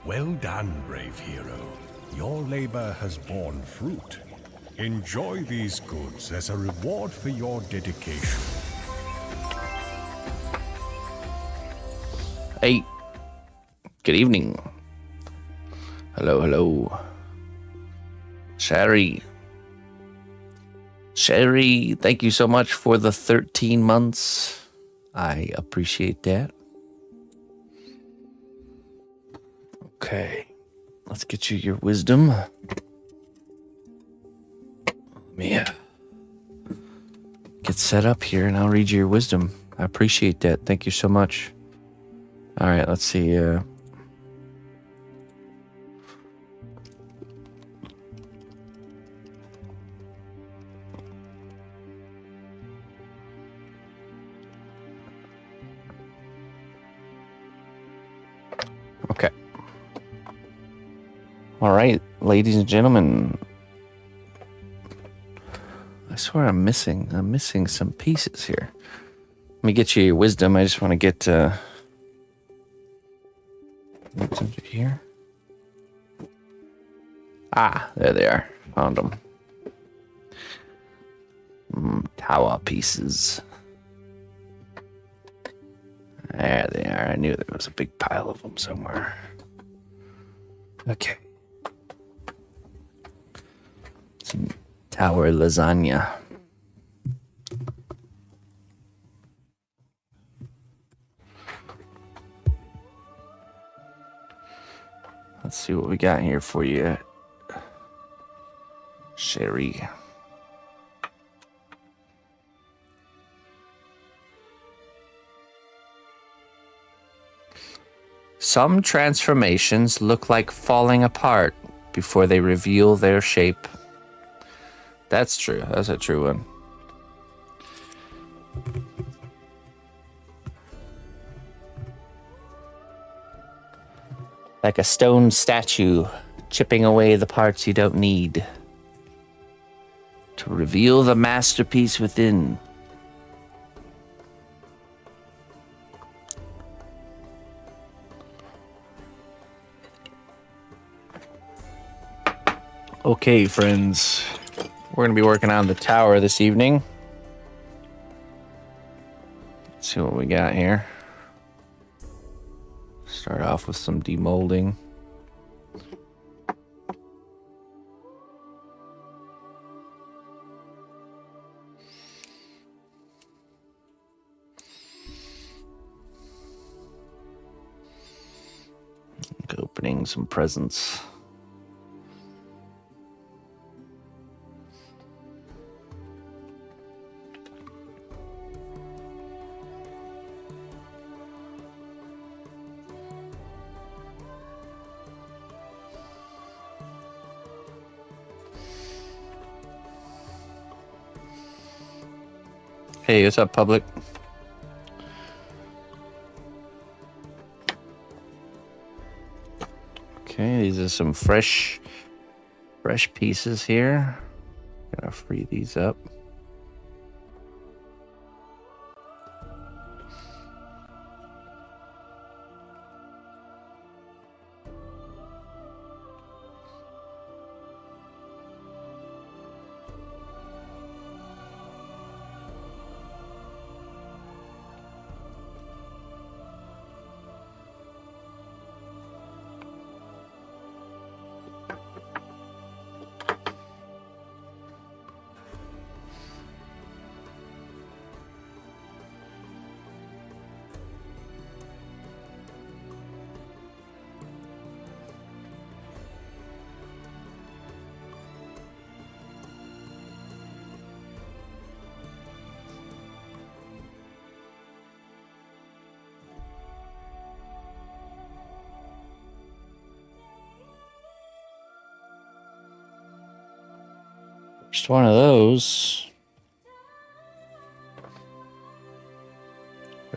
Well done, brave hero. Your labor has borne fruit. Enjoy these goods as a reward for your dedication. Hey, good evening. Hello, hello. Sherry, thank you so much for the 13 months. I appreciate that. Okay, let's get you your wisdom. Let me get set up here and I'll read you your wisdom. I appreciate that. Thank you so much. All right, let's see. Okay. All right, ladies and gentlemen. I swear I'm missing some pieces here. Let me get you your wisdom. I just want to get what's under here? Ah, there they are. Found them. Tower pieces. There they are. I knew there was a big pile of them somewhere. Okay. Some tower lasagna. Let's see what we got here for you, Sherry. Some transformations look like falling apart before they reveal their shape. That's true. That's a true one. Like a stone statue, chipping away the parts you don't need to reveal the masterpiece within. Okay, friends. We're going to be working on the tower this evening. Let's see what we got here. Start off with some demolding. Opening some presents. Hey, what's up, public? Okay, these are some fresh pieces here. Gotta free these up. Just one of those.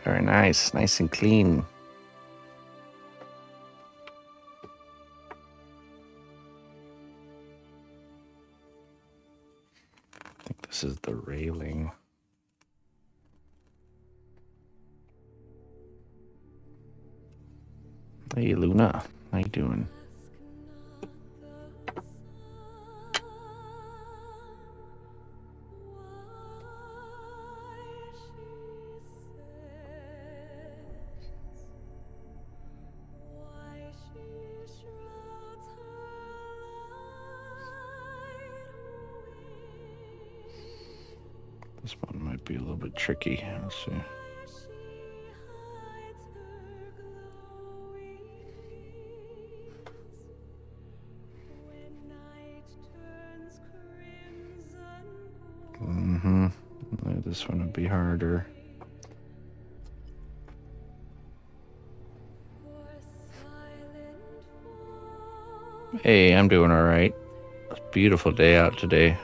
Very nice, nice and clean. I think this is the railing. Hey, Luna. How you doing? This one might be a little bit tricky. Let's see. This one would be harder. Hey, I'm doing all right. It's a beautiful day out today.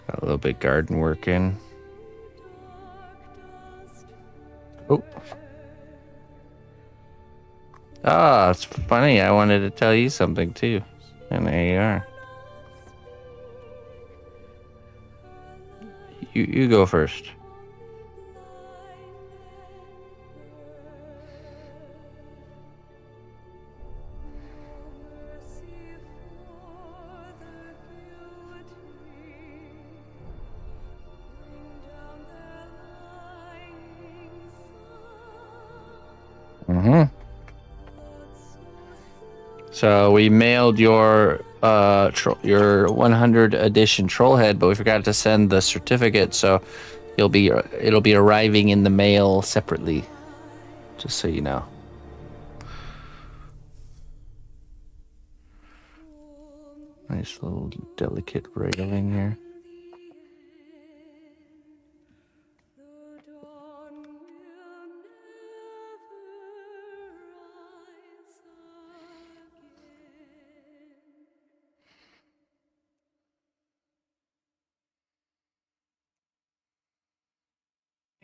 Got a little bit garden work in. Oh. Ah, it's funny. I wanted to tell you something too. And there you are. You go first. So we mailed your 100 edition Trollhead, but we forgot to send the certificate, so it'll be arriving in the mail separately. Just so you know. Nice little delicate railing here.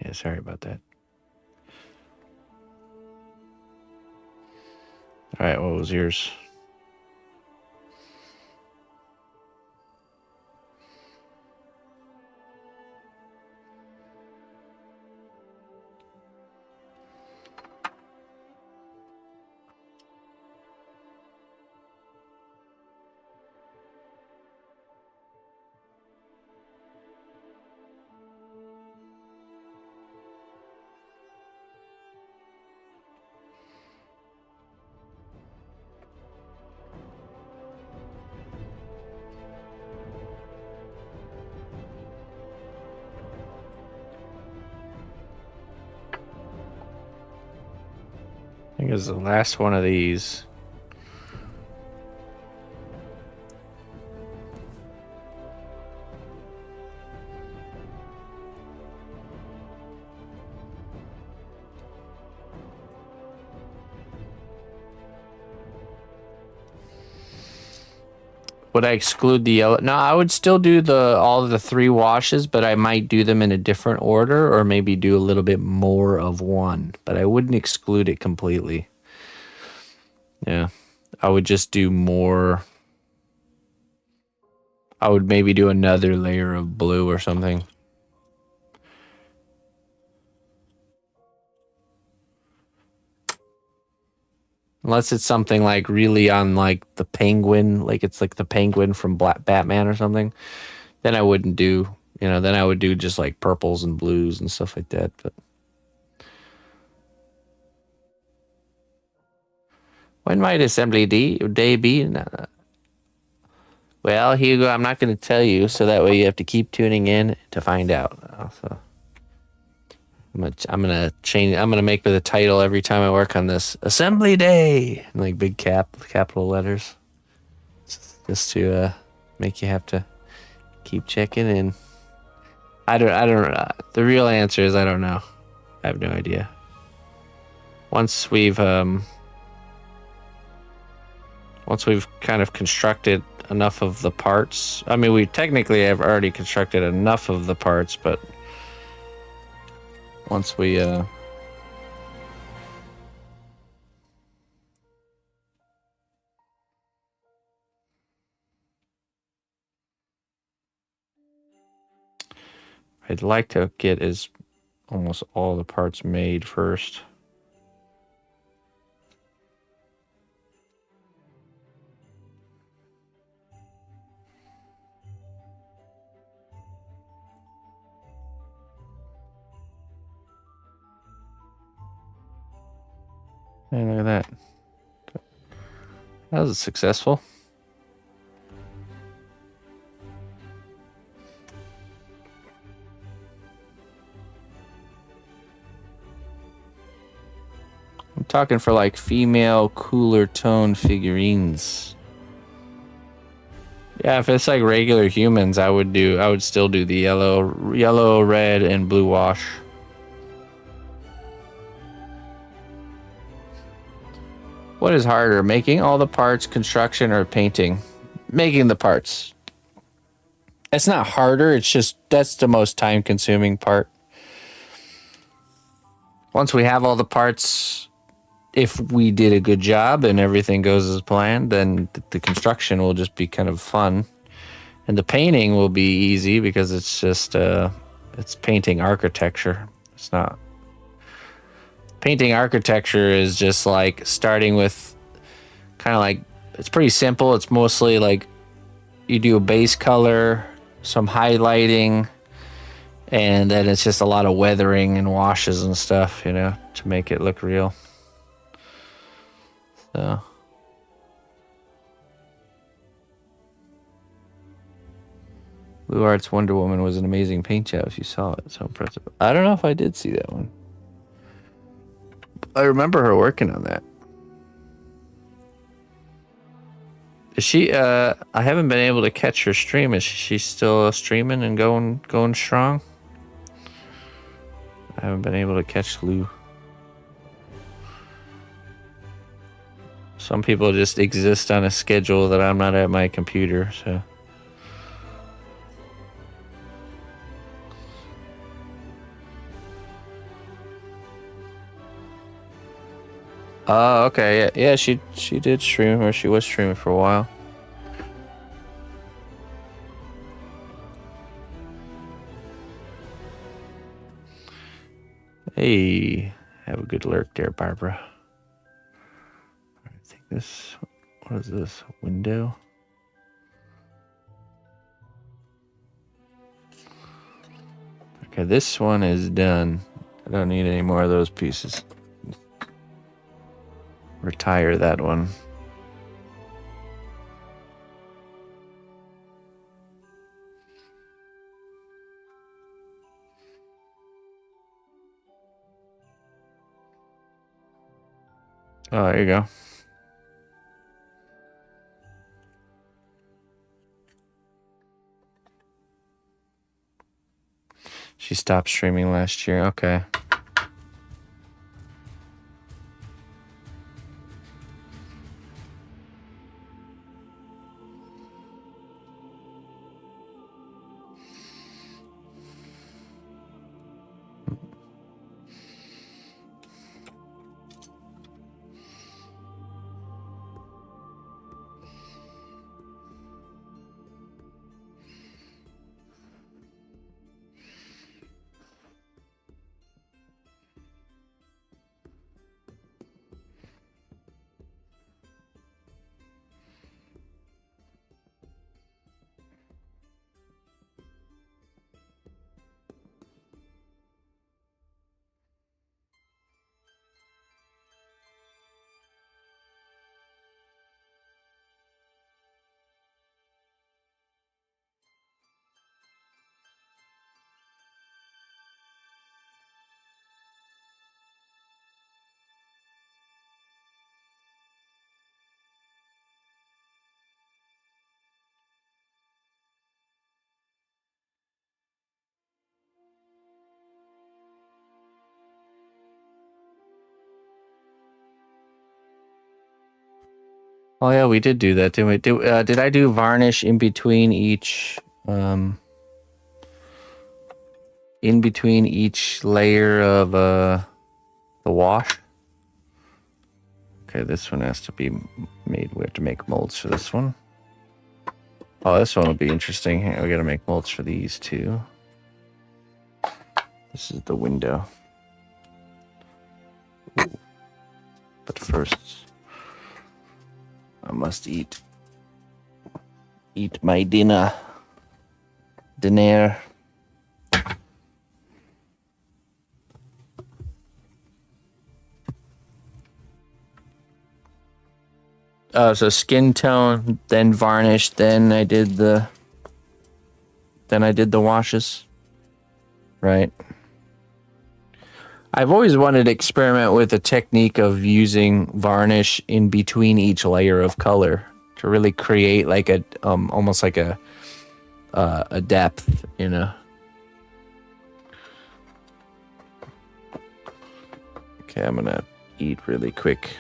Yeah, sorry about that. All right, what was yours? I think it was the last one of these. Would I exclude the yellow? No, I would still do all of the 3 washes, but I might do them in a different order, or maybe do a little bit more of one. But I wouldn't exclude it completely. Yeah, I would just do more. I would maybe do another layer of blue or something. Unless it's something like really on like the penguin, like it's like the penguin from Black Batman or something, then I wouldn't do, then I would do just like purples and blues and stuff like that. But when might assembly day be? Well, Hugo, I'm not going to tell you, so that way you have to keep tuning in to find out. So I'm gonna make the title every time I work on this assembly day, in like big capital letters, just to make you have to keep checking in. I don't. The real answer is I don't know. I have no idea. Once we've kind of constructed enough of the parts. I mean, we technically have already constructed enough of the parts, but once we I'd like to get almost all the parts made first. Hey, look at that. That was successful. I'm talking for like female cooler tone figurines. Yeah, if it's like regular humans, I would still do the yellow, red, and blue wash. What is harder, making all the parts, construction, or painting? Making the parts. It's not harder, it's just that's the most time consuming part. Once we have all the parts, if we did a good job and everything goes as planned, then the construction will just be kind of fun. And the painting will be easy because it's just it's painting architecture. It's not painting architecture is just like starting with kind of like it's pretty simple. It's mostly like you do a base color, some highlighting, and then it's just a lot of weathering and washes and stuff, you know, to make it look real. So Blue Art's Wonder Woman was an amazing paint job if you saw it. So impressive. I don't know if I did see that one. I remember her working on that. Is she I haven't been able to catch her stream. Is she still streaming and going strong? I haven't been able to catch Lou. Some people just exist on a schedule that I'm not at my computer, so. Oh, okay. Yeah, she did stream, or she was streaming for a while. Hey, have a good lurk there, Barbara. I think this, what is this, window? Okay, this one is done. I don't need any more of those pieces. Retire that one. Oh, there you go. She stopped streaming last year. Okay. Oh yeah, we did do that, didn't we? Did I do varnish in between each layer of the wash? Okay, this one has to be made. We have to make molds for this one. Oh, this one will be interesting. We gotta make molds for these too. This is the window. Ooh. But first, I must eat my dinner. So skin tone, then varnish, then I did the washes. Right. I've always wanted to experiment with the technique of using varnish in between each layer of color to really create like a almost like a depth, you know. Okay, I'm gonna eat really quick.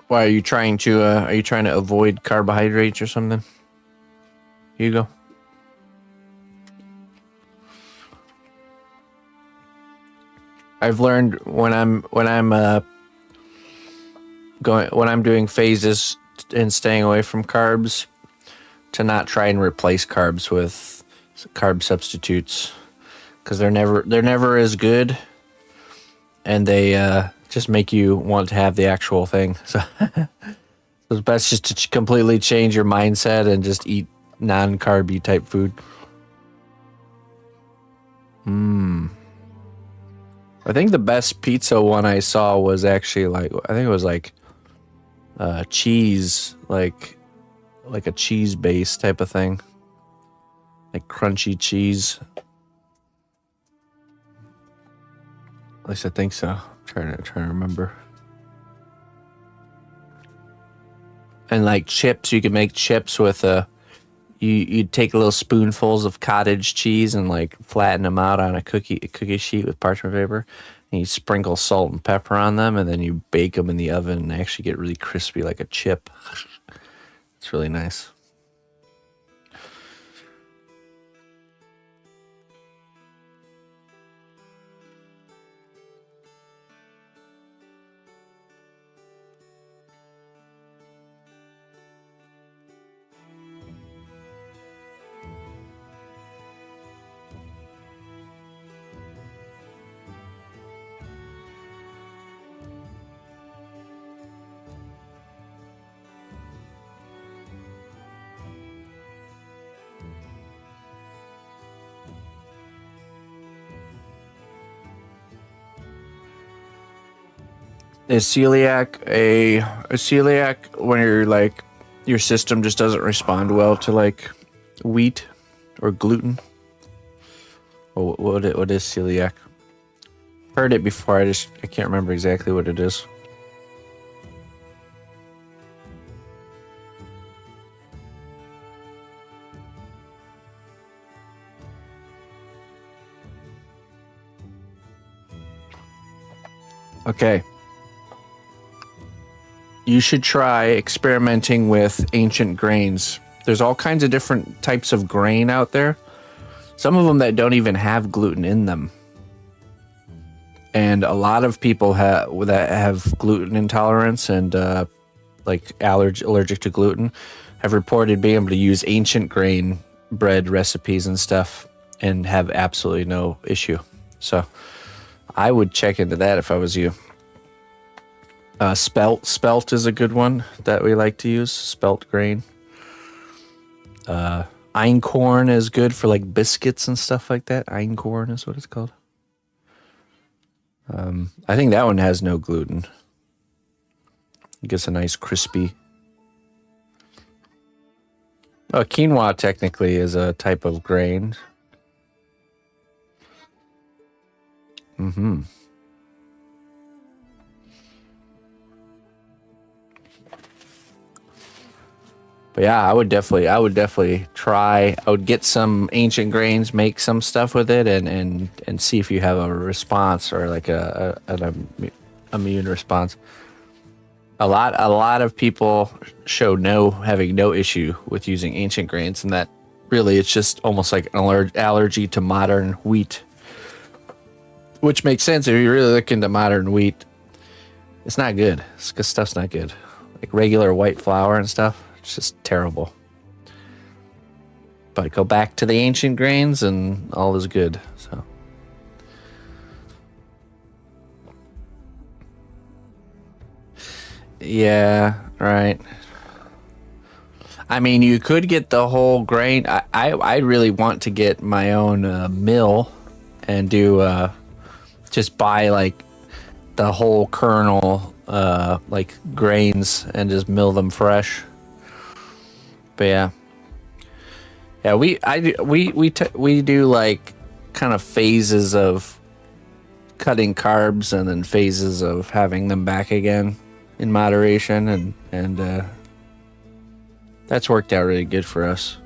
Why are you trying to avoid carbohydrates or something? Here you go. I've learned when I'm doing phases and staying away from carbs to not try and replace carbs with carb substitutes because they're never as good, and they just make you want to have the actual thing. So it's best just to completely change your mindset and just eat non-carby type food. I think the best pizza one I saw was actually cheese, like a cheese base type of thing, like crunchy cheese. At least I think so. I'm trying to remember. And like chips, you could make chips with you'd take little spoonfuls of cottage cheese and like flatten them out on a cookie sheet with parchment paper, and you sprinkle salt and pepper on them, and then you bake them in the oven and they actually get really crispy like a chip. It's really nice. Is celiac a celiac when you're like your system just doesn't respond well to like wheat or gluten? Or what is celiac? Heard it before. I can't remember exactly what it is. Okay. You should try experimenting with ancient grains. There's all kinds of different types of grain out there. Some of them that don't even have gluten in them. And a lot of people that have gluten intolerance and like allergic to gluten have reported being able to use ancient grain bread recipes and stuff and have absolutely no issue. So I would check into that if I was you. Spelt is a good one that we like to use. Spelt grain. Einkorn is good for like biscuits and stuff like that. Einkorn is what it's called. I think that one has no gluten. It gets a nice crispy. Quinoa technically is a type of grain. Mm-hmm. But yeah, I would definitely try. I would get some ancient grains, make some stuff with it, and see if you have a response or like an immune response. A lot of people show having no issue with using ancient grains, and that really it's just almost like an allergy to modern wheat, which makes sense if you really look into modern wheat. It's not good. This stuff's not good. Like regular white flour and stuff, it's just terrible. But go back to the ancient grains and all is good. So yeah, right. I mean, you could get the whole grain. I really want to get my own mill and do just buy like the whole kernel like grains and just mill them fresh. But yeah, yeah, we do like kind of phases of cutting carbs and then phases of having them back again in moderation, and that's worked out really good for us.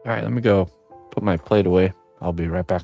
All right, let me go put my plate away. I'll be right back.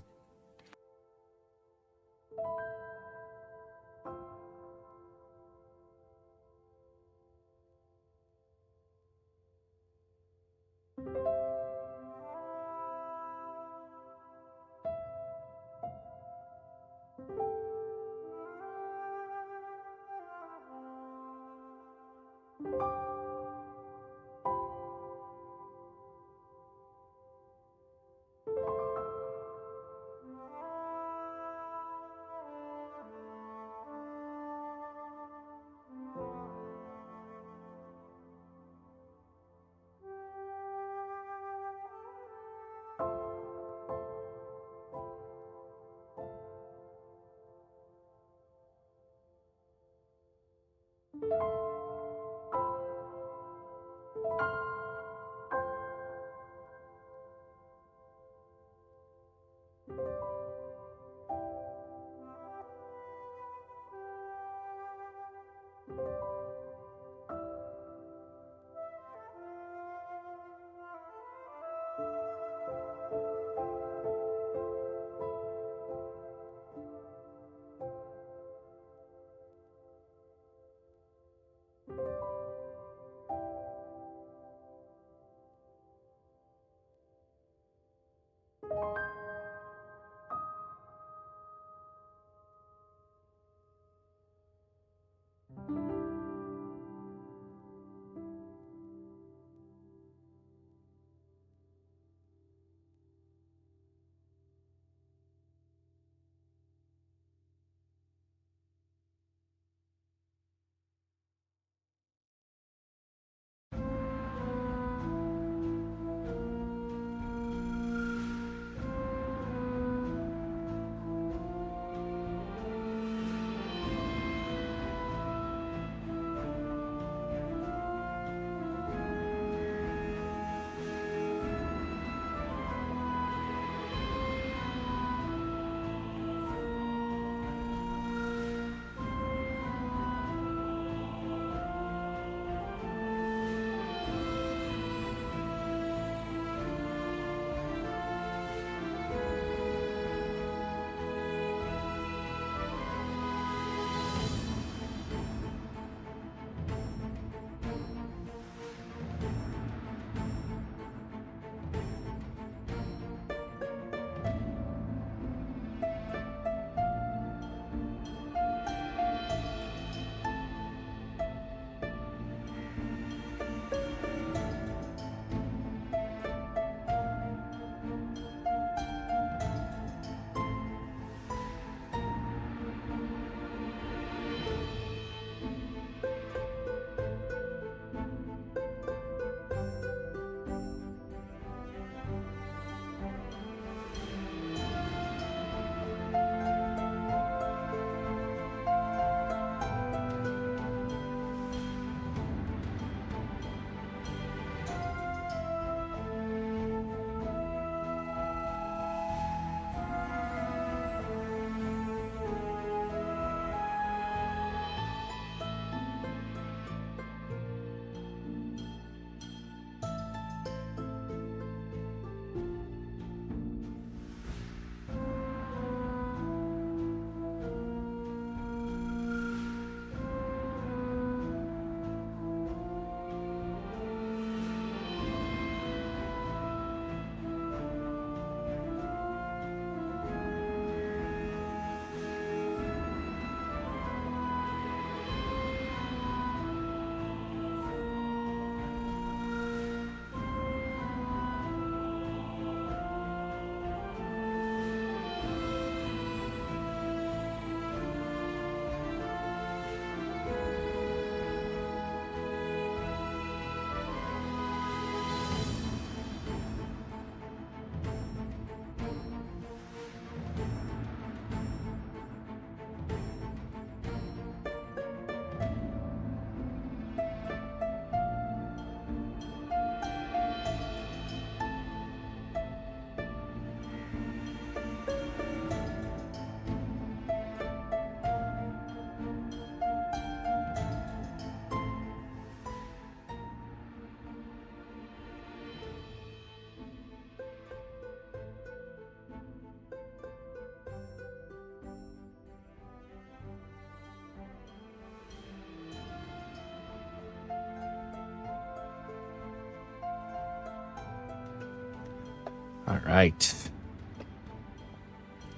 All right.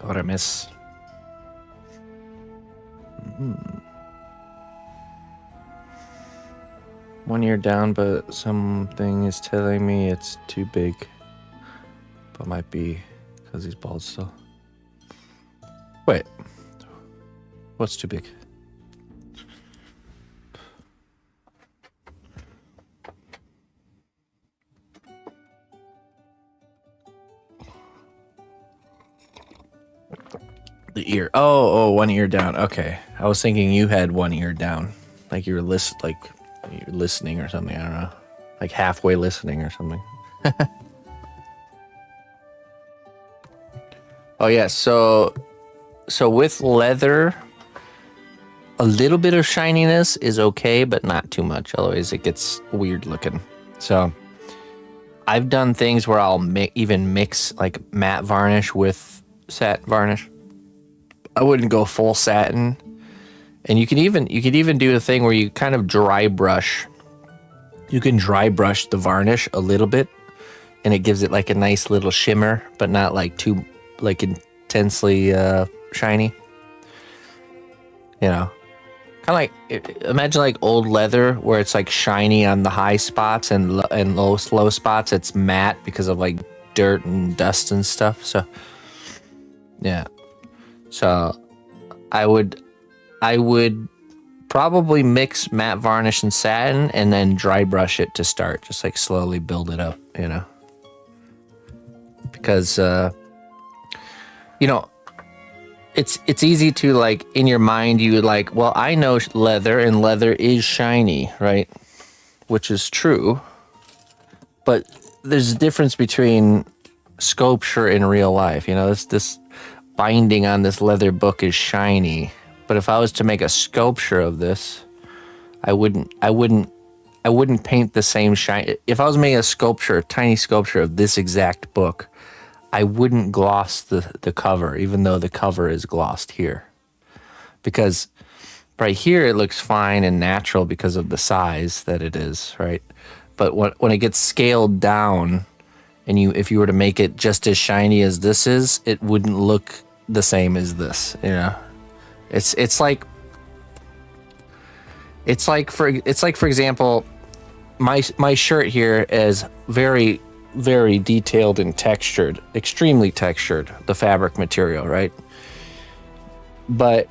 What I miss? Mm. 1 year down, but something is telling me it's too big. But might be because he's bald still. Wait. What's too big? The ear. Oh, 1 ear down. Okay. I was thinking you had 1 ear down. Like you were you're listening or something. I don't know. Like halfway listening or something. Oh yeah, so with leather, a little bit of shininess is okay, but not too much. Otherwise, it gets weird looking. So I've done things where I'll even mix like matte varnish with satin varnish. I wouldn't go full satin, and you could even do a thing where you kind of dry brush. You can dry brush the varnish a little bit, and it gives it like a nice little shimmer, but not like too like intensely shiny. You know, kind of like imagine like old leather where it's like shiny on the high spots and low spots. It's matte because of like dirt and dust and stuff. So yeah, so I would probably mix matte varnish and satin and then dry brush it to start. Just like slowly build it up, you know, because you know, it's easy to like in your mind you like, well, I know leather and leather is shiny, right? Which is true. But there's a difference between sculpture and real life. You know, this binding on this leather book is shiny. But if I was to make a sculpture of this, I wouldn't paint the same shine. If I was making a tiny sculpture of this exact book, I wouldn't gloss the cover, even though the cover is glossed here. Because right here it looks fine and natural because of the size that it is, right? But when it gets scaled down, and if you were to make it just as shiny as this is, it wouldn't look the same as this, you know? It's like for example, my shirt here is very, very detailed and textured, extremely textured, the fabric material, right? But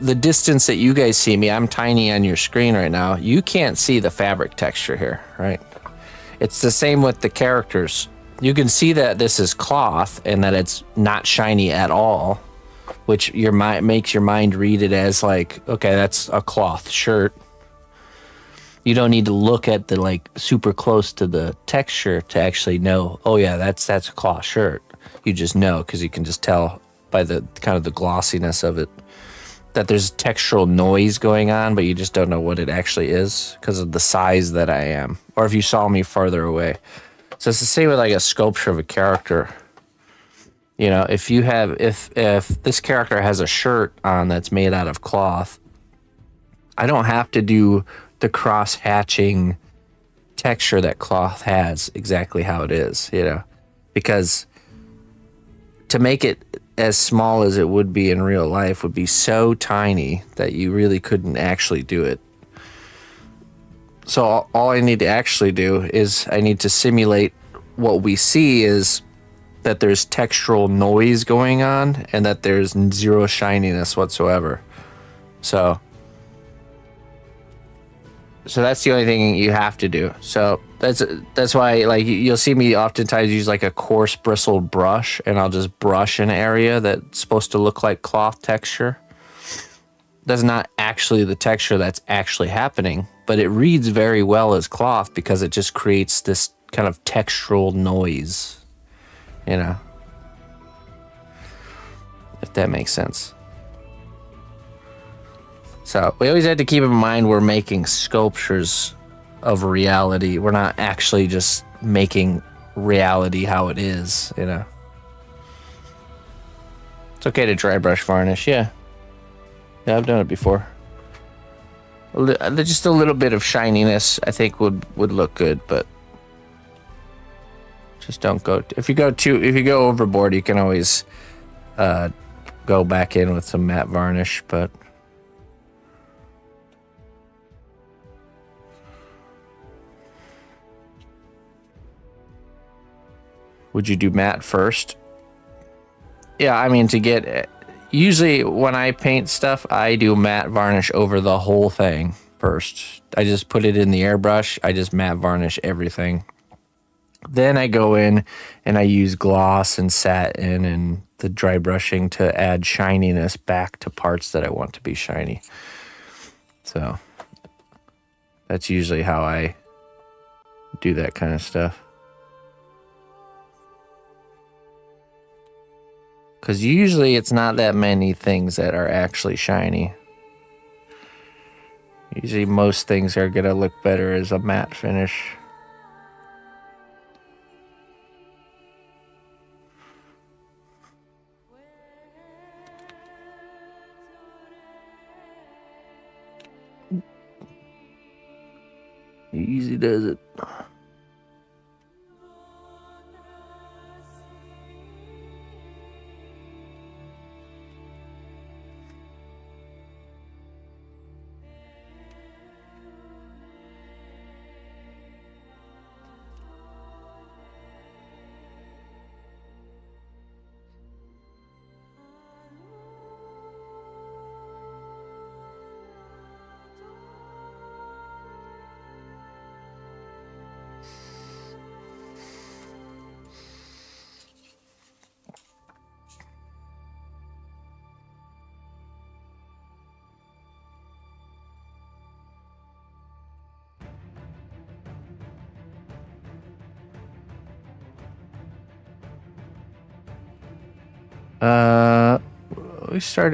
the distance that you guys see me, I'm tiny on your screen right now, you can't see the fabric texture here, right? It's the same with the characters. You can see that this is cloth and that it's not shiny at all, which makes your mind read it as like, okay, that's a cloth shirt. You don't need to look at the like super close to the texture to actually know, oh yeah, that's a cloth shirt. You just know because you can just tell by the kind of the glossiness of it that there's textural noise going on, but you just don't know what it actually is because of the size that I am, or if you saw me farther away. So it's the same with like a sculpture of a character. You know, if this character has a shirt on that's made out of cloth, I don't have to do the cross-hatching texture that cloth has exactly how it is, you know, because to make it as small as it would be in real life would be so tiny that you really couldn't actually do it. So all I need to actually do is I need to simulate what we see is that there's textural noise going on and that there's zero shininess whatsoever. So that's the only thing you have to do. So that's why like you'll see me oftentimes use like a coarse bristled brush, and I'll just brush an area that's supposed to look like cloth texture. That's not actually the texture that's actually happening, but it reads very well as cloth because it just creates this kind of textural noise, you know, if that makes sense. So we always had to keep in mind we're making sculptures of reality. We're not actually just making reality how it is, you know. It's okay to dry brush varnish, yeah. Yeah, I've done it before. Just a little bit of shininess I think would look good, but Just don't go. If you go overboard, you can always go back in with some matte varnish. But would you do matte first? Yeah, I mean, usually when I paint stuff, I do matte varnish over the whole thing first. I just put it in the airbrush. I just matte varnish everything. Then I go in and I use gloss and satin and the dry brushing to add shininess back to parts that I want to be shiny. So that's usually how I do that kind of stuff. Because usually it's not that many things that are actually shiny. Usually most things are going to look better as a matte finish. Easy does it.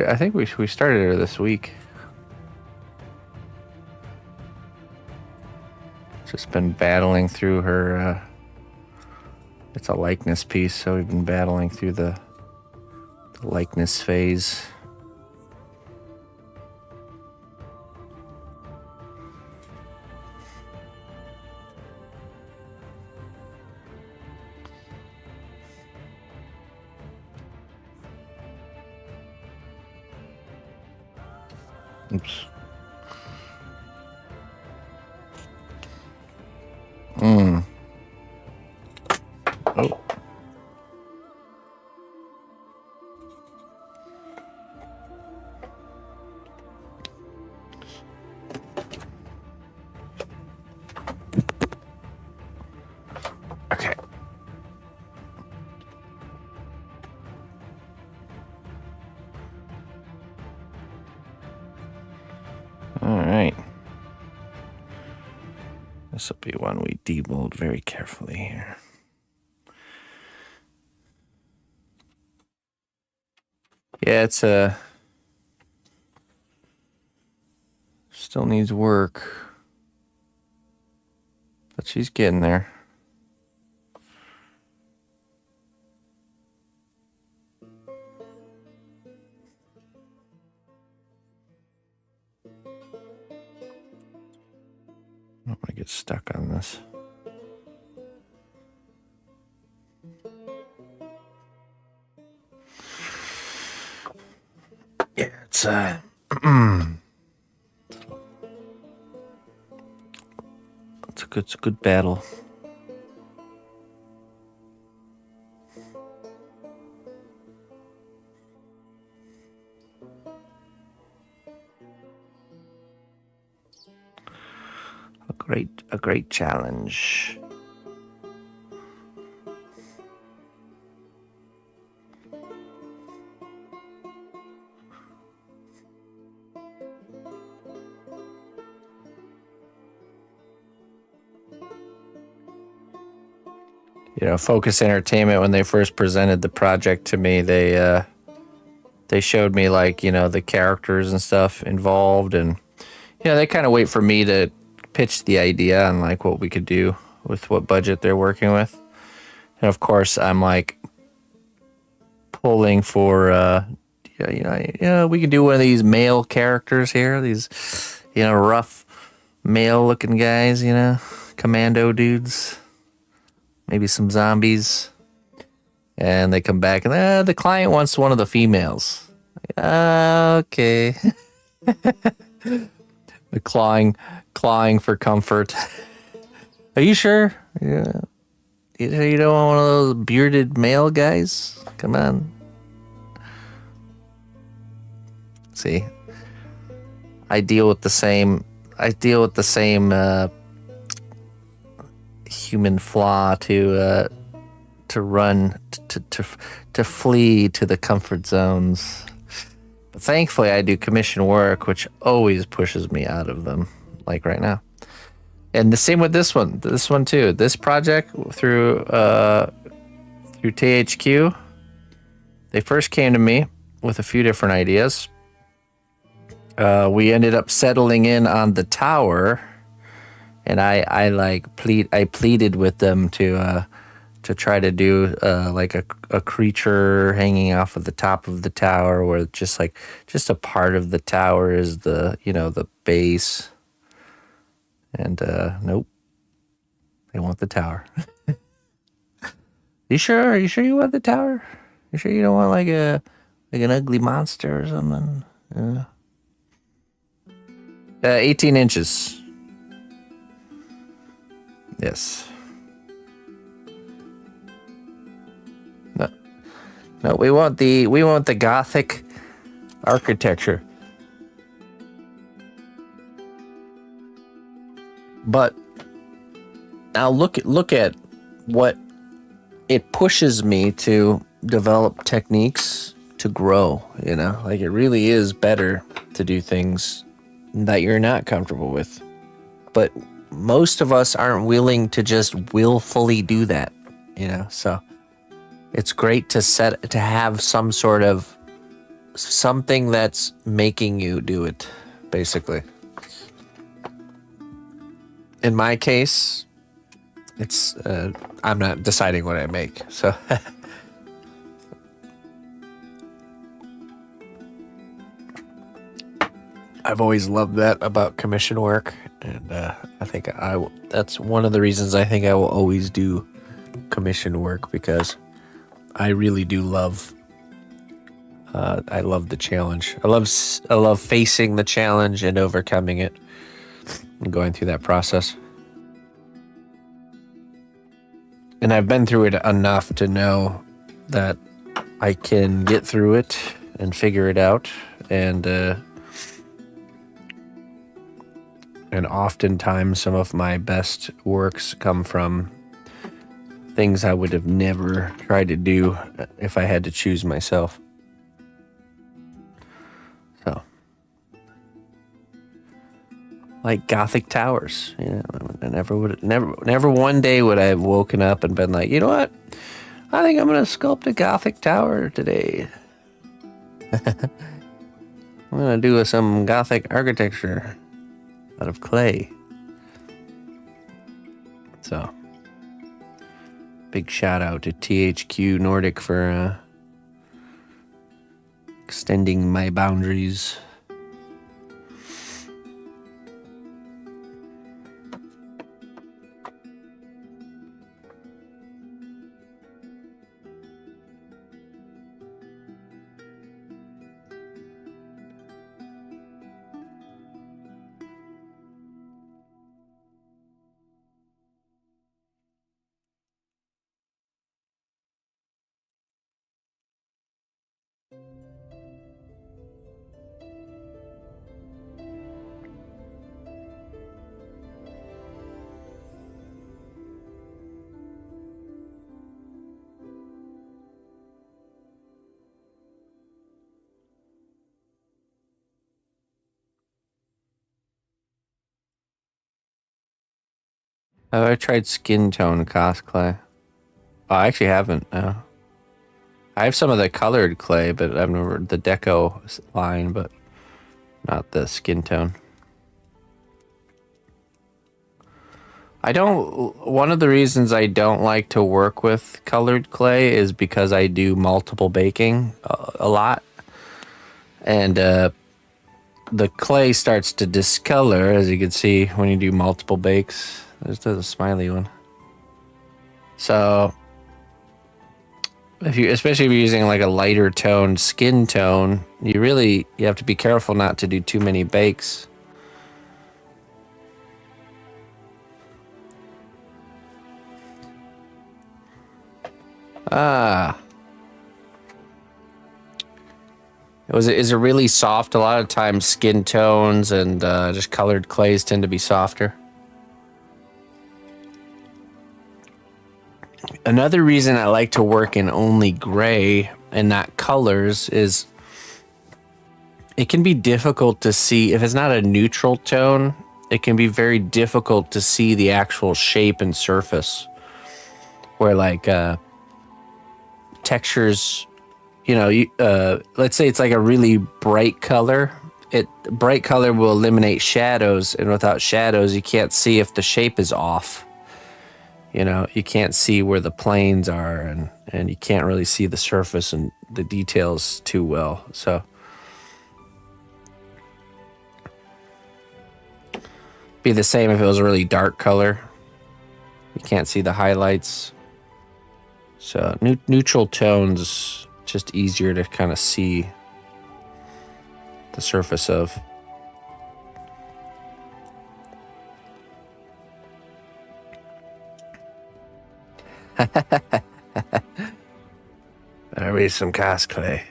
I think we started her this week. Just been battling through her, it's a likeness piece, so we've been battling through the likeness phase. Oops. Oh. Okay. All right. This will be one we demold very carefully here. Yeah, it's still needs work, but she's getting there. I don't want to get stuck on this. Yeah, it's it's a good battle. A great challenge. You know, Focus Entertainment, when they first presented the project to me, they showed me, like, you know, the characters and stuff involved, and you know, they kind of wait for me to pitch the idea and like what we could do with what budget they're working with. And of course, I'm like pulling for we can do one of these male characters here, these, you know, rough male looking guys, you know, commando dudes. maybe some zombies. And they come back and the client wants one of the females. Okay. The clawing for comfort. Are you sure? Yeah. You don't want one of those bearded male guys? Come on. See, I deal with the same human flaw to run to flee to the comfort zones. But thankfully, I do commission work, which always pushes me out of them, like right now. And the same with this one. This one too. This project through THQ, they first came to me with a few different ideas. We ended up settling in on the tower, and I pleaded with them to try to do like a creature hanging off of the top of the tower, where just a part of the tower is the base. And nope, they want the tower. You sure? Are you sure you want the tower? You sure you don't want like an ugly monster or something? 18 inches. Yes. No, we want the Gothic architecture. But now look at what it pushes me to develop techniques to grow, like it really is better to do things that you're not comfortable with. But most of us aren't willing to just willfully do that, so it's great to have some sort of something that's making you do it, basically. In my case, it's I'm not deciding what I make, so I've always loved that about commission work, and I think that's one of the reasons I think I will always do commission work, because I really do love. I love the challenge. I love facing the challenge and overcoming it, and going through that process. And I've been through it enough to know that I can get through it and figure it out, and oftentimes some of my best works come from things I would have never tried to do if I had to choose myself. So, like Gothic towers, I never one day would I have woken up and been like, you know what? I think I'm gonna sculpt a Gothic tower today. I'm gonna do some Gothic architecture out of clay. So, big shout out to THQ Nordic for extending my boundaries. Have I tried skin tone cast clay? Oh, I actually haven't. No. I have some of the colored clay, but I've never the deco line, but not the skin tone. One of the reasons I don't like to work with colored clay is because I do multiple baking a lot, and the clay starts to discolor, as you can see when you do multiple bakes. There's a smiley one. So especially if you're using like a lighter toned skin tone, you have to be careful not to do too many bakes. Is it really soft? A lot of times skin tones and just colored clays tend to be softer. Another reason I like to work in only gray and not colors is it can be difficult to see. If it's not a neutral tone, it can be very difficult to see the actual shape and surface. Where like textures, let's say it's like a really bright color. Bright color will eliminate shadows, and without shadows, you can't see if the shape is off. You can't see where the planes are, and you can't really see the surface and the details too well. So be the same if it was a really dark color. You can't see the highlights. So neutral tones, just easier to kind of see the surface of. Better be some cosplay.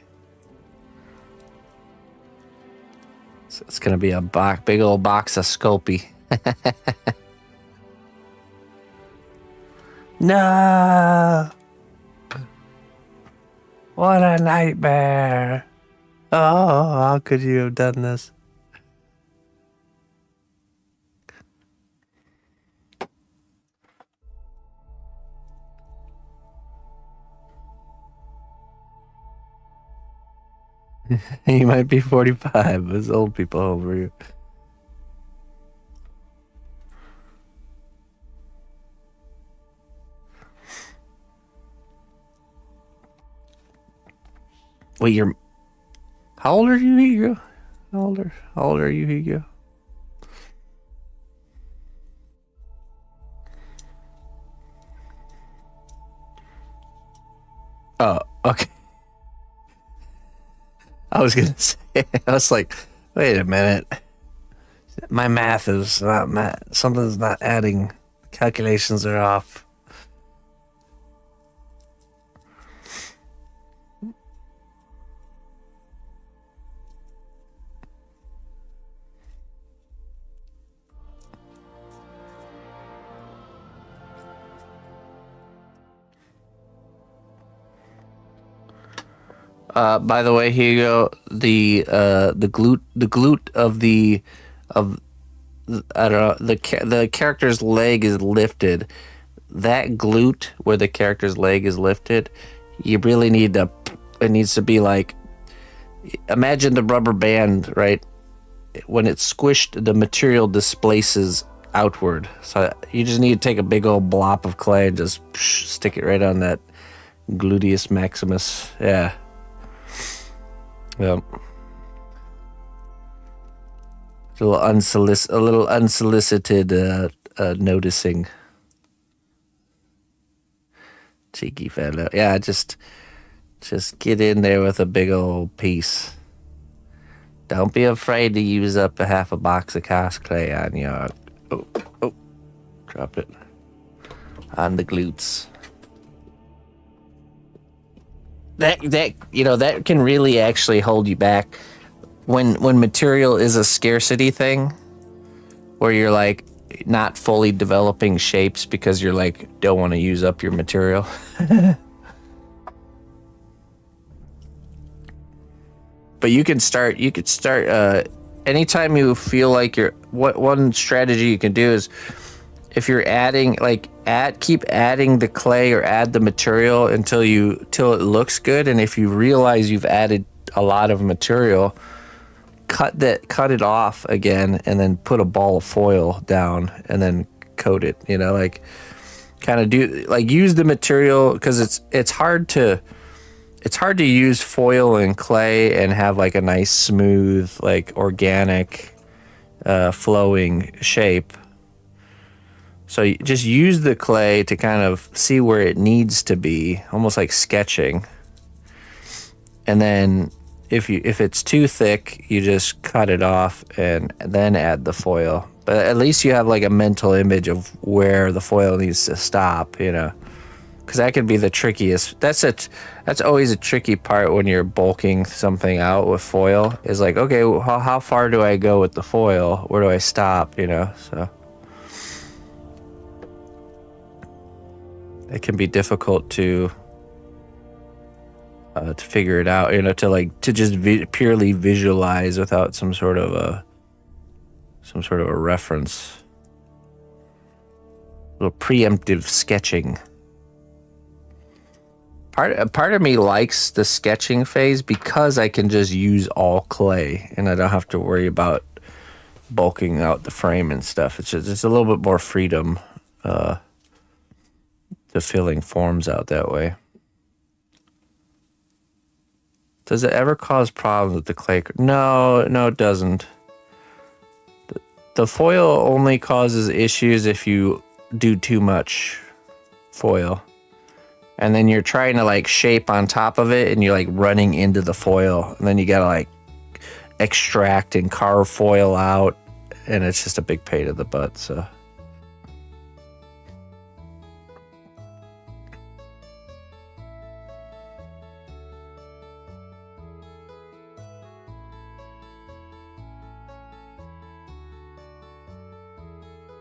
So it's gonna be a big old box of Sculpey. No! What a nightmare! Oh, how could you have done this? You might be 45. There's old people over you. Wait, how old are you, Hugo? How old are you, Hugo? Oh, okay. I was gonna say, I was like, wait a minute. My math is not something's not adding. Calculations are off. By the way, Hugo, the glute of I don't know, the character's leg is lifted. That glute where the character's leg is lifted, you really need to. It needs to be like, imagine the rubber band, right? When it's squished, the material displaces outward. So you just need to take a big old blob of clay and just stick it right on that gluteus maximus. Yeah. Yep. A little unsolicited noticing. Cheeky fellow. Yeah, just get in there with a big old piece. Don't be afraid to use up half a box of cast clay on your... Oh, drop it. On the glutes. That can really actually hold you back when material is a scarcity thing, where you're like not fully developing shapes because you're like don't want to use up your material. But you could start anytime you feel like one strategy you can do is, if you're adding, keep adding the clay or add the material until it looks good. And if you realize you've added a lot of material, cut it off again, and then put a ball of foil down and then coat it. Kind of use the material, because it's hard to use foil and clay and have like a nice smooth, like organic, flowing shape. So you just use the clay to kind of see where it needs to be, almost like sketching. And then if it's too thick, you just cut it off and then add the foil. But at least you have like a mental image of where the foil needs to stop, you know. Because that can be the trickiest. That's always a tricky part when you're bulking something out with foil. Is like, okay, how far do I go with the foil? Where do I stop? You know, so it can be difficult to figure it out. You know, to just purely visualize without some sort of a reference. A little preemptive sketching. Part of me likes the sketching phase because I can just use all clay and I don't have to worry about bulking out the frame and stuff. It's just a little bit more freedom to filling forms out that way. Does it ever cause problems with the clay? No, it doesn't. The foil only causes issues if you do too much foil. And then you're trying to like shape on top of it and you're like running into the foil. And then you gotta like extract and carve foil out. And it's just a big pain in the butt, so.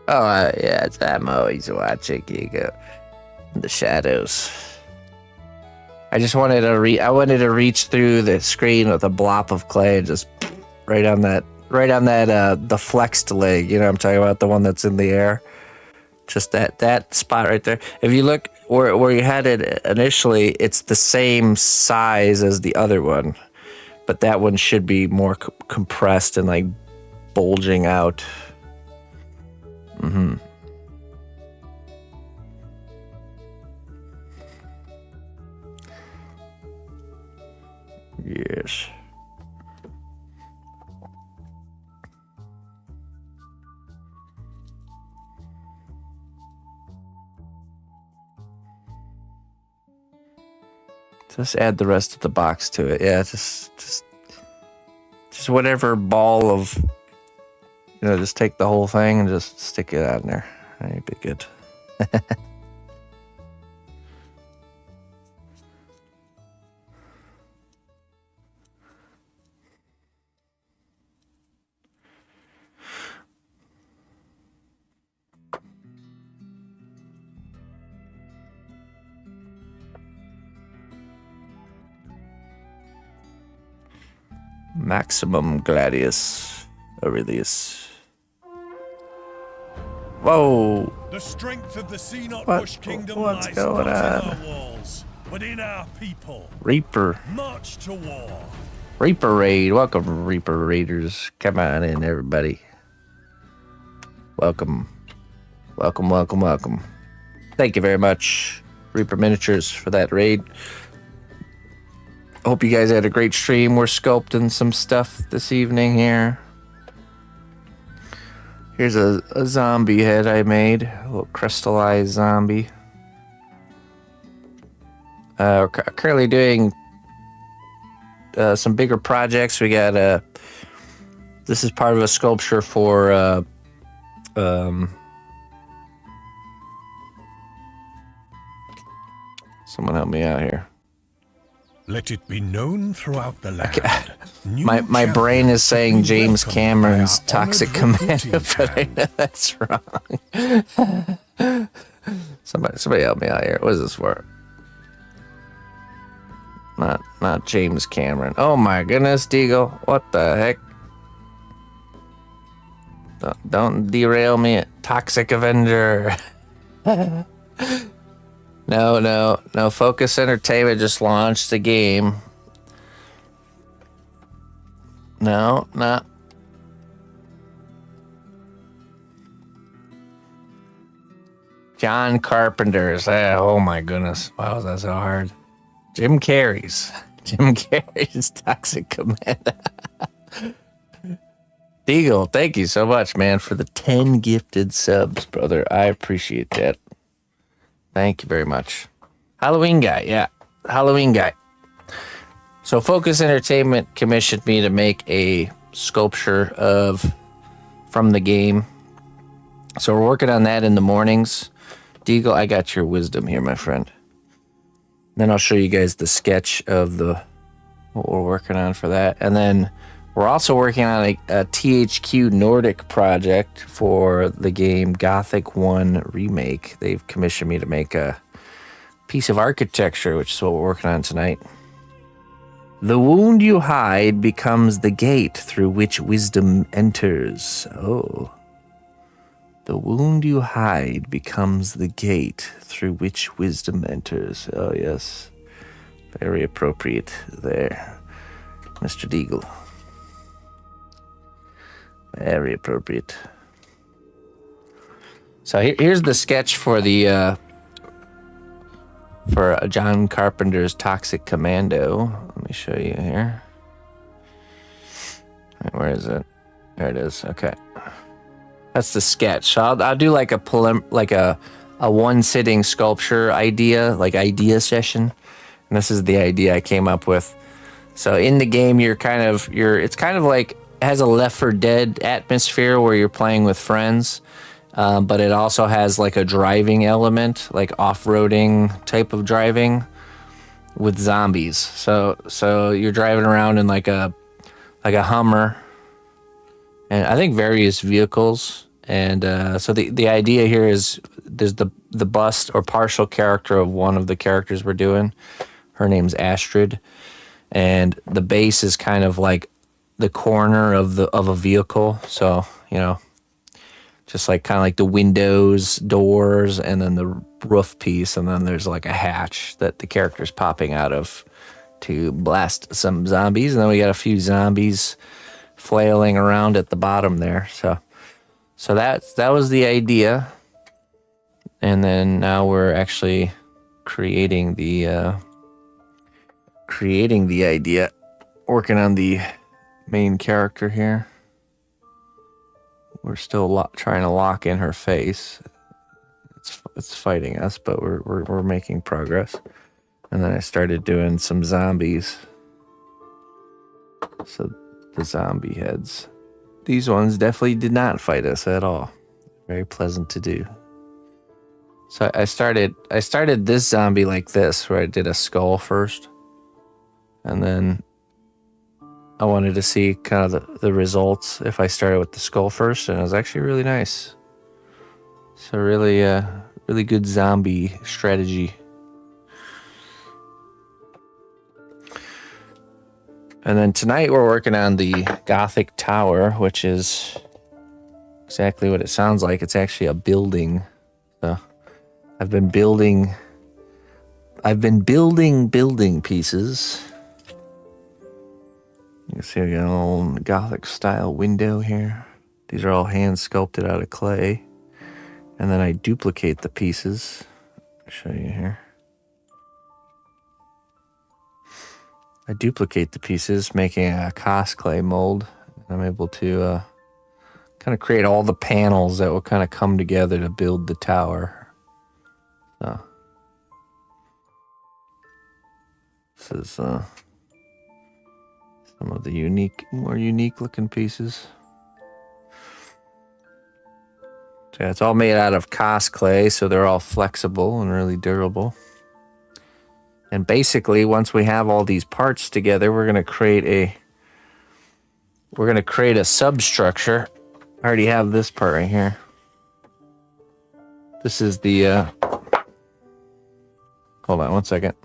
Oh, yeah, I'm always watching you go in the shadows. I just wanted to reach through the screen with a blob of clay and just right on that the flexed leg, you know what I'm talking about, the one that's in the air. Just that spot right there. If you look where you had it initially, it's the same size as the other one, but that one should be more compressed and like bulging out. Mm-hmm. Yes. Just add the rest of the box to it. Yeah, just whatever ball of, you know, just take the whole thing and just stick it out in there. That'd be good. Maximum Gladius Aurelius. Whoa! The strength of the cnotbusch kingdom What's lies going not on? in our walls, but in our people. Reaper. March to war. Reaper Raid. Welcome, Reaper Raiders. Come on in, everybody. Welcome. Welcome, welcome, welcome. Thank you very much, Reaper Miniatures, for that raid. Hope you guys had a great stream. We're sculpting some stuff this evening here. Here's a zombie head I made. A little crystallized zombie. We're currently doing some bigger projects. We got this is part of a sculpture for someone help me out here. Let it be known throughout the land. My brain is saying James Cameron's Toxic Commando, but I know that's wrong. Somebody help me out here. What is this for? Not James Cameron. Oh my goodness, Deagle. What the heck? Don't derail me, Toxic Avenger. No. Focus Entertainment just launched the game. No, not. John Carpenter's. Oh my goodness. Wow, that's so hard. Jim Carrey's Toxic Commando. Deagle, thank you so much, man, for the 10 gifted subs, brother. I appreciate that. Thank you very much. Halloween guy, yeah. Halloween guy. So Focus Entertainment commissioned me to make a sculpture from the game. So we're working on that in the mornings. Deagle, I got your wisdom here, my friend. Then I'll show you guys the sketch of what we're working on for that. And then we're also working on a THQ Nordic project for the game Gothic 1 Remake. They've commissioned me to make a piece of architecture, which is what we're working on tonight. The wound you hide becomes the gate through which wisdom enters. Oh. The wound you hide becomes the gate through which wisdom enters. Oh, yes. Very appropriate there, Mr. Deagle. Very appropriate. So here's the sketch for for John Carpenter's Toxic Commando. Let me show you here. Where is it? There it is. Okay, that's the sketch. So I'll do like a one sitting sculpture idea session, and this is the idea I came up with. So in the game, it's kind of like has a Left 4 Dead atmosphere where you're playing with friends, but it also has like a driving element, like off-roading type of driving with zombies. So you're driving around in like a Hummer, and I think various vehicles. And so the idea here is there's the bust or partial character of one of the characters we're doing. Her name's Astrid, and the base is kind of like the corner of a vehicle. So, just like kind of like the windows, doors, and then the roof piece, and then there's like a hatch that the character's popping out of to blast some zombies, and then we got a few zombies flailing around at the bottom there. So that was the idea, and then now we're actually creating the idea, working on the main character here. We're still trying to lock in her face. It's fighting us, but we're making progress. And then I started doing some zombies. So the zombie heads. These ones definitely did not fight us at all. Very pleasant to do. So I started this zombie like this, where I did a skull first. And then I wanted to see kind of the results if I started with the skull first, and it was actually really nice. So really good zombie strategy. And then tonight we're working on the Gothic Tower, which is exactly what it sounds like. It's actually a building. So I've been building pieces. You can see I got a little Gothic style window here. These are all hand sculpted out of clay. And then I duplicate the pieces. I'll show you here. I duplicate the pieces, making a cast clay mold. I'm able to kind of create all the panels that will kind of come together to build the tower. So this is some of the more unique looking pieces. So yeah, it's all made out of cast clay, so they're all flexible and really durable. And basically, once we have all these parts together, we're gonna create a substructure. I already have this part right here. This is the hold on one second.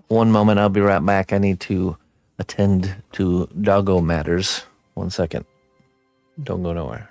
One moment, I'll be right back. I need to attend to doggo matters. 1 second. Don't go nowhere.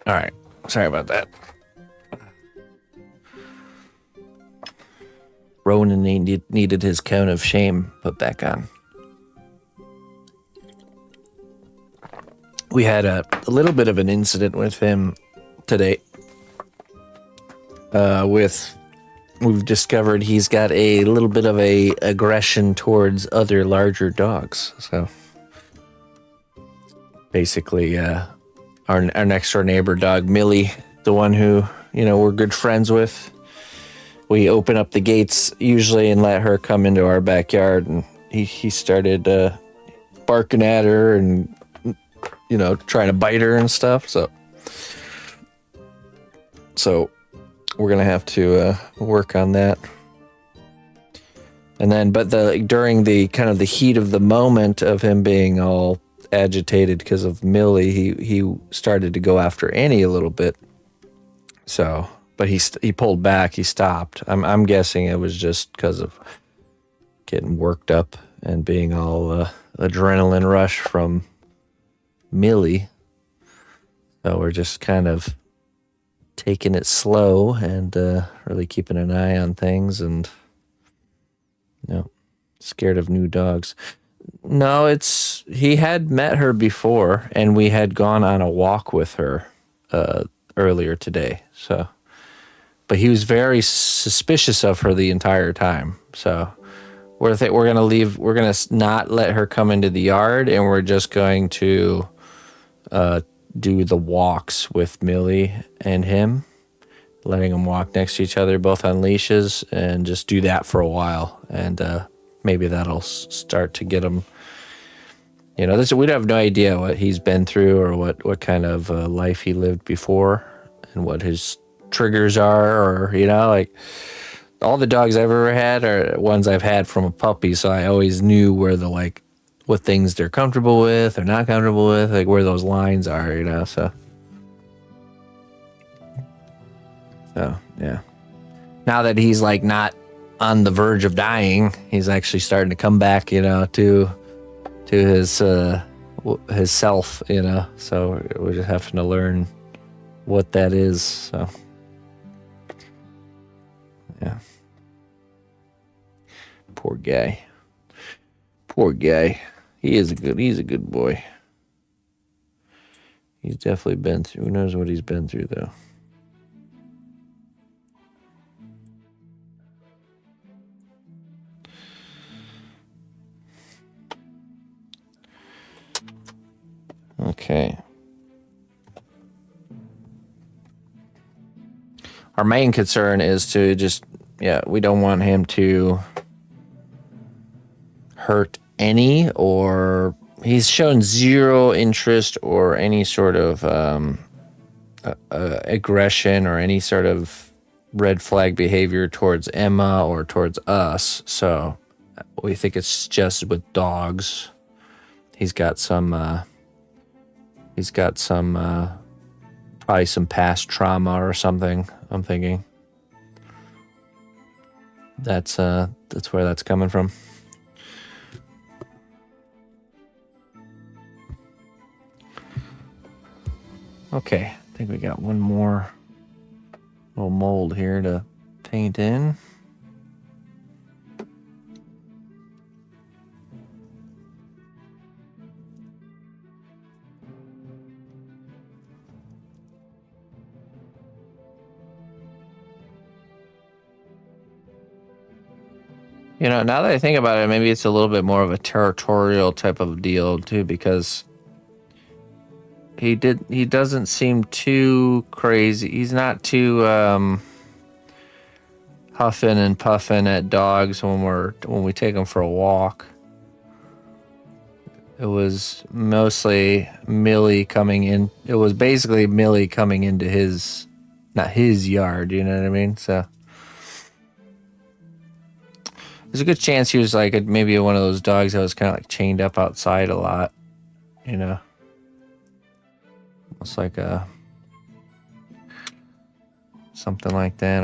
All right. Sorry about that. Ronan needed his cone of shame put back on. We had a little bit of an incident with him today. We've discovered he's got a little bit of a aggression towards other larger dogs. So basically, our next door neighbor dog, Millie, the one who, we're good friends with, we open up the gates usually and let her come into our backyard, and he started barking at her and, trying to bite her and stuff. So we're gonna have to work on that. And then, but during the kind of the heat of the moment of him being all agitated because of Millie, he started to go after Annie a little bit. So, but he pulled back. He stopped. I'm guessing it was just because of getting worked up and being all adrenaline rush from Millie. So we're just kind of taking it slow and really keeping an eye on things, and scared of new dogs. No, he had met her before, and we had gone on a walk with her earlier today. So, but he was very suspicious of her the entire time. So we're gonna leave. We're gonna not let her come into the yard, and we're just going to do the walks with Millie and him, letting them walk next to each other, both on leashes, and just do that for a while. And maybe that'll start to get him. We'd have no idea what he's been through or what kind of life he lived before and what his triggers are, or, like all the dogs I've ever had are ones I've had from a puppy. So I always knew where what things they're comfortable with or not comfortable with, like where those lines are, so yeah. Now that he's not on the verge of dying, he's actually starting to come back, to his self, so we're just having to learn what that is. So yeah, poor guy. He's a good boy. He's definitely been through. Who knows what he's been through, though. Okay. Our main concern is to just, we don't want him to hurt any, or he's shown zero interest or any sort of aggression or any sort of red flag behavior towards Emma or towards us. So we think it's just with dogs. He's got some probably some past trauma or something, I'm thinking. That's where that's coming from. Okay, I think we got one more little mold here to paint in. You know, now that I think about it, maybe it's a little bit more of a territorial type of deal too, because he doesn't seem too crazy. He's not too huffing and puffing at dogs when we take them for a walk. It was mostly Millie coming in. It was basically Millie coming into not his yard, you know what I mean? So there's a good chance he was like maybe one of those dogs that was kind of like chained up outside a lot, you know? Almost like something like that.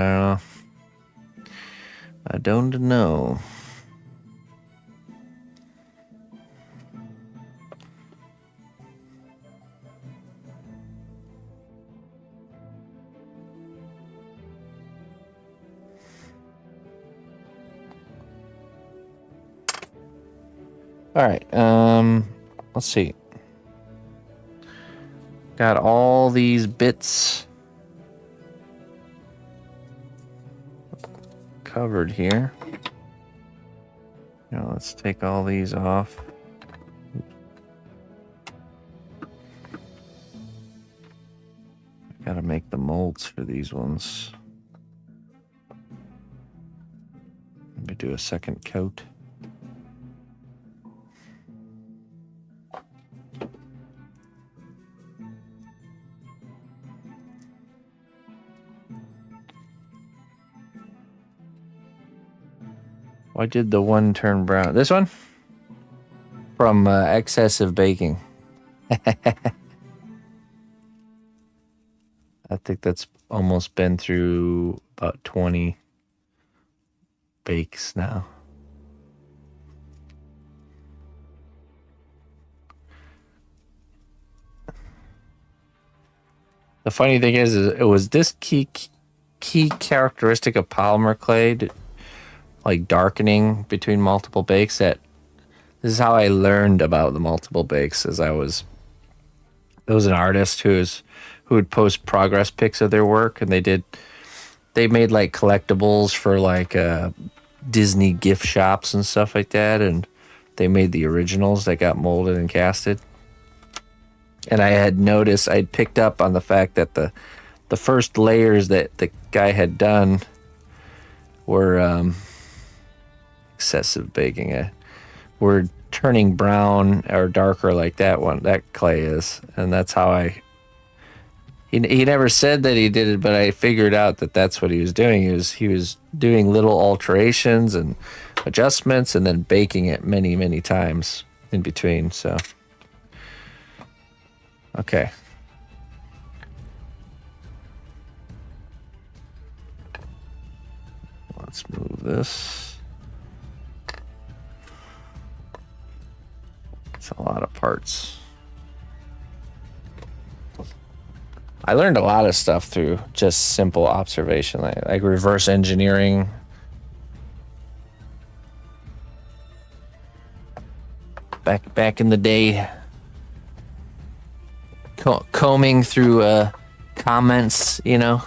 I don't know. All right. Let's see. Got all these bits covered here. Now let's take all these off. Gotta make the molds for these ones. Let me do a second coat. Why did the one turn brown? This one? From excessive baking. I think that's almost been through about 20 bakes now. The funny thing is it was this key characteristic of polymer clay, like darkening between multiple bakes, that this is how I learned about the multiple bakes. There was an artist who would post progress pics of their work, and they made like collectibles for like Disney gift shops and stuff like that, and they made the originals that got molded and casted. And I had noticed, I'd picked up on the fact that the first layers that the guy had done were excessive baking. Were turning brown or darker like that clay is, and that's how he never said that he did it, but I figured out that that's what he was doing. He was doing little alterations and adjustments and then baking it many times in between. So okay. Let's move this. It's a lot of parts. I learned a lot of stuff through just simple observation, like reverse engineering. Back in the day. combing through comments, you know,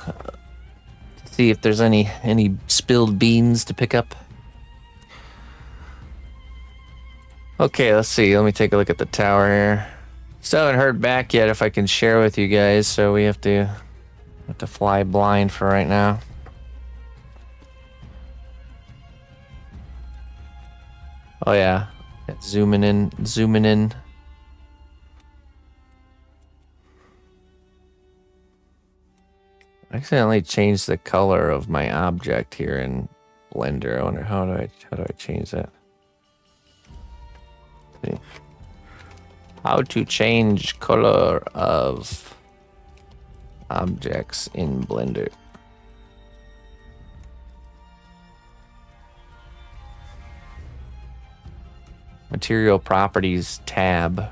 to see if there's any spilled beans to pick up. Okay, let's see. Let me take a look at the tower here. Still haven't heard back yet if I can share with you guys, so we have to fly blind for right now. Oh yeah, zooming in. I accidentally changed the color of my object here in Blender. I wonder how do I change that? Let's see. How to change color of objects in Blender. Material properties tab.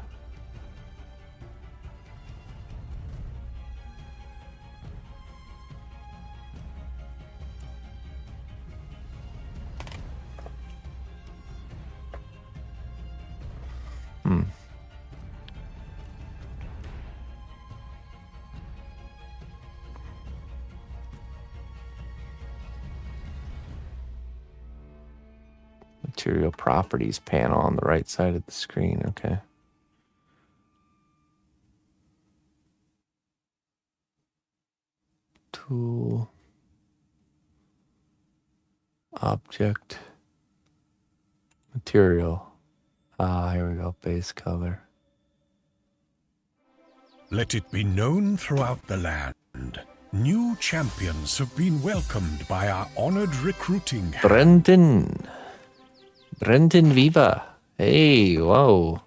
Material properties panel on the right side of the screen. Okay. Tool. Object. Material. Here we go. Base color. Let it be known throughout the land. New champions have been welcomed by our honored recruiting. Brenton Viva. Hey, whoa.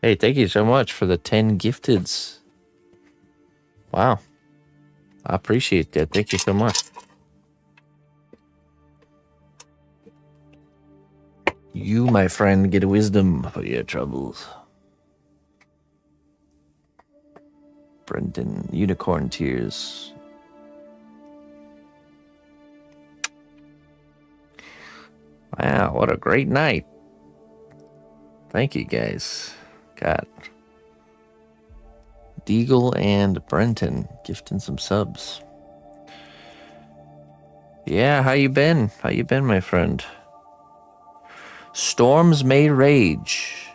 Hey, thank you so much for the 10 gifteds. Wow. I appreciate that. Thank you so much. You, my friend, get wisdom for your troubles. Brenton, unicorn tears. Wow, what a great night. Thank you, guys. Got Deagle and Brenton gifting some subs. Yeah, how you been? How you been, my friend? Storms may rage,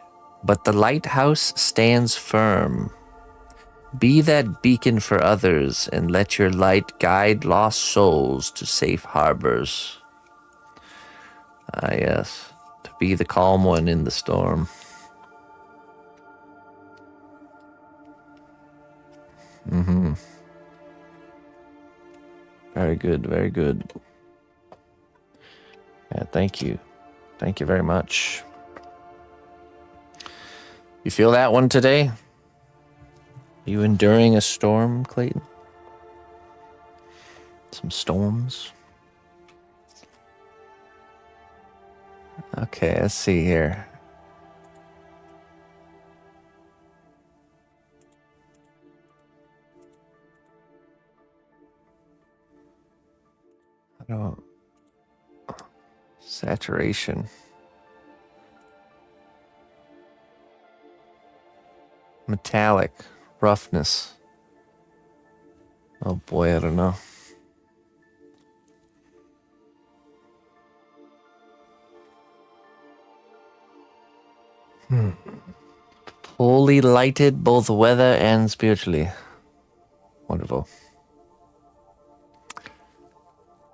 but the lighthouse stands firm. Be that beacon for others, and let your light guide lost souls to safe harbors. Ah, yes, to be the calm one in the storm. Mm-hmm. Very good, very good. Yeah, thank you. Thank you very much. You feel that one today? Are you enduring a storm, Clayton? Some storms? Okay, let's see here. I don't... Saturation. Metallic. Roughness. Oh boy, I don't know. Fully lighted, both weather and spiritually. Wonderful.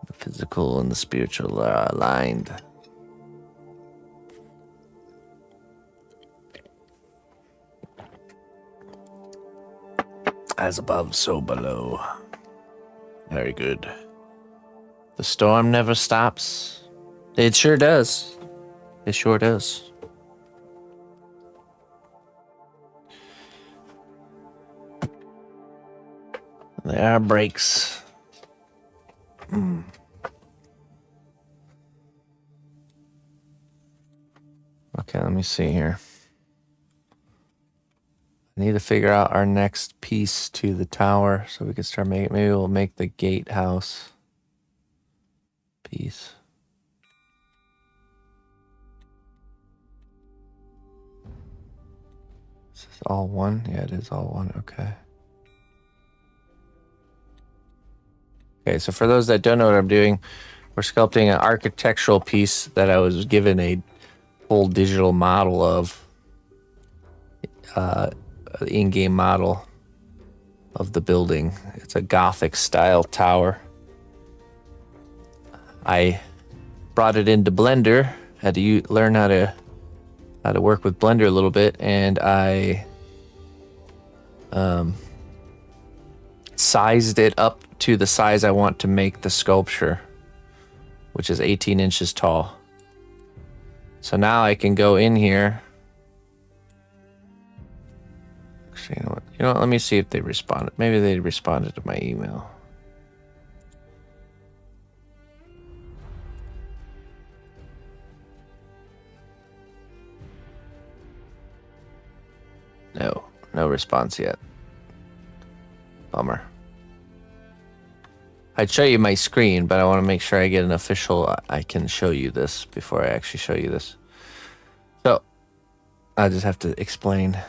The physical and the spiritual are aligned. As above, so below. Very good. The storm never stops. It sure does. It sure does. There are breaks. Okay, let me see here. I need to figure out our next piece to the tower so we can start making. Maybe we'll make the gatehouse piece. It's all one? Yeah, it is all one. Okay. Okay, so for those that don't know what I'm doing, we're sculpting an architectural piece that I was given a full digital model of, in-game model of the building. It's a Gothic style tower. I brought it into Blender, had to learn how to work with Blender a little bit, and I sized it up to the size I want to make the sculpture, which is 18 inches tall. So now I can go in here. Actually, you know what? Let me see if they responded. Maybe they responded to my email. No response yet. Bummer. I'd show you my screen, but I want to make sure I get an official, I can show you this before I actually show you this. So, I just have to explain.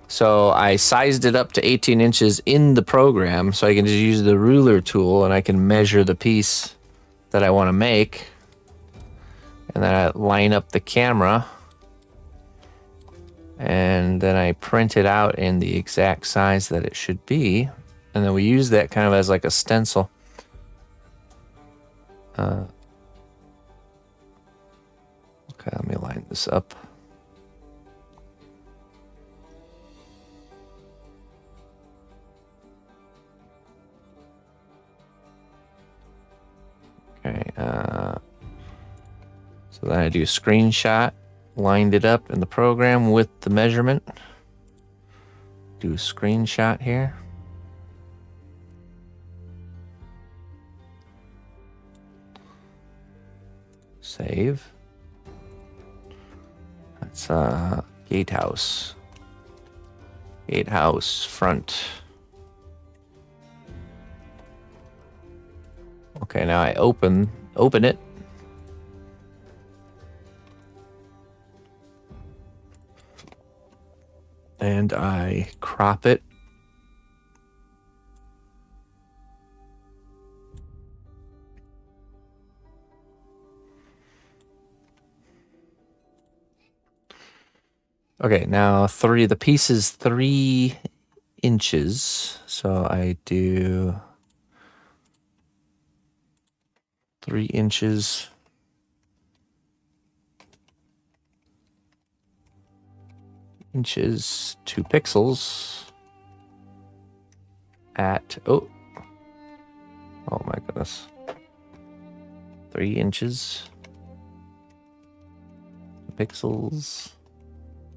So I sized it up to 18 inches in the program, so I can just use the ruler tool and I can measure the piece that I want to make. And then I line up the camera, and then I print it out in the exact size that it should be. And then we use that kind of as like a stencil. Okay, let me line this up. Okay, so then I do a screenshot, lined it up in the program with the measurement. Do a screenshot here. Save. That's gatehouse. Gatehouse front. Okay, now I open it. And I crop it. Okay, now the piece is 3 inches. So I do 3 inches. Inches 2 pixels at oh my goodness, 3 inches pixels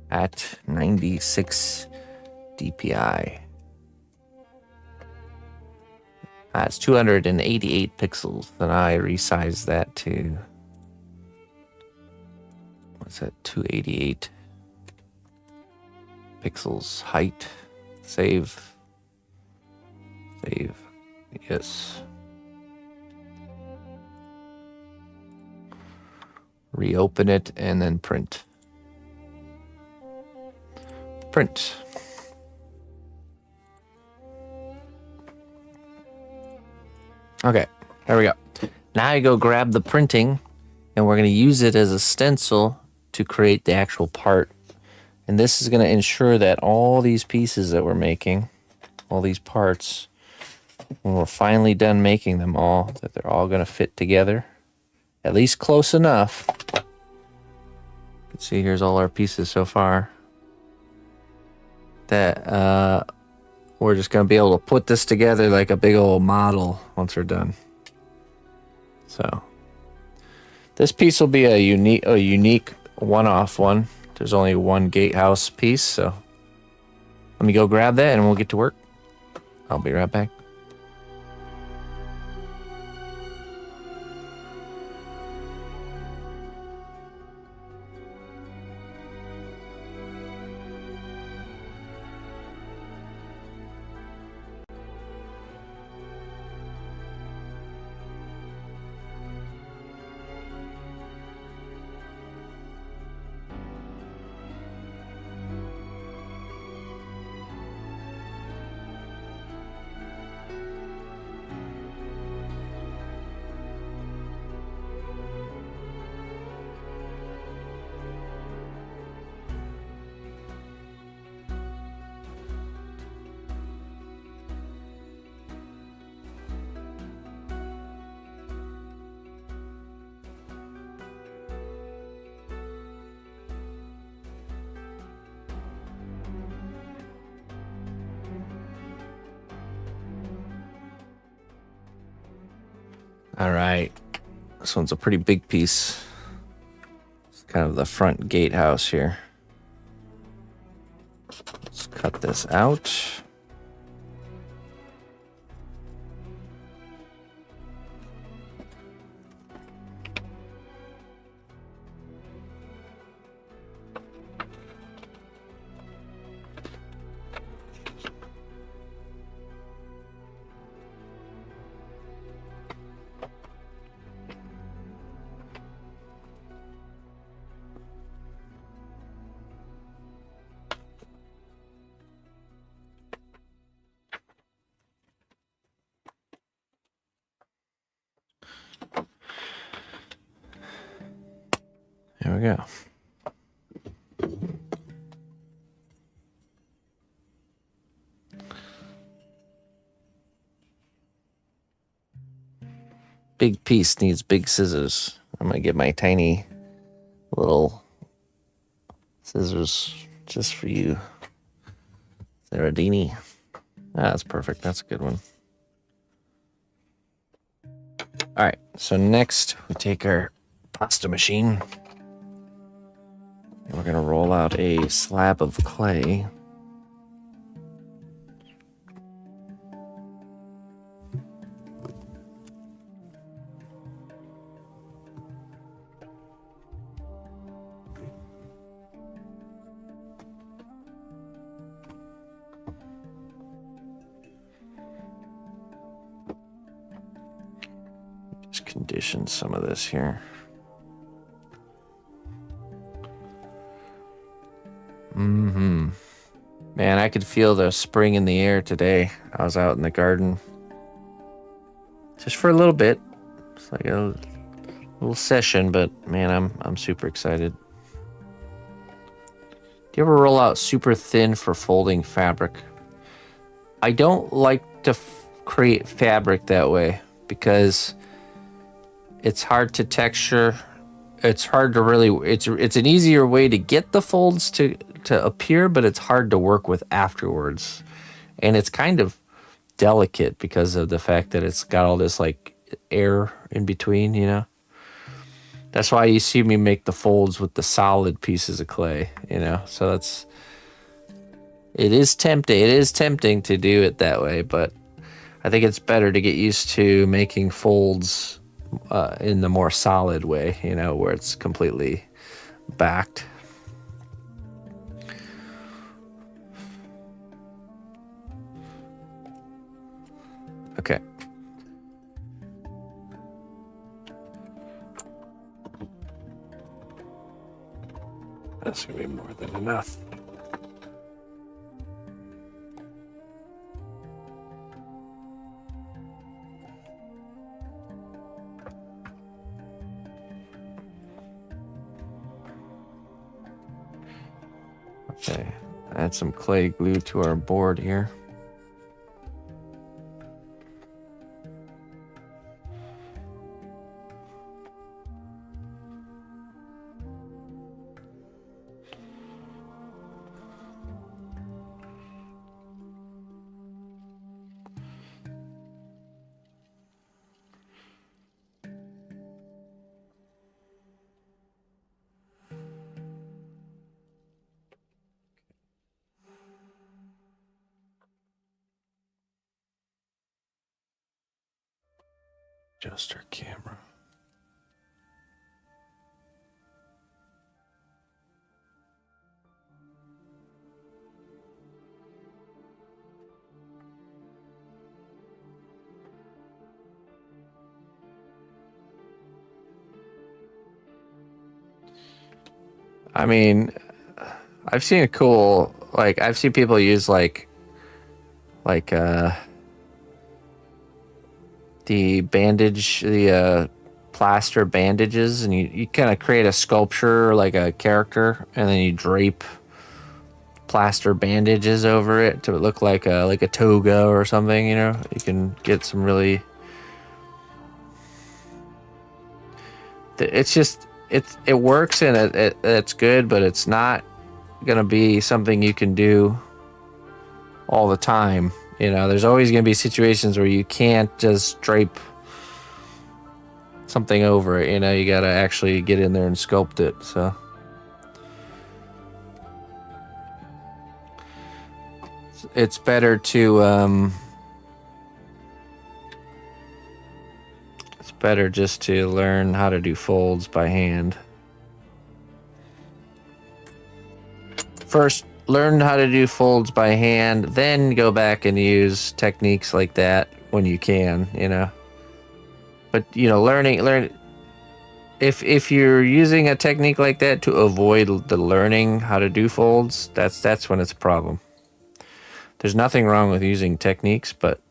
at 96 DPI. It's 288 pixels. Then I resize that to, what's that, 288 pixels height. Save. Yes. Reopen it and then print. Print. Okay, there we go. Now I go grab the printing, and we're going to use it as a stencil to create the actual part. And this is going to ensure that all these pieces that we're making, all these parts, when we're finally done making them all, that they're all going to fit together, at least close enough. You can see here's all our pieces so far. That we're just going to be able to put this together like a big old model once we're done. So this piece will be a unique one-off one. There's only one gatehouse piece, so let me go grab that and we'll get to work. I'll be right back. All right. This one's a pretty big piece. It's kind of the front gatehouse here. Let's cut this out. There we go. Big piece needs big scissors. I'm gonna get my tiny little scissors just for you, Saradini. That's perfect. That's a good one. All right. So next we take our pasta machine. And we're going to roll out a slab of clay. Just condition some of this here. Man, I could feel the spring in the air today. I was out in the garden just for a little bit. It's like a little session, but man, I'm super excited. Do you ever roll out super thin for folding fabric? I don't like to create fabric that way because it's hard to texture. It's hard to really, it's an easier way to get the folds to appear, but it's hard to work with afterwards. And it's kind of delicate because of the fact that it's got all this like air in between, you know? That's why you see me make the folds with the solid pieces of clay, you know? So it is tempting to do it that way, but I think it's better to get used to making folds in the more solid way, you know, where it's completely backed. Okay. That's gonna be more than enough. Okay, add some clay glue to our board here. Adjust our camera. I mean, I've seen a cool, like, I've seen people use the bandage, the plaster bandages, and you kind of create a sculpture like a character, and then you drape plaster bandages over it to look like a toga or something. You know, you can get some really. It's just it works and it's good, but it's not gonna be something you can do all the time. You know, there's always going to be situations where you can't just drape something over it. You know, you got to actually get in there and sculpt it. So it's better to it's better just to learn how to do folds by hand. First, learn how to do folds by hand, then go back and use techniques like that when you can, you know. But, you know, learn if you're using a technique like that to avoid the learning how to do folds, that's when it's a problem. There's nothing wrong with using techniques, but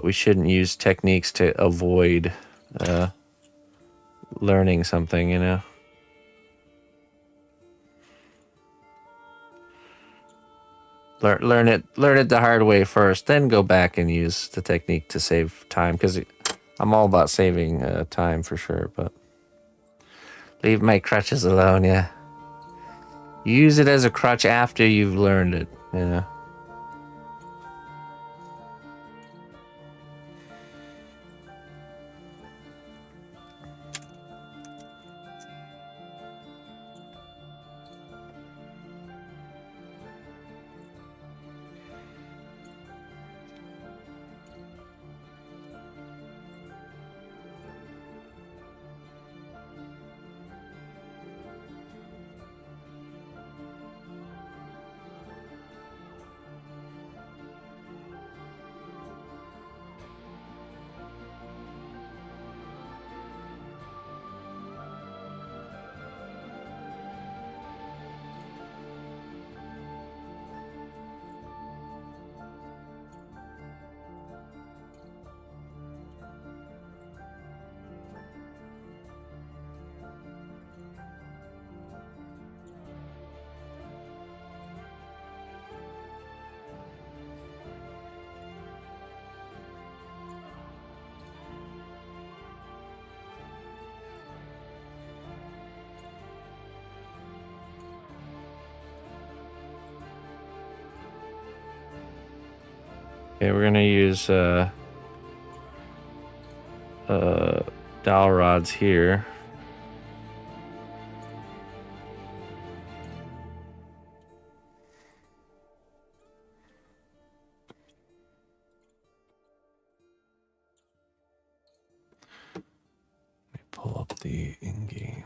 we shouldn't use techniques to avoid learning something, you know. Learn it the hard way first, then go back and use the technique to save time, because I'm all about saving time for sure, but leave my crutches alone. Yeah, use it as a crutch after you've learned it, you know. Okay, we're gonna use dowel rods here. Let me pull up the in-game.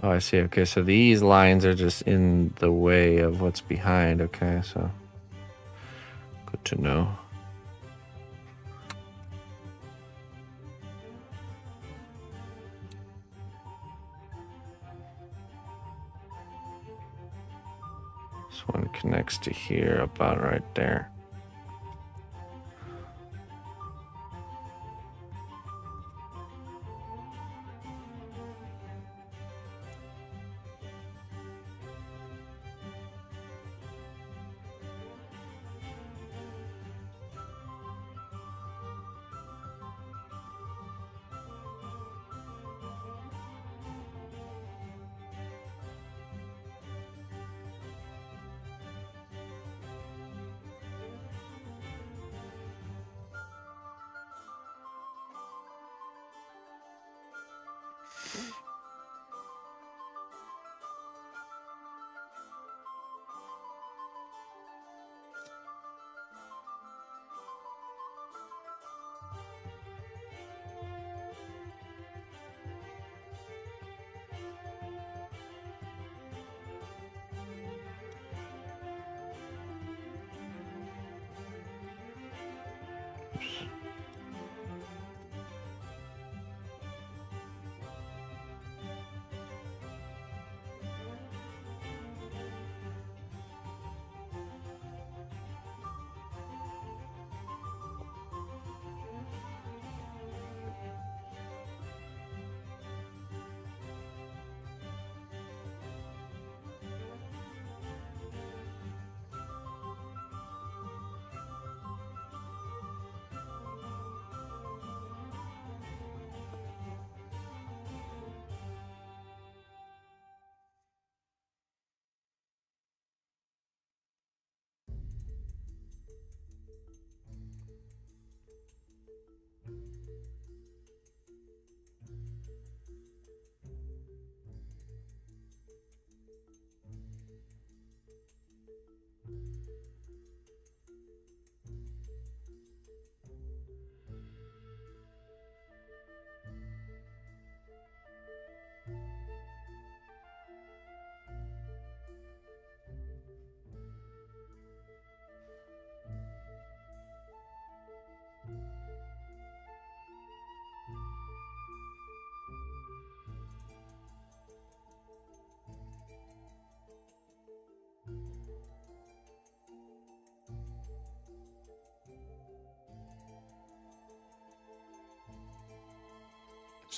Oh, I see. Okay, so these lines are just in the way of what's behind. Okay, so good to know. This one connects to here, about right there.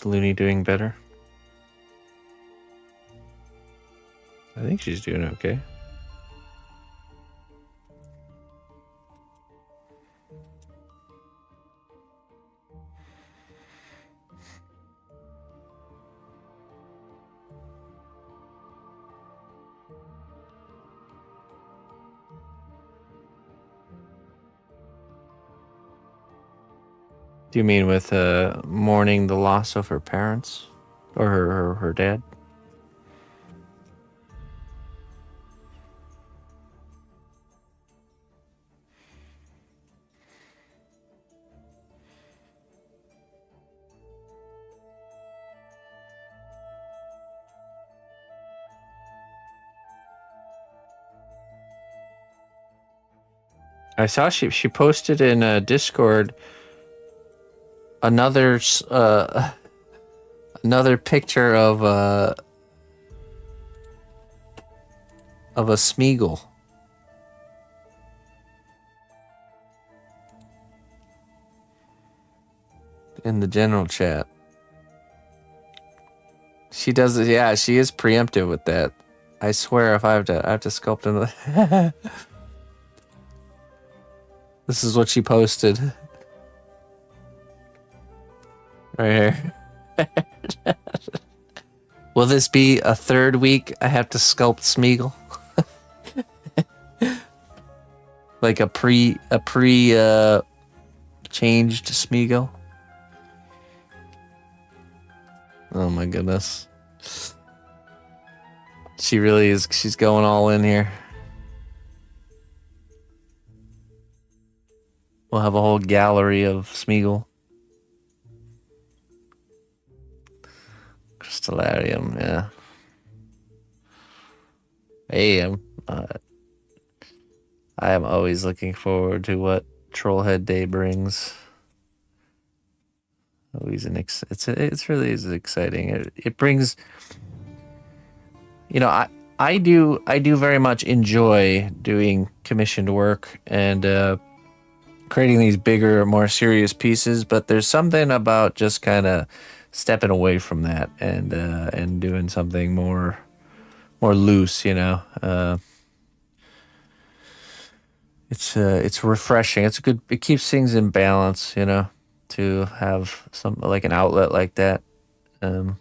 Is Looney doing better? I think she's doing okay. Do you mean with mourning the loss of her parents? Or her dad? I saw she posted in Discord another another picture of a Smeagol. In the general chat. She does it, yeah, she is preemptive with that. I swear if I have to sculpt in This is what she posted. Right here. Will this be a third week I have to sculpt Smeagol? Like a pre changed Smeagol? Oh my goodness. She really is, she's going all in here. We'll have a whole gallery of Smeagol. Crystallarium, yeah. Hey, I am always looking forward to what Trollhead Day brings. Always it's really is exciting. It brings, you know, I do very much enjoy doing commissioned work and creating these bigger, more serious pieces, but there's something about just kind of stepping away from that and doing something more loose, you know. It's refreshing. It's good. It keeps things in balance, you know, to have something like an outlet like that. So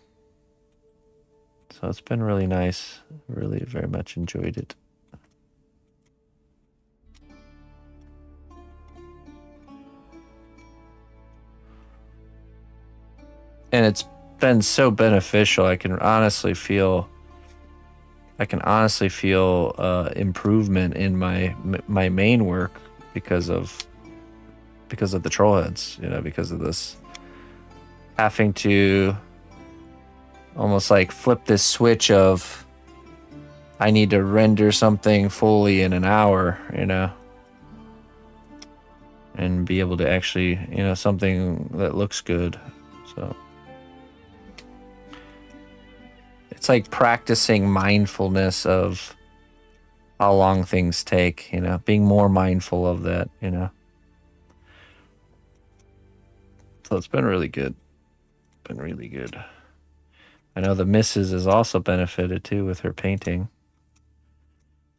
it's been really nice. Really very much enjoyed it. And it's been so beneficial. I can honestly feel improvement in my main work because of the Trollheads, you know, because of this having to almost like flip this switch of I need to render something fully in an hour, you know, and be able to actually, you know, something that looks good. So it's like practicing mindfulness of how long things take, you know, being more mindful of that, you know. So it's been really good. Been really good. I know the missus has also benefited too with her painting,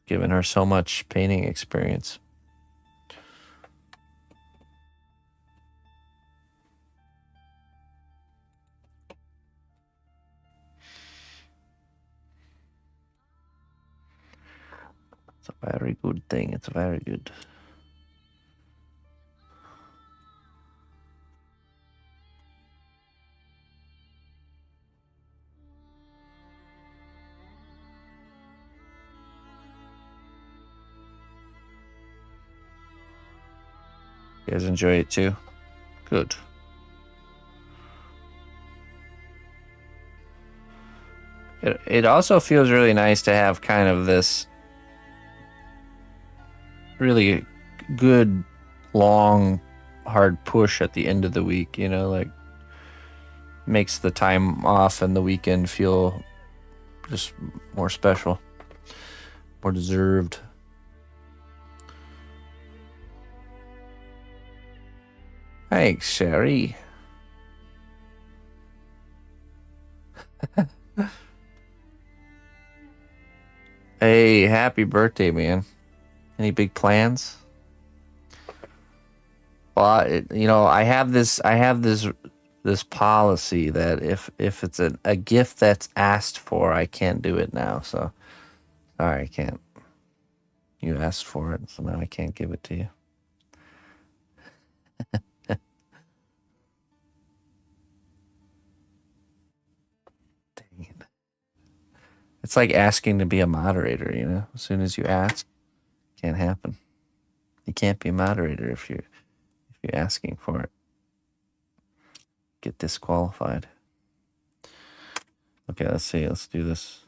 given her so much painting experience. It's a very good thing. It's very good. You guys enjoy it too? Good. It also feels really nice to have kind of this really good, long, hard push at the end of the week, you know, like makes the time off and the weekend feel just more special, more deserved. Thanks, Sherry. Hey, happy birthday, man. Any big plans? Well, I have this policy that if it's a gift that's asked for, I can't do it now. So, sorry, I can't. You asked for it, so now I can't give it to you. Dang it. It's like asking to be a moderator, you know? As soon as you ask, can't happen. You can't be a moderator if you're asking for it. Get disqualified. Okay, let's see. Let's do this.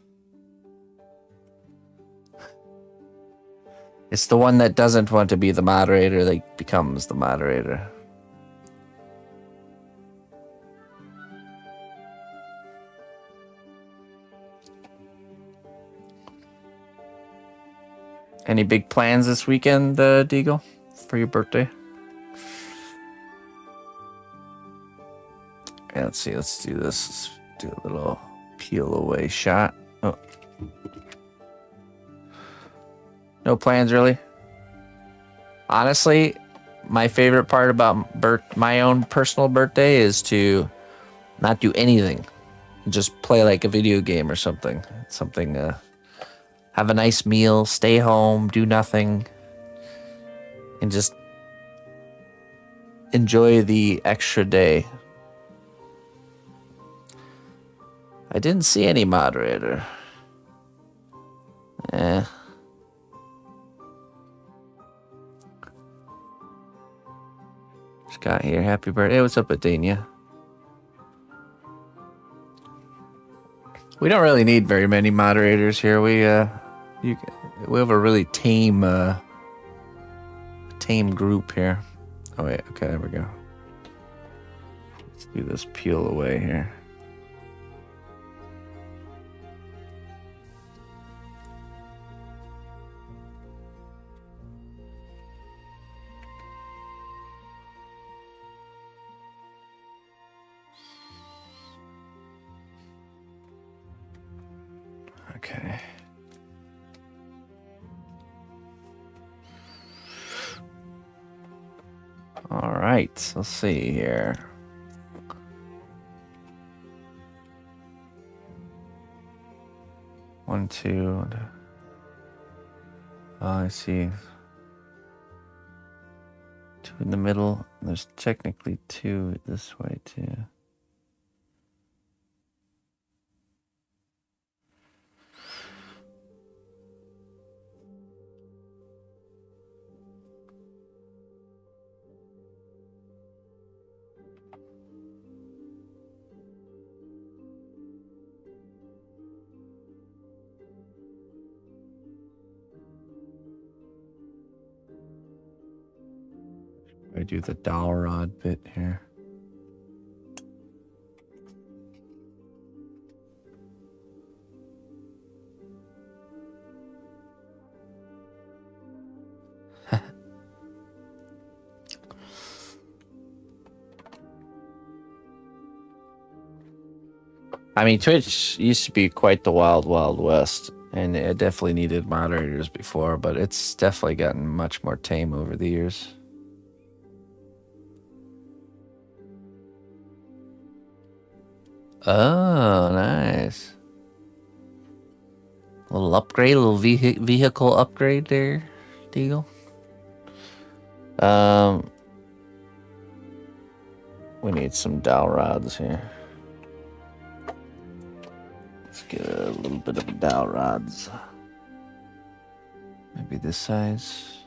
It's the one that doesn't want to be the moderator that becomes the moderator. Any big plans this weekend, Deagle, for your birthday? Yeah, let's see. Let's do this. Let's do a little peel away shot. Oh. No plans, really? Honestly, my favorite part about my own personal birthday is to not do anything. Just play like a video game or something. Have a nice meal, stay home, do nothing, and just enjoy the extra day. I didn't see any moderator. Scott here, happy birthday. Hey, what's up, Adania? We don't really need very many moderators here. We have a really tame group here. Oh wait, okay, there we go. Let's do this peel away here. Okay. All right, let's see here. One, two. Oh, I see. Two in the middle. There's technically two this way too. I do the dowel rod bit here. I mean, Twitch used to be quite the wild, wild west, and it definitely needed moderators before, but it's definitely gotten much more tame over the years. Oh, nice. A little upgrade, a little vehicle upgrade there, Deagle. We need some dowel rods here. Let's get a little bit of dowel rods. Maybe this size.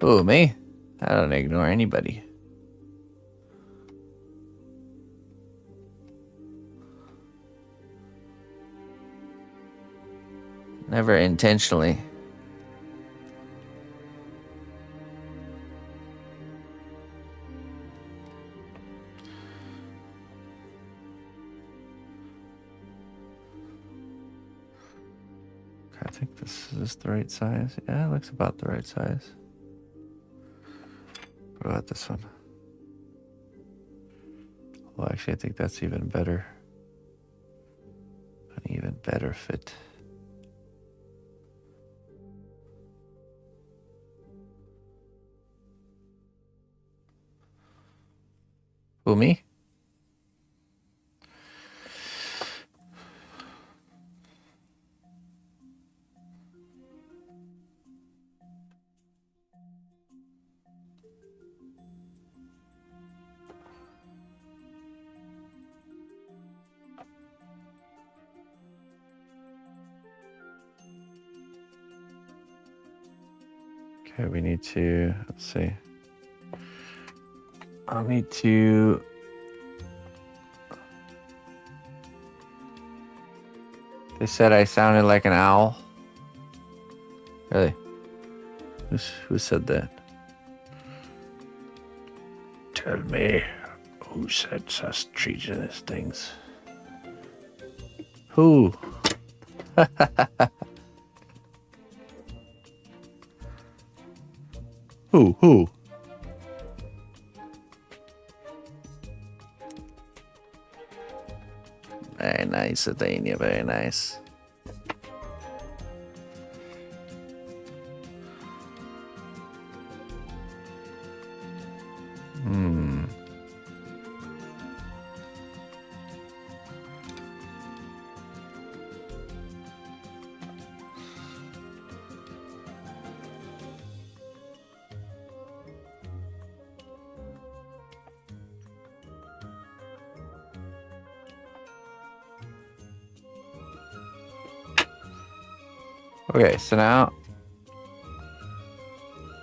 Oh, me? I don't ignore anybody. Never intentionally. I think this is the right size. Yeah, it looks about the right size. What about this one? Well, actually, I think that's even better. better fit. Who, me? Okay, we need to, let's see. I'll need to, they said I sounded like an owl. Really? Who said that? Tell me, who said such treasonous things? Who? Who? Very nice, Athenia, very nice. Okay, so now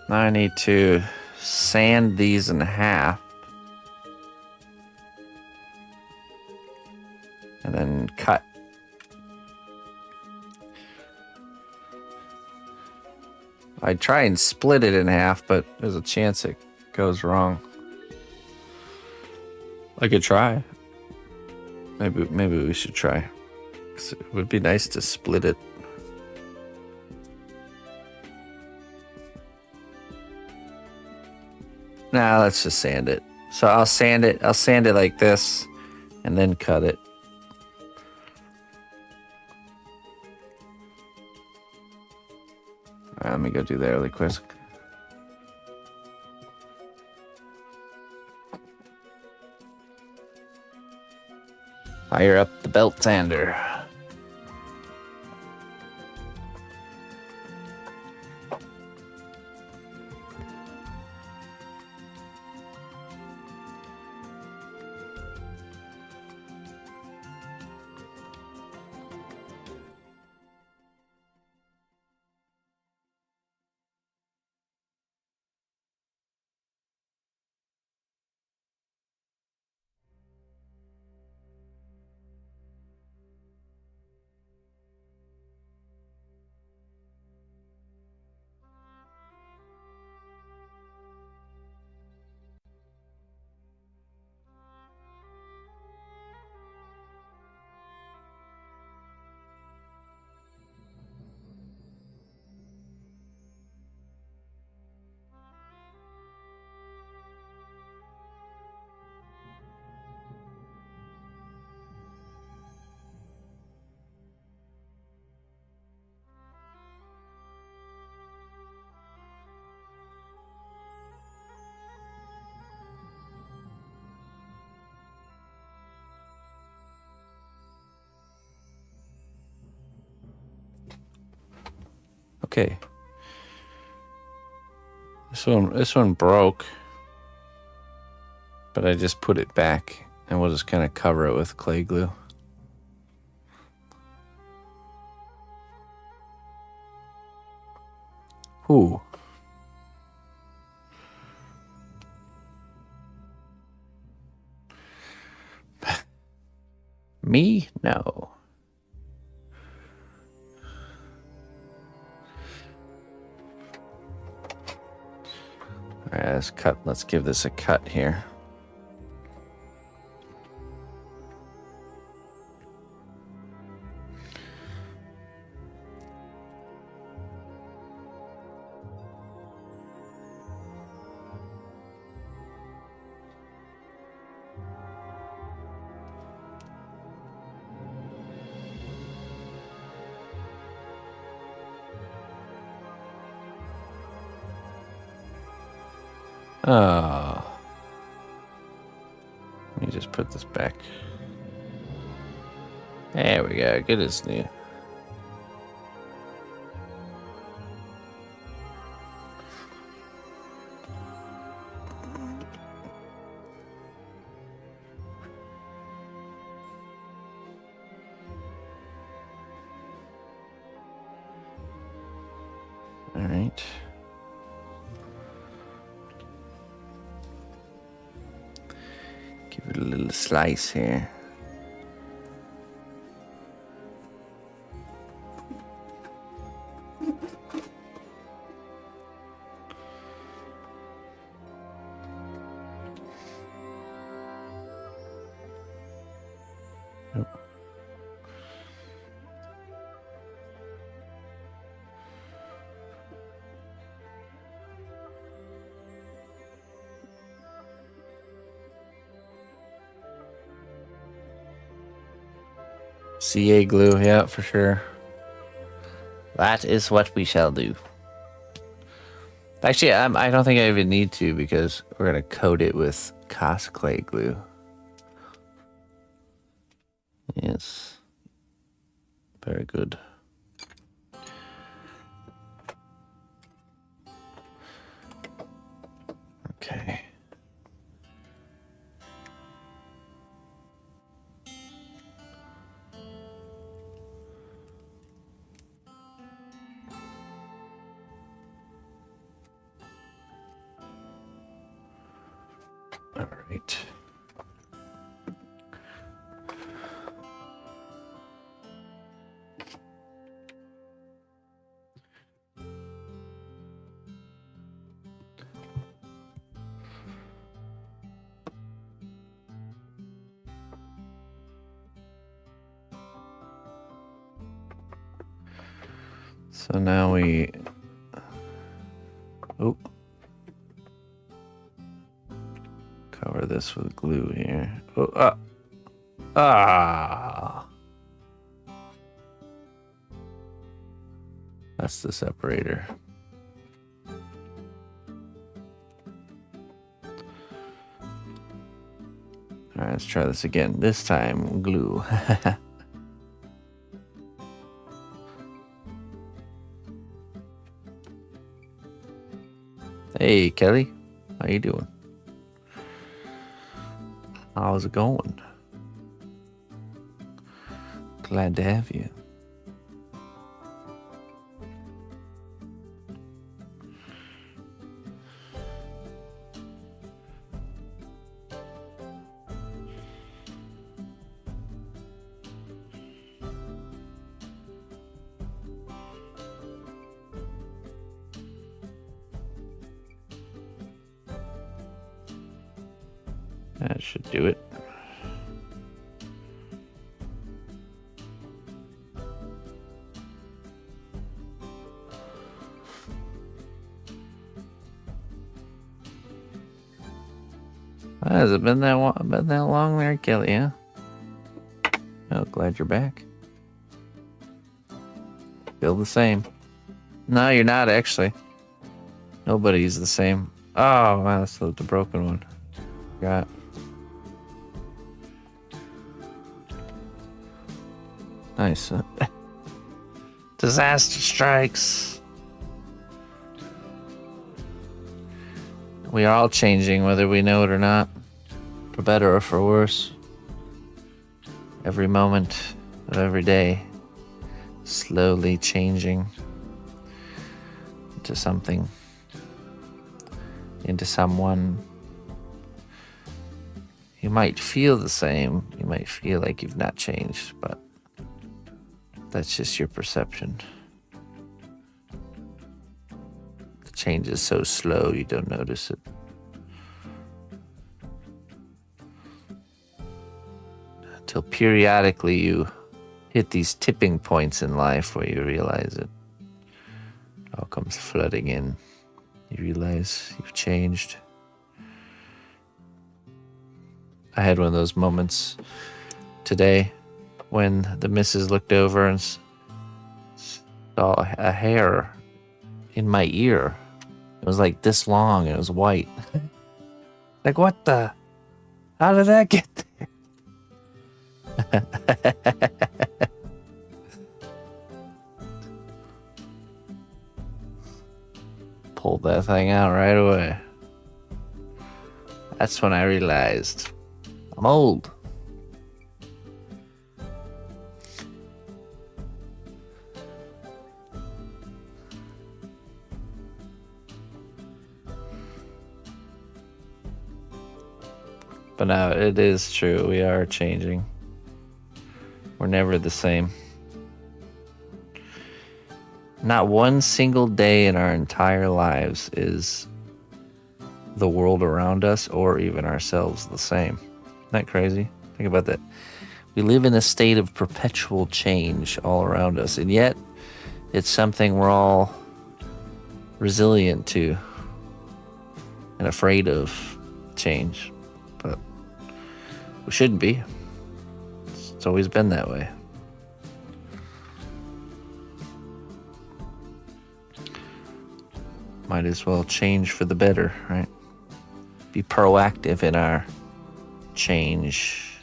I need to sand these in half and then cut. I'd try and split it in half, but there's a chance it goes wrong. I could try. Maybe we should try. 'Cause it would be nice to split it. Nah, let's just sand it. So I'll sand it like this and then cut it. All right, let me go do that really quick. Fire up the belt sander. Okay. This one broke, but I just put it back, and we'll just kind of cover it with clay glue. Ooh. Me? No. All right, let's give this a cut here. Oh. Let me just put this back. There we go. Good as new. All right. Give it a little slice here. CA glue, yeah, for sure. That is what we shall do. Actually, I don't think I even need to because we're going to coat it with cast clay glue. Yes. Very good. Okay. All right. So now we... Oh. Cover this with glue here. Oh, that's the separator. All right, let's try this again. This time, glue. Hey, Kelly. How you doing? How's it going? Glad to have you. That should do it. Has it been that long there, Kelly, huh? Oh, glad you're back. Feel the same. No, you're not, actually. Nobody's the same. Oh, wow, that's the broken one. Got. Nice. Disaster strikes. We are all changing, whether we know it or not. For better or for worse. Every moment of every day. Slowly changing into something. Into someone. You might feel the same. You might feel like you've not changed, but that's just your perception. The change is so slow you don't notice it. Until periodically you hit these tipping points in life where you realize it. It all comes flooding in. You realize you've changed. I had one of those moments today when the missus looked over and saw a hair in my ear. It was like this long. It was white. Like, what the? How did that get there? Pulled that thing out right away. That's when I realized I'm old. But now it is true. We are changing. We're never the same. Not one single day in our entire lives is the world around us or even ourselves the same. Isn't that crazy? Think about that. We live in a state of perpetual change all around us, and yet it's something we're all resilient to and afraid of change. But we shouldn't be. It's always been that way. Might as well change for the better, right? Be proactive in our change,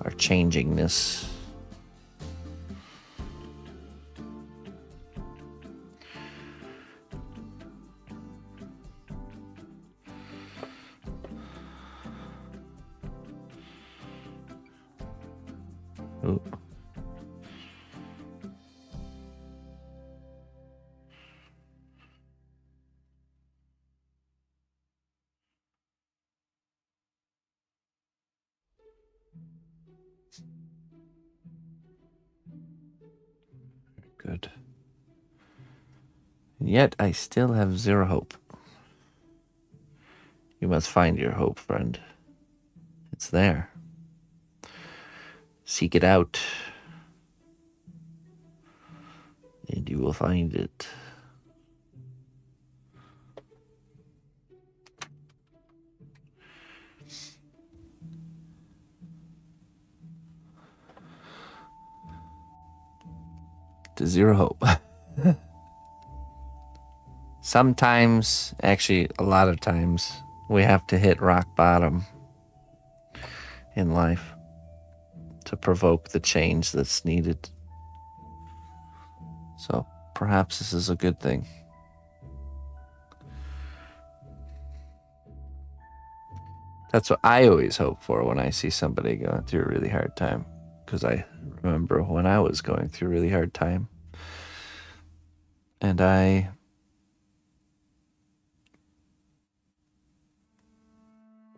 our changingness. Ooh. Good. And yet I still have zero hope. You must find your hope, friend. It's there. Seek it out, and you will find it. To zero hope. Sometimes, actually a lot of times, we have to hit rock bottom in life to provoke the change that's needed. So perhaps this is a good thing. That's what I always hope for when I see somebody going through a really hard time. Because I remember when I was going through a really hard time. And I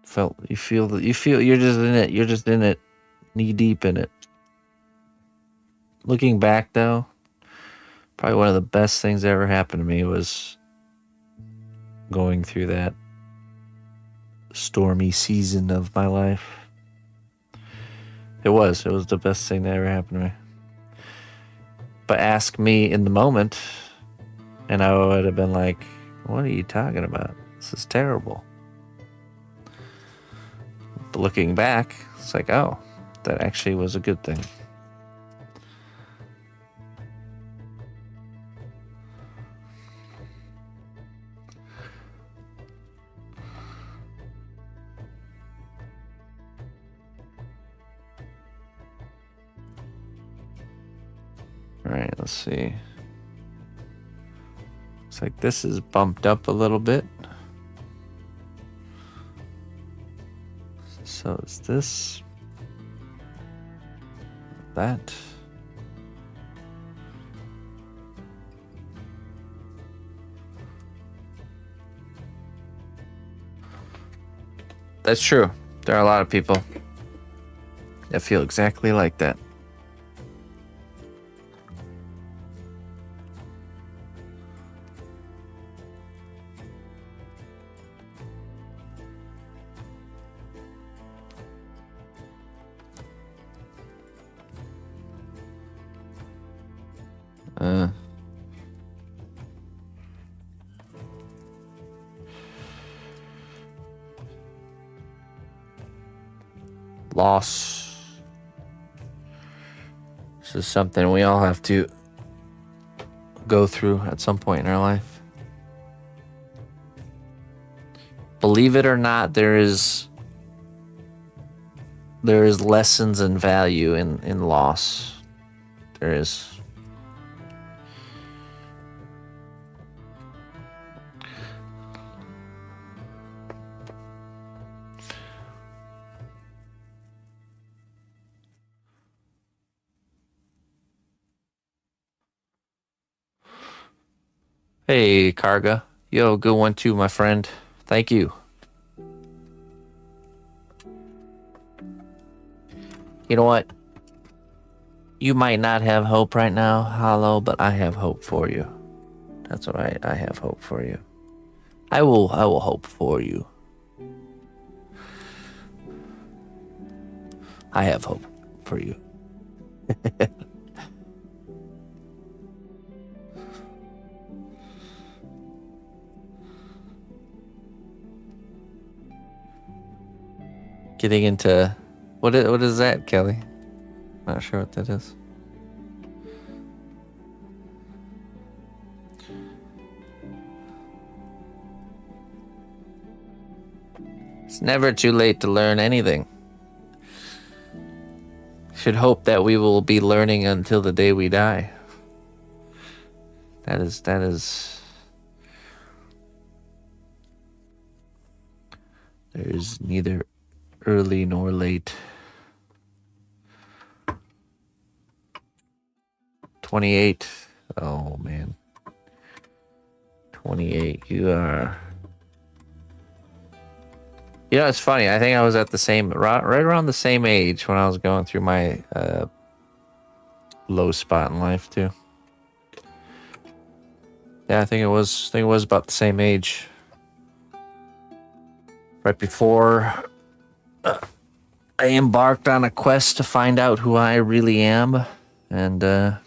felt, you feel you're just in it. You're just in it, knee deep in it. Looking back though, probably one of the best things that ever happened to me was going through that stormy season of my life. It was the best thing that ever happened to me. But ask me in the moment, and I would have been like, what are you talking about? This is terrible. But looking back, it's like, oh, that actually was a good thing. All right, let's see. Looks like this is bumped up a little bit. So is this, that. That's true. There are a lot of people that feel exactly like that. Loss. This is something we all have to go through at some point in our life. believe it or not, there is lessons and value in loss. There is. Hey, Karga. Yo, good one too, my friend. Thank you. You know what? You might not have hope right now, Hollow, but I have hope for you. That's all right. I have hope for you. I will hope for you. I have hope for you. Getting into what is that, Kelly? Not sure what that is. It's never too late to learn anything. Should hope that we will be learning until the day we die. That is there's neither early nor late. 28. Oh man. 28. You are. You know, it's funny. I think I was at the same, right around the same age when I was going through my low spot in life too. Yeah, I think it was about the same age. Right before I embarked on a quest to find out who I really am, and kind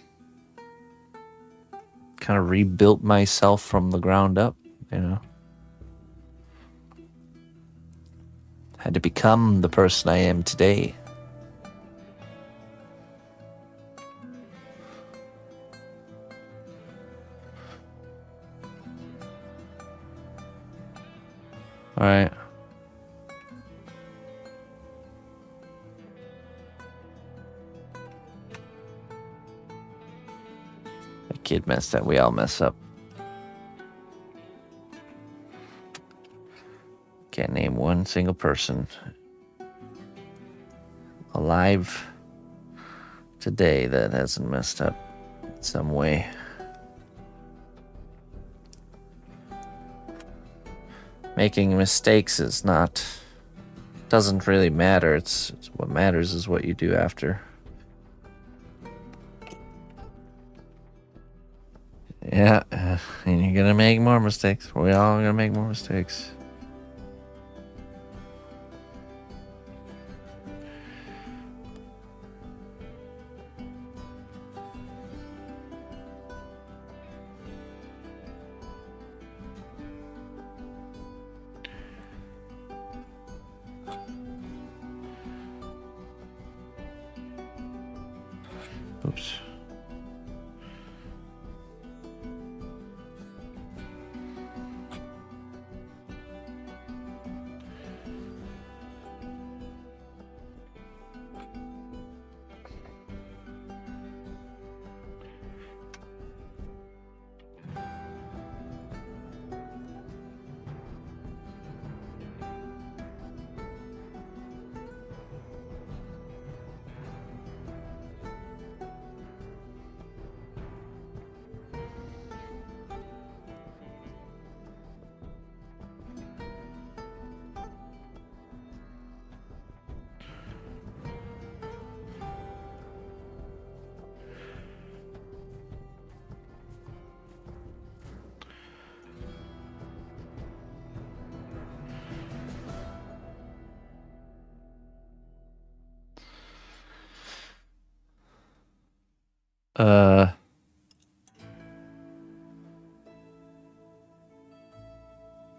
of rebuilt myself from the ground up, you know. Had to become the person I am today. All right. The kid messed up. We all mess up. Can't name one single person alive today that hasn't messed up in some way. Making mistakes is not, doesn't really matter. It's what matters is what you do after. Yeah, and you're gonna make more mistakes. We all gonna make more mistakes. Oops.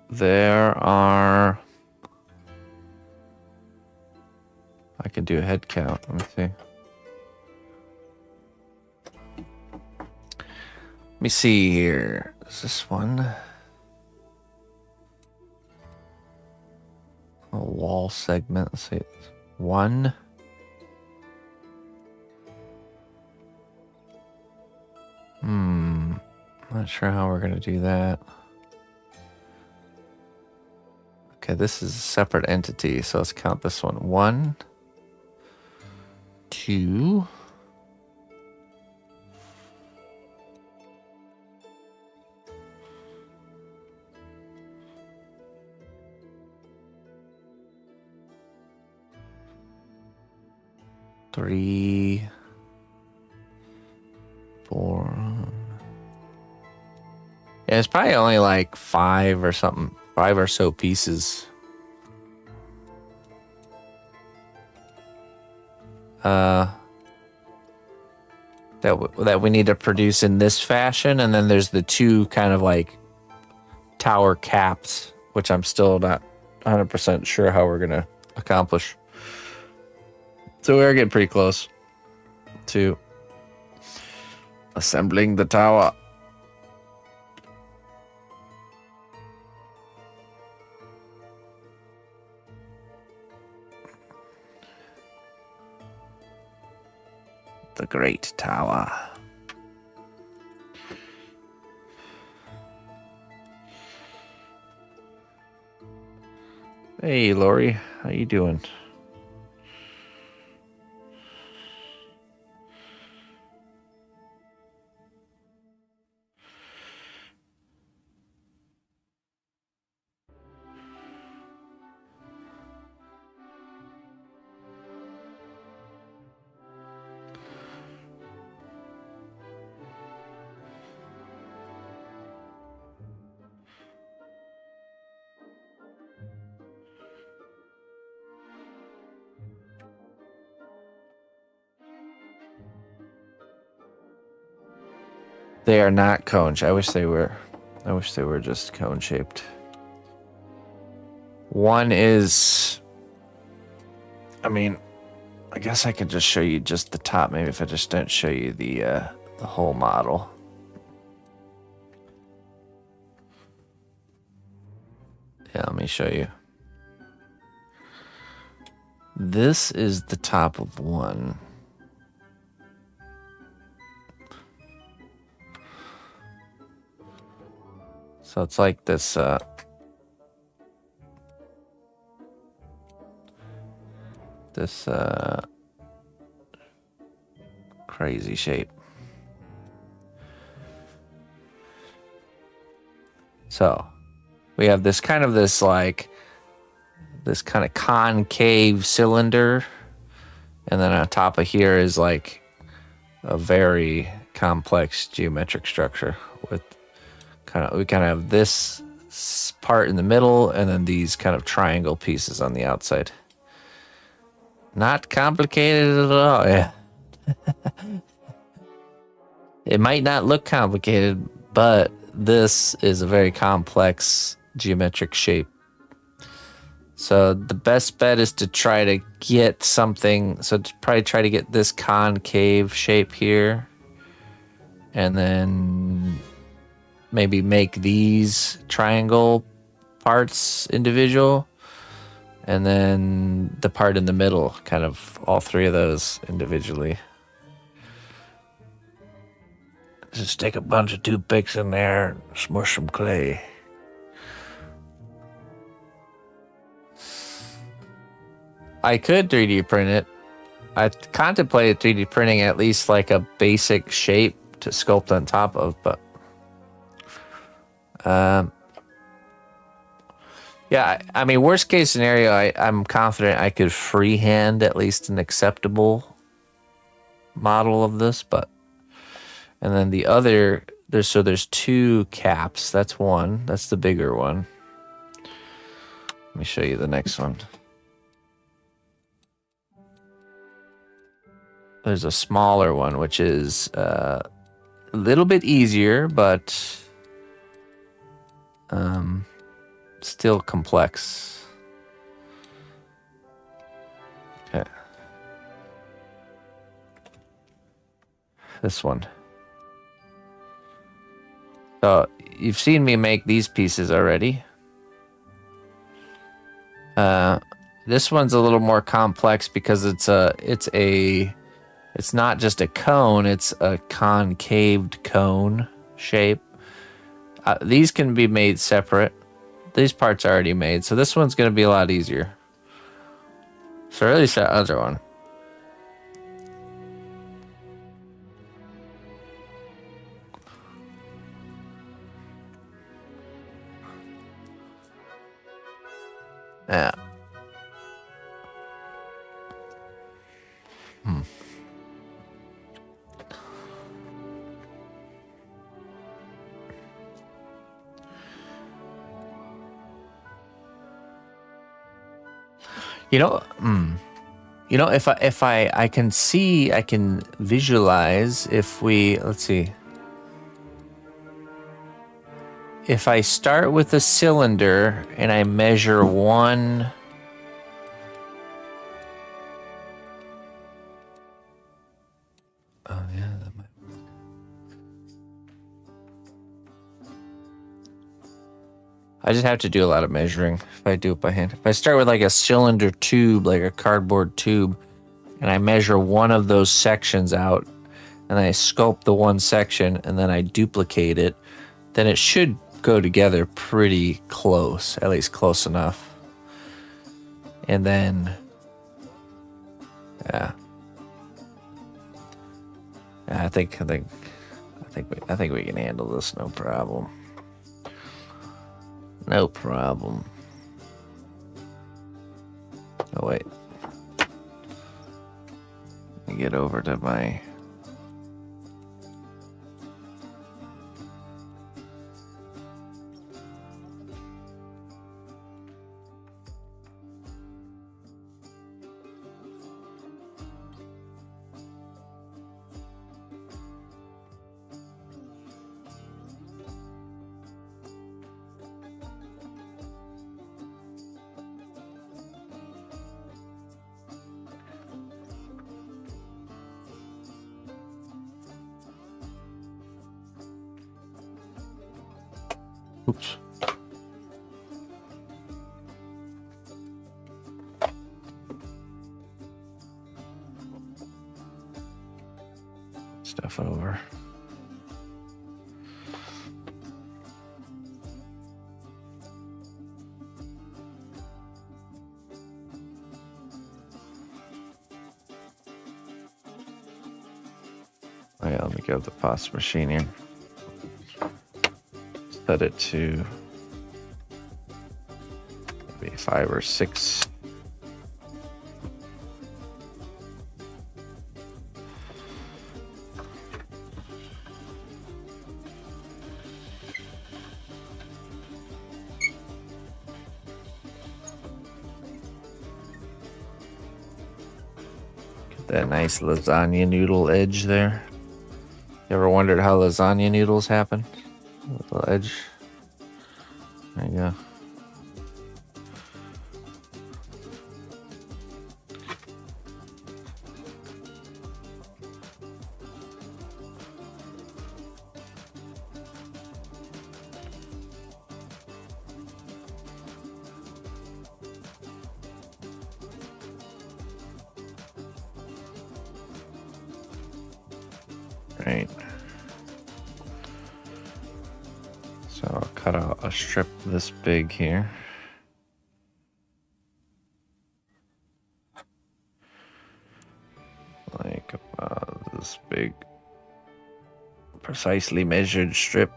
There are. I can do a head count. Let me see. Let me see here. Is this one? wall segment. Let's see. One. Not sure how we're gonna do that. Okay, this is a separate entity, so let's count this one. 1, 2. 3, 4. Yeah, it's probably only like 5 or something. 5 or so pieces. That we need to produce in this fashion, and then there's the 2 kind of like tower caps, which I'm still not 100% sure how we're gonna accomplish. So we're getting pretty close to assembling the tower. The Great Tower. Hey, Lori, how you doing? They are not cone. I wish they were. I wish they were just cone shaped. One is. I mean, I guess I could just show you just the top. Maybe if I just don't show you the whole model. Yeah, let me show you. This is the top of one. So it's like this crazy shape. So we have this kind of concave cylinder, and then on top of here is like a very complex geometric structure with we kind of have this part in the middle and then these kind of triangle pieces on the outside. Not complicated at all. Yeah. It might not look complicated, but this is a very complex geometric shape. So the best bet is to try to get something. So to probably try to get this concave shape here, and then maybe make these triangle parts individual, and then the part in the middle, kind of all 3 of those individually. Just stick a bunch of toothpicks in there and smush some clay. I could 3D print it. I contemplated 3D printing at least like a basic shape to sculpt on top of, but yeah, I mean, worst case scenario, I'm confident I could freehand at least an acceptable model of this, but and then the other there's 2 caps. That's one. That's the bigger one. Let me show you the next one. There's a smaller one, which is a little bit easier, but still complex. Okay. This one. So you've seen me make these pieces already. This one's a little more complex because it's not just a cone, it's a concaved cone shape. These can be made separate. These parts are already made, so this one's going to be a lot easier. So at least that other one. Yeah. You know, if I can see, I can visualize. If we, let's see, if I start with a cylinder and I measure one. Oh yeah, that might. I just have to do a lot of measuring if I do it by hand. If I start with like a cylinder tube, like a cardboard tube, and I measure one of those sections out, and I sculpt the one section, and then I duplicate it, then it should go together pretty close, at least close enough. And then, yeah, I think we can handle this, no problem. No problem. Oh wait, let me get over to my. Oops. Stuff over. Oh yeah, let me go to the pasta machine here. Set it to maybe 5 or 6. Get that nice lasagna noodle edge there. You ever wondered how lasagna noodles happen? Little edge. There you go. Right. So I'll cut out a strip this big here. Like this big, precisely measured strip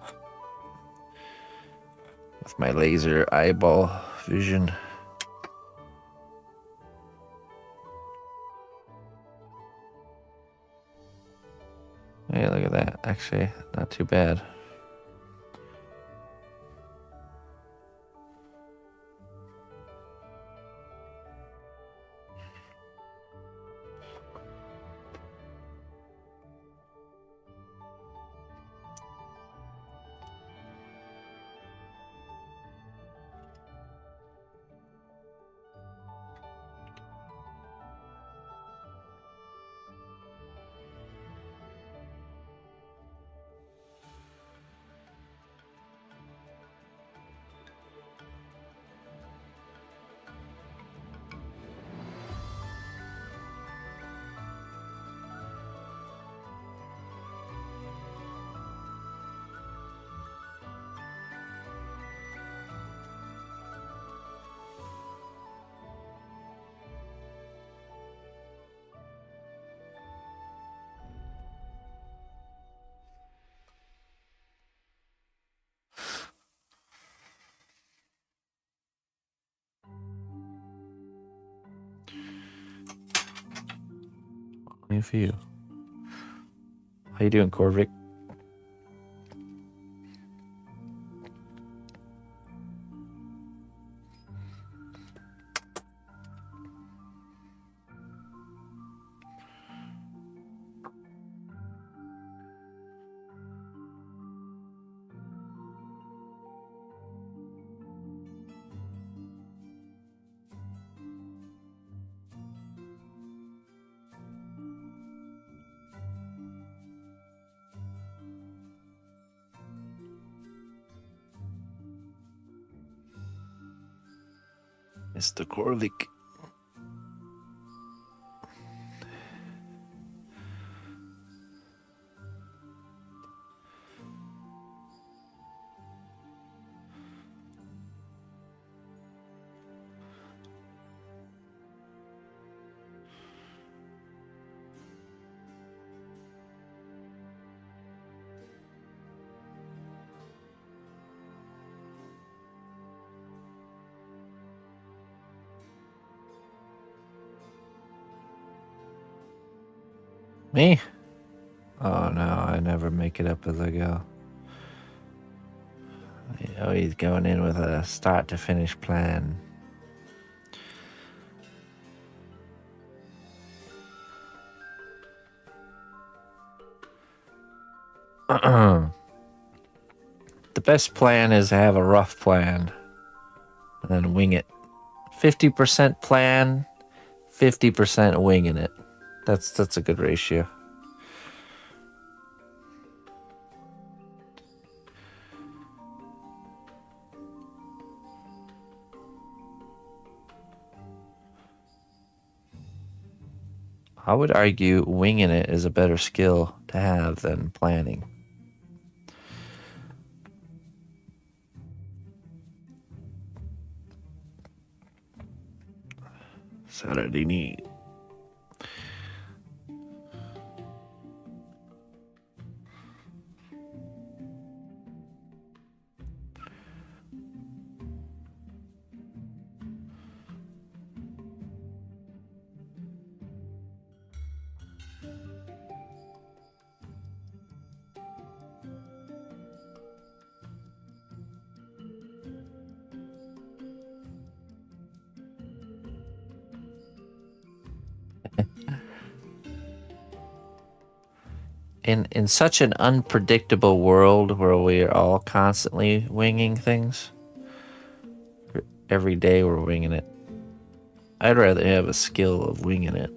with my laser eyeball vision. Hey, look at that. Actually, not too bad. Only a few. How you doing, Corvic? Mr. Corvic. Me? Oh no, I never make it up as I go. Always going in with a start to finish plan. The best plan is to have a rough plan and then wing it. 50% plan, 50% winging it. That's a good ratio. I would argue winging it is a better skill to have than planning. Saturday night. In such an unpredictable world where we are all constantly winging things, every day we're winging it. I'd rather have a skill of winging it.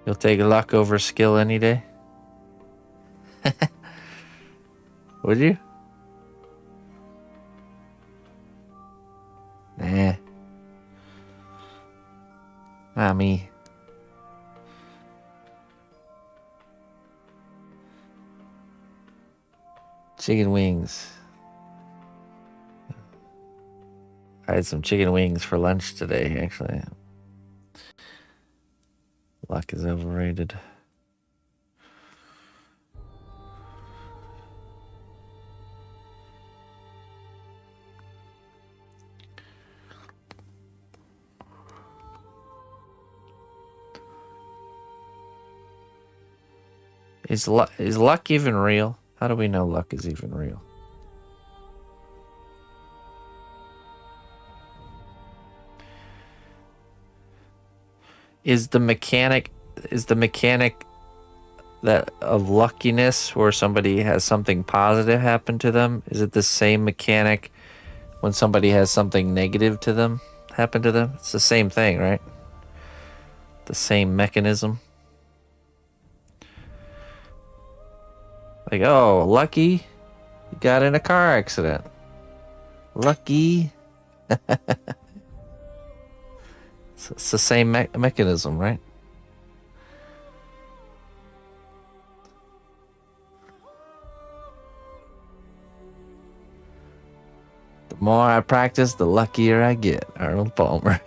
You'll take luck over skill any day? Would you? Nah. Not me. Chicken wings. I had some chicken wings for lunch today, actually. Luck is overrated. Is luck even real? How do we know luck is even real? Is the mechanic that of luckiness where somebody has something positive happen to them? Is it the same mechanic when somebody has something negative to them happen to them? It's the same thing, right? The same mechanism. Like, oh, lucky, you got in a car accident. Lucky, It's the same mechanism, right? The more I practice, the luckier I get. Arnold Palmer.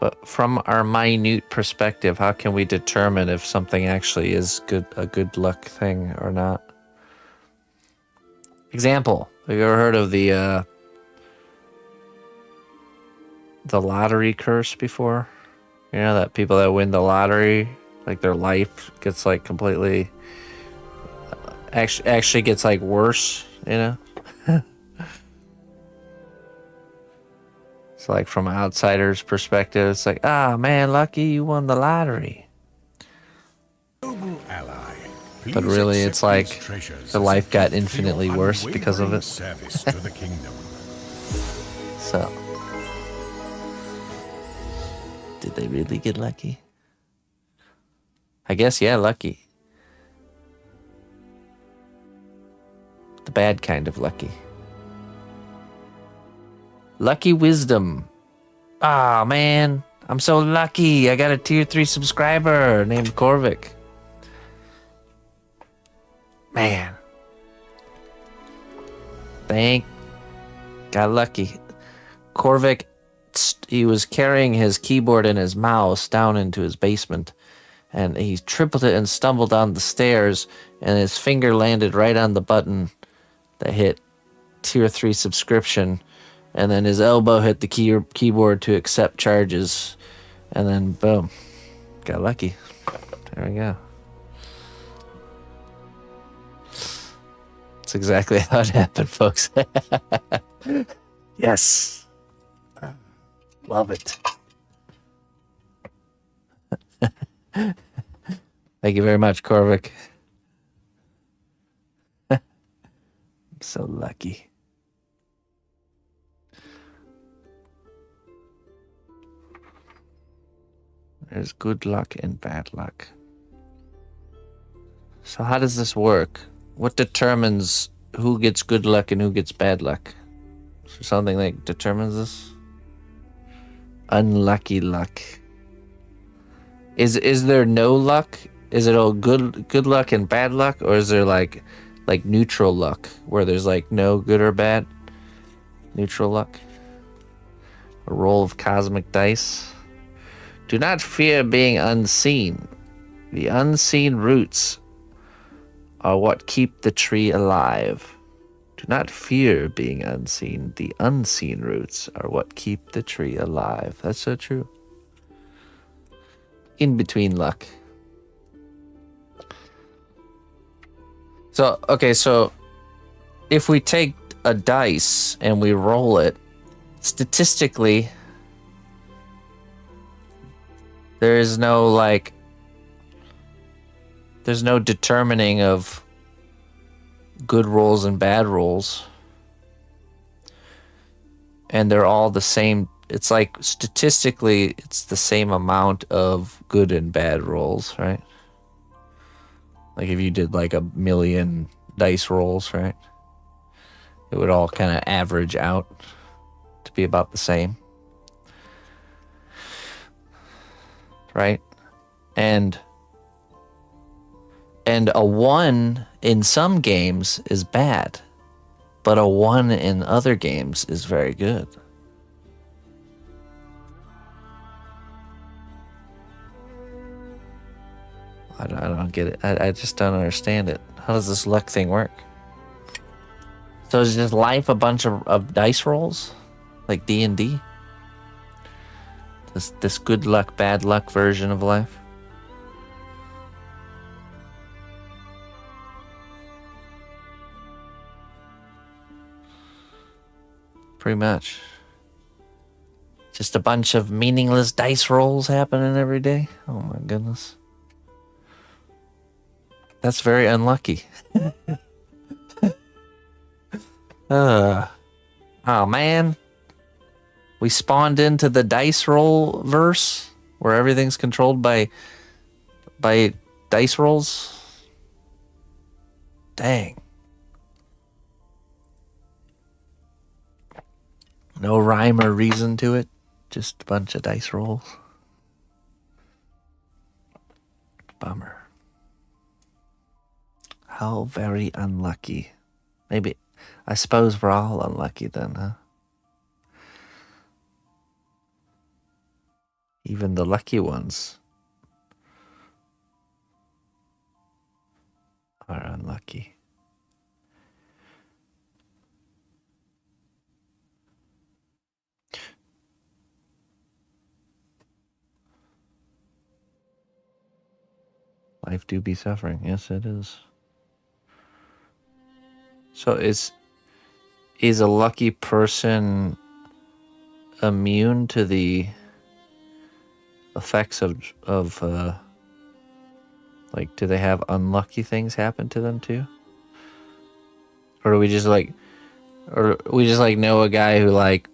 But from our minute perspective, how can we determine if something actually is a good luck thing or not? Example, have you ever heard of the lottery curse before? You know that people that win the lottery, like their life gets like completely actually gets like worse, you know? It's like from an outsider's perspective, it's like, ah, man, lucky you won the lottery. Noble ally, But really, it's like the life got gift for infinitely your worse because of unwavering it. Service to the kingdom. So, did they really get lucky? I guess, yeah, lucky. The bad kind of lucky. Lucky wisdom. Ah, man. I'm so lucky. I got a tier 3 subscriber named Corvic. Man. Got lucky. Corvic, he was carrying his keyboard and his mouse down into his basement. And he tripled it and stumbled down the stairs. And his finger landed right on the button that hit tier 3 subscription. And then his elbow hit the keyboard to accept charges. And then, boom. Got lucky. There we go. That's exactly how it happened, folks. Yes. Love it. Thank you very much, Corvic. I'm so lucky. There's good luck and bad luck. So how does this work? What determines who gets good luck and who gets bad luck? Is there something that determines this? Unlucky luck. Is there no luck? Is it all good luck and bad luck, or is there like neutral luck where there's like no good or bad? Neutral luck. A roll of cosmic dice. Do not fear being unseen. The unseen roots are what keep the tree alive. Do not fear being unseen. The unseen roots are what keep the tree alive. That's so true. In between luck. So, okay, so if we take a dice and we roll it, statistically, there's no determining of good rolls and bad rolls. And they're all the same. It's like statistically, it's the same amount of good and bad rolls, right? Like if you did like 1,000,000 dice rolls, right? It would all kind of average out to be about the same. Right? And a 1 in some games is bad, but a 1 in other games is very good. I don't get it. I just don't understand it. How does this luck thing work? So is just life a bunch of dice rolls? Like D&D? This good luck, bad luck version of life? Pretty much. Just a bunch of meaningless dice rolls happening every day? Oh my goodness. That's very unlucky. Oh man. We spawned into the dice roll verse where everything's controlled by dice rolls. Dang. No rhyme or reason to it. Just a bunch of dice rolls. Bummer. How very unlucky. Maybe, I suppose we're all unlucky then, huh? Even the lucky ones are unlucky. Life do be suffering. Yes, it is. So is a lucky person immune to the effects of like, do they have unlucky things happen to them too? Or do we just like know a guy who like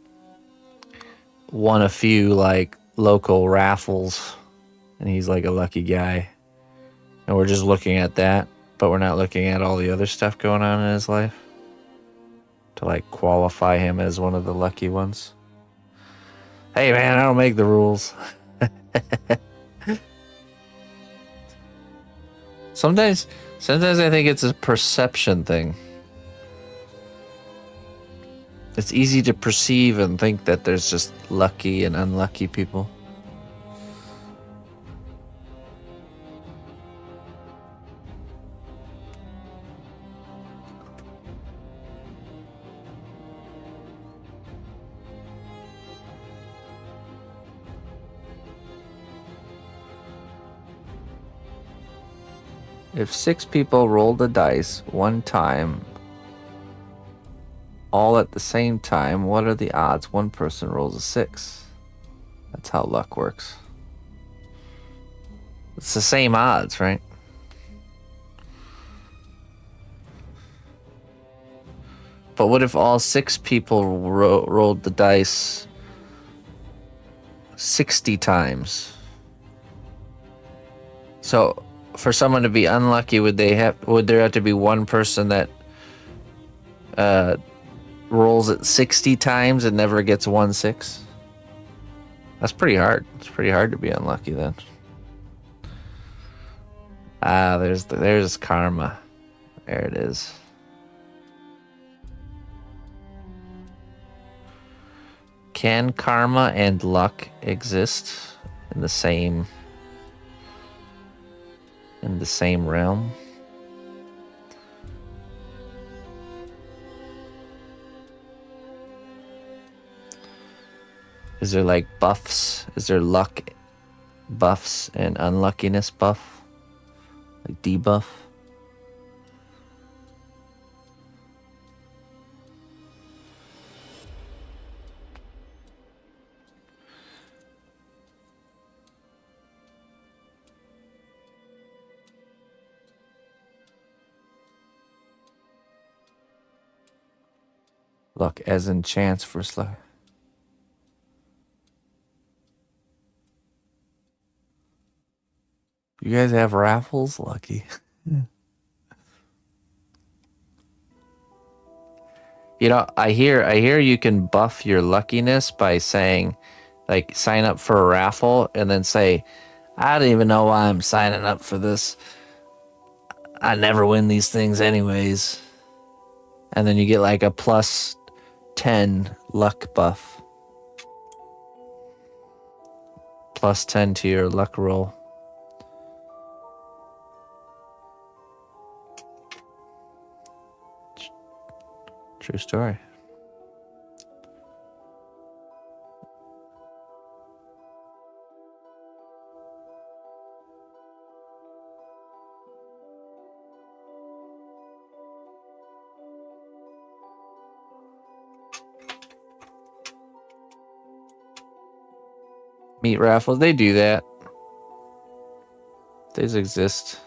won a few like local raffles and he's like a lucky guy, and we're just looking at that, but we're not looking at all the other stuff going on in his life to like qualify him as one of the lucky ones? Hey man, I don't make the rules. Sometimes I think it's a perception thing. It's easy to perceive and think that there's just lucky and unlucky people. If 6 people roll the dice one time, all at the same time, what are the odds one person rolls a 6? That's how luck works. It's the same odds, right? But what if all 6 people rolled the dice 60 times? So for someone to be unlucky, would there have to be one person that rolls it 60 times and never gets 1/6? That's pretty hard. It's pretty hard to be unlucky then. Ah, there's karma. There it is. Can karma and luck exist in the same realm? Is there like buffs? Is there luck buffs and unluckiness buff? Like debuff? Luck as in chance for sluck. You guys have raffles? Lucky. You know, I hear you can buff your luckiness by saying, like, sign up for a raffle and then say, I don't even know why I'm signing up for this. I never win these things anyways. And then you get like a plus 10 luck buff. Plus 10 to your luck roll. True story. Meat raffles, they do that. These exist.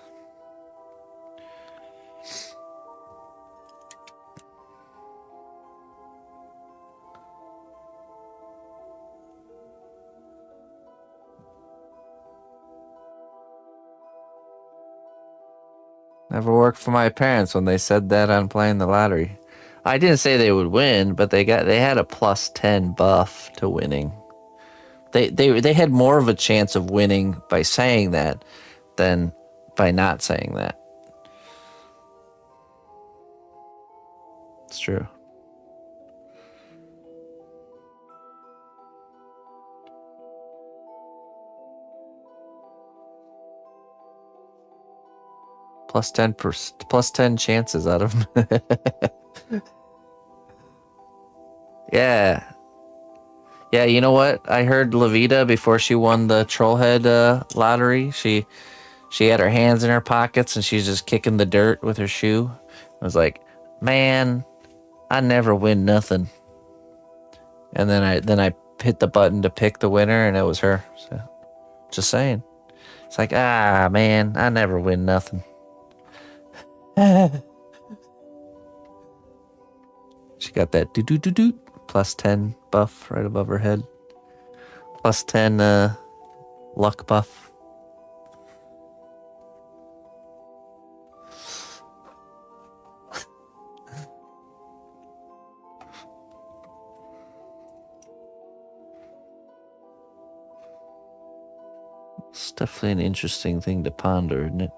Never worked for my parents when they said that on playing the lottery. I didn't say they would win, but they had a +10 buff to winning. They had more of a chance of winning by saying that than by not saying that. It's true. +10 chances out of Yeah. Yeah, you know what? I heard Levita before she won the Trollhead lottery. She had her hands in her pockets and she's just kicking the dirt with her shoe. I was like, man, I never win nothing. And then I hit the button to pick the winner and it was her. So just saying. It's like, man, I never win nothing. She got that do +10 buff right above her head. +10 luck buff. It's definitely an interesting thing to ponder, isn't it?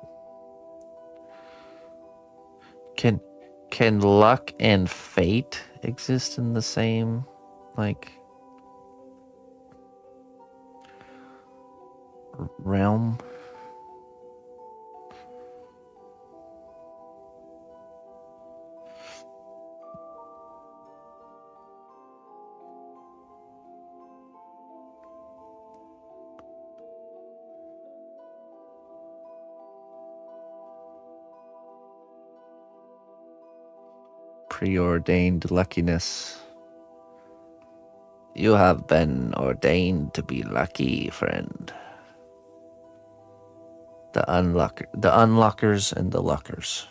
Can luck and fate exist in the same, like, realm? Preordained luckiness. You have been ordained to be lucky, friend. The unlockers and the luckers.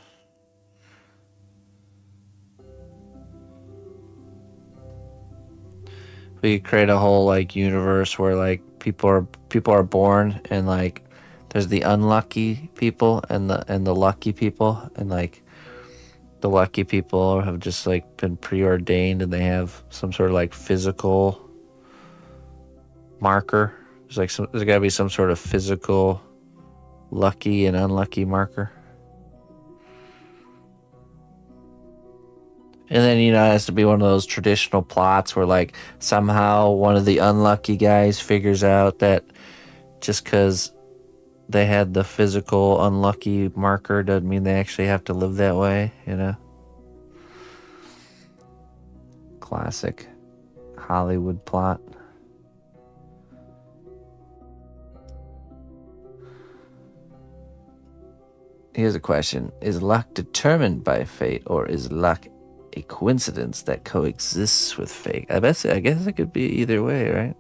We could create a whole like universe where like people are born and like there's the unlucky people and the lucky people, and like the lucky people have just like been preordained and they have some sort of like physical marker. There's gotta be some sort of physical lucky and unlucky marker. And then, it has to be one of those traditional plots where like somehow one of the unlucky guys figures out that just because they had the physical unlucky marker doesn't mean they actually have to live that way, Classic Hollywood plot. Here's a question. Is luck determined by fate, or is luck a coincidence that coexists with fate? I guess it could be either way, right?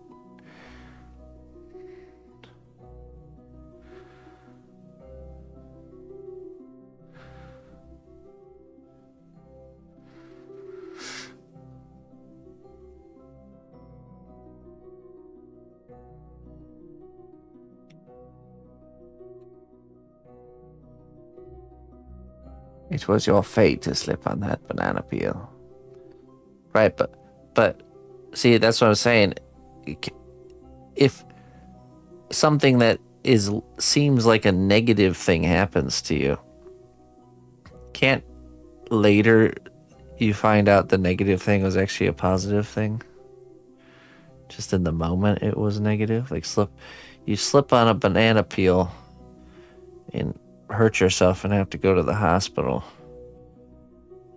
It was your fate to slip on that banana peel. Right, but see, that's what I'm saying. If something that seems like a negative thing happens to you, can't later you find out the negative thing was actually a positive thing? Just in the moment it was negative. Like you slip on a banana peel and hurt yourself and have to go to the hospital.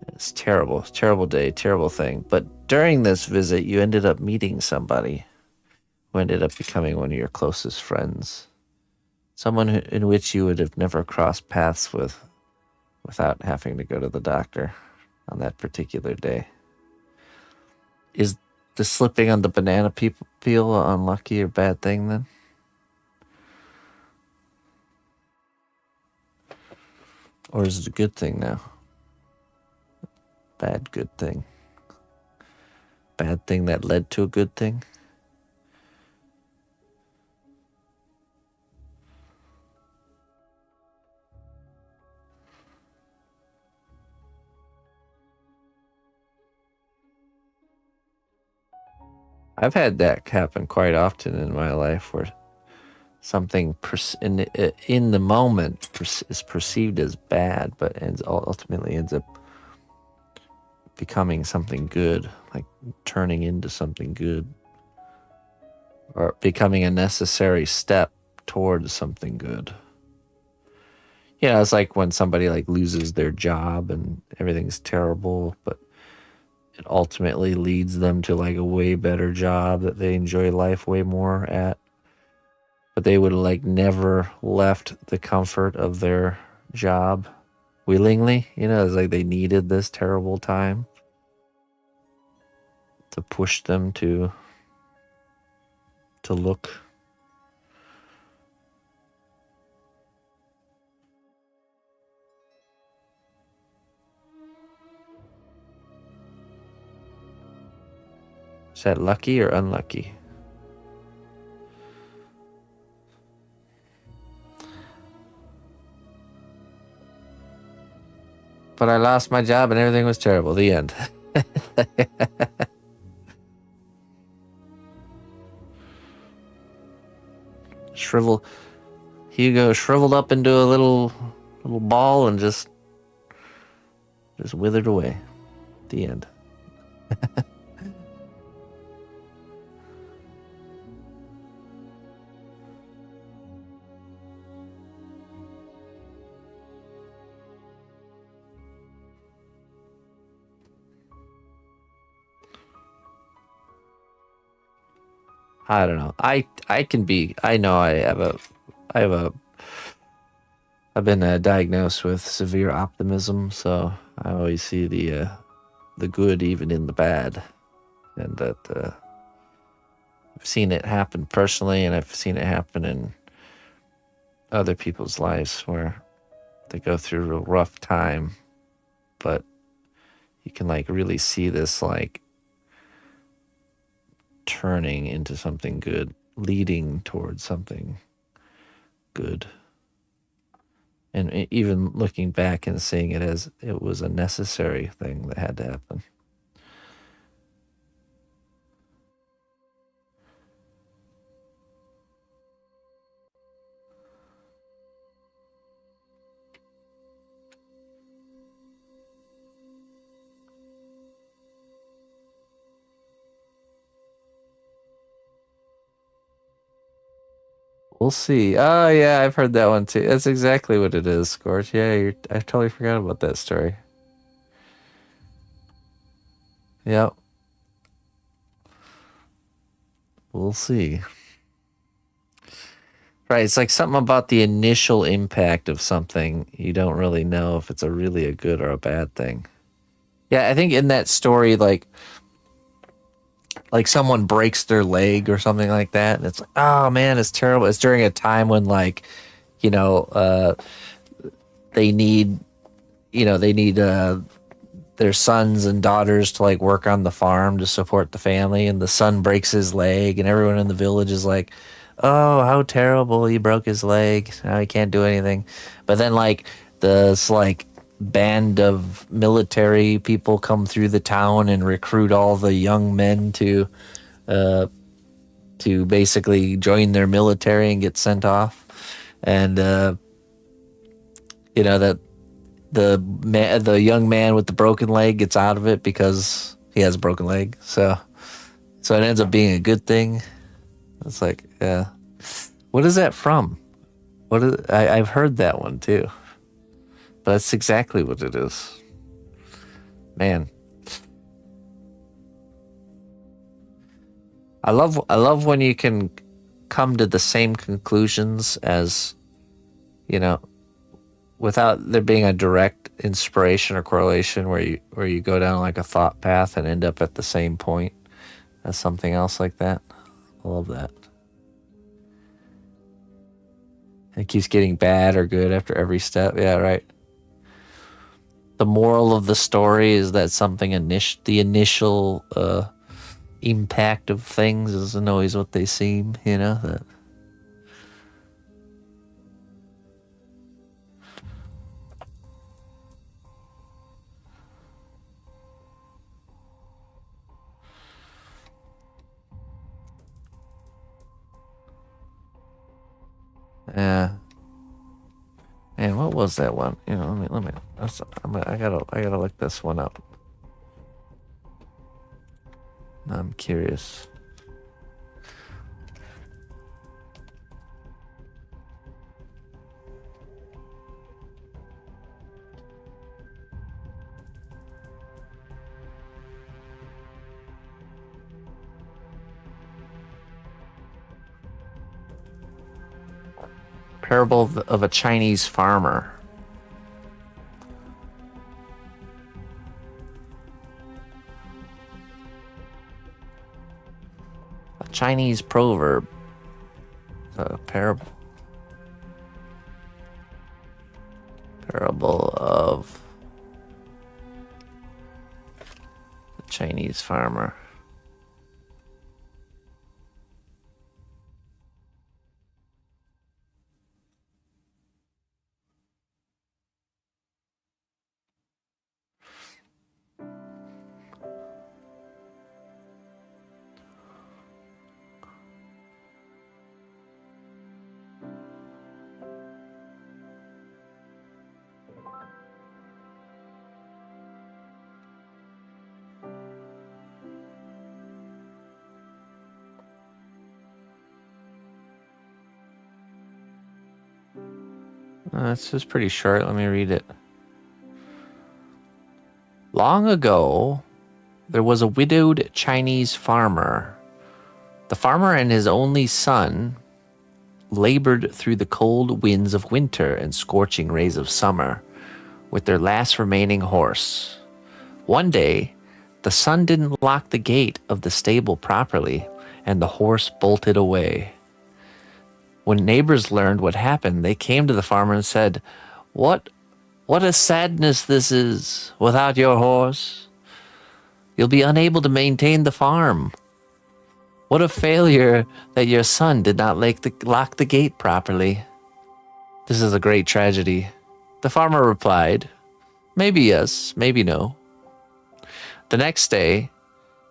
It's terrible. It's a terrible day, terrible thing. But during this visit, you ended up meeting somebody who ended up becoming one of your closest friends. Someone in which you would have never crossed paths with without having to go to the doctor on that particular day. Is the slipping on the banana peel an unlucky or bad thing then? Or is it a good thing now? Bad good thing. Bad thing that led to a good thing? I've had that happen quite often in my life where something in the moment is perceived as bad, but ultimately ends up becoming something good, like turning into something good, or becoming a necessary step towards something good. It's like when somebody like loses their job and everything's terrible, but it ultimately leads them to like a way better job that they enjoy life way more at. But they would have like never left the comfort of their job willingly. It's like they needed this terrible time to push them to look. Is that lucky or unlucky? But I lost my job and everything was terrible. The end. Hugo shriveled up into a little ball and just withered away. The end. I don't know. I've been diagnosed with severe optimism, so I always see the good even in the bad, and that I've seen it happen personally, and I've seen it happen in other people's lives where they go through a rough time, but you can like really see this like turning into something good, leading towards something good. And even looking back and seeing it as it was a necessary thing that had to happen. We'll see. Oh yeah, I've heard that one too. That's exactly what it is, Scorch. Yeah, I totally forgot about that story. Yep. We'll see. Right, it's like something about the initial impact of something. You don't really know if it's really a good or a bad thing. Yeah, I think in that story, like someone breaks their leg or something like that, and it's like, oh man, it's terrible. It's during a time when like, you know, they need, their sons and daughters to like work on the farm to support the family, and the son breaks his leg, and everyone in the village is like, oh, how terrible, he broke his leg, now he can't do anything. But then like this like band of military people come through the town and recruit all the young men to basically join their military and get sent off. And that the young man with the broken leg gets out of it because he has a broken leg. So it ends up being a good thing. It's like, yeah. What is that from? I've heard that one too. But that's exactly what it is. Man. I love when you can come to the same conclusions as, without there being a direct inspiration or correlation where you go down like a thought path and end up at the same point as something else like that. I love that. It keeps getting bad or good after every step. Yeah, right. The moral of the story is that something the initial impact of things isn't always what they seem, that. Yeah. Man, what was that one? You know, I gotta look this one up. I'm curious. Parable of a Chinese farmer. A Chinese proverb. A parable. Parable of the Chinese farmer. This is pretty short. Let me read it. Long ago, there was a widowed Chinese farmer. The farmer and his only son labored through the cold winds of winter and scorching rays of summer with their last remaining horse. One day, the son didn't lock the gate of the stable properly, and the horse bolted away. When neighbors learned what happened, they came to the farmer and said, What a sadness this is without your horse. You'll be unable to maintain the farm. What a failure that your son did not lock the gate properly. This is a great tragedy. The farmer replied, Maybe yes, maybe no. The next day,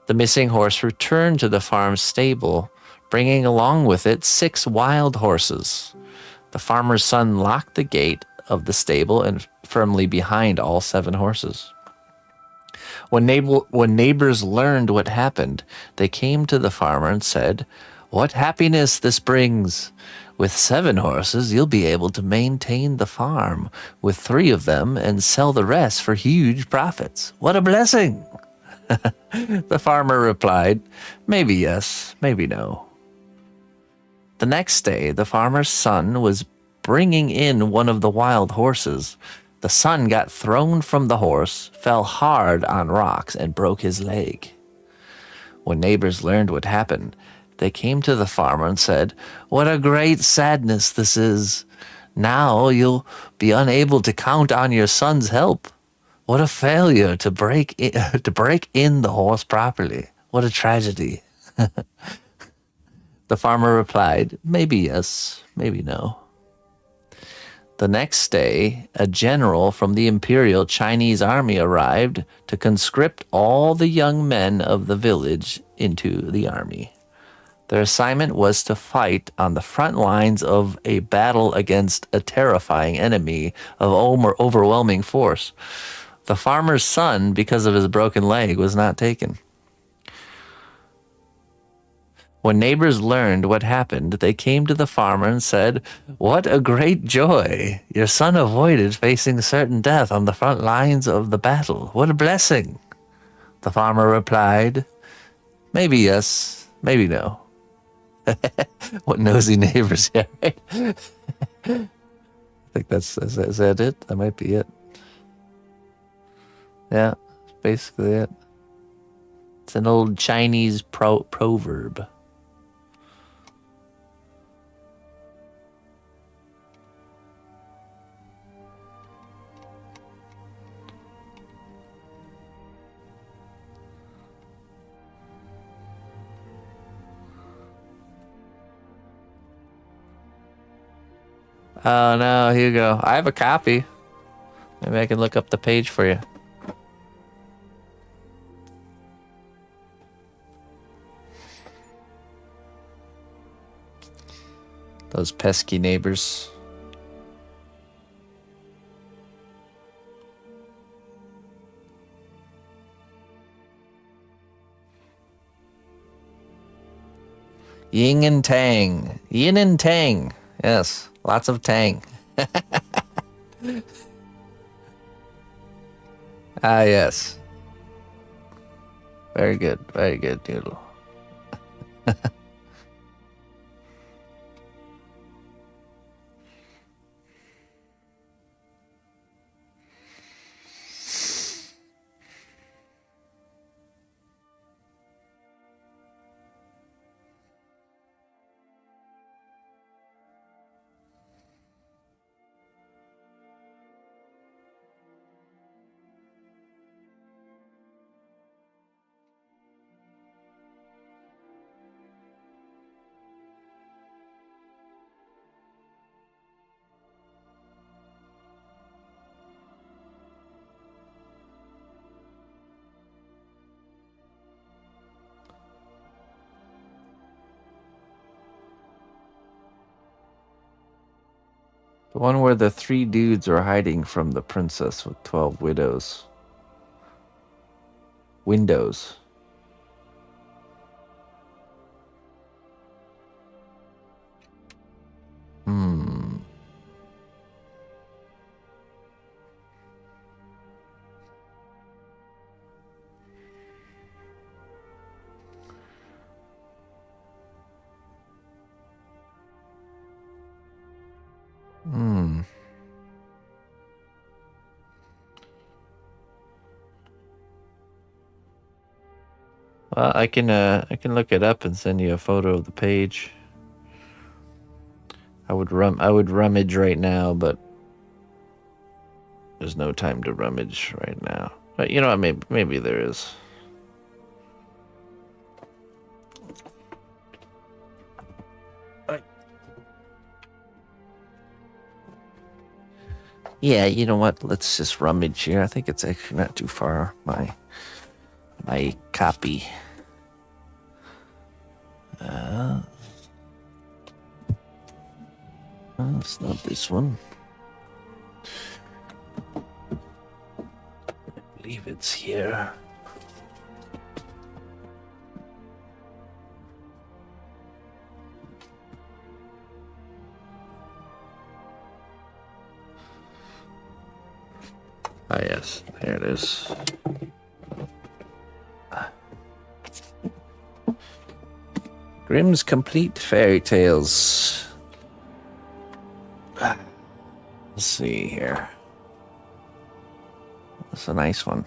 the missing horse returned to the farm's stable, bringing along with it 6 wild horses. The farmer's son locked the gate of the stable and firmly behind all 7 horses. When neighbors learned what happened, they came to the farmer and said, What happiness this brings! With 7 horses, you'll be able to maintain the farm with 3 of them and sell the rest for huge profits. What a blessing! The farmer replied, Maybe yes, maybe no. The next day, the farmer's son was bringing in one of the wild horses. The son got thrown from the horse, fell hard on rocks, and broke his leg. When neighbors learned what happened, they came to the farmer and said, What a great sadness this is. Now you'll be unable to count on your son's help. What a failure to break in the horse properly. What a tragedy. The farmer replied, Maybe yes, maybe no. The next day, a general from the Imperial Chinese Army arrived to conscript all the young men of the village into the army. Their assignment was to fight on the front lines of a battle against a terrifying enemy of overwhelming force. The farmer's son, because of his broken leg, was not taken. When neighbors learned what happened, they came to the farmer and said, What a great joy! Your son avoided facing certain death on the front lines of the battle. What a blessing! The farmer replied, Maybe yes, maybe no. What nosy neighbors here, right? I think is that it? That might be it. Yeah, that's basically it. It's an old Chinese proverb. Oh no, here you go. I have a copy. Maybe I can look up the page for you. Those pesky neighbors. Yin and Tang. Yin and Tang. Yes, lots of Tang. Ah, yes. Very good, Noodle. The one where the 3 dudes are hiding from the princess with 12 widows. Windows. Hmm. Hmm. Well, I can look it up and send you a photo of the page. I would rummage right now, but there's no time to rummage right now. But you know what? Maybe there is. Yeah, you know what? Let's just rummage here. I think it's actually not too far. My copy. It's not this one. I believe it's here. Ah, yes, there it is. Grimm's Complete Fairy Tales. Let's see here. That's a nice one.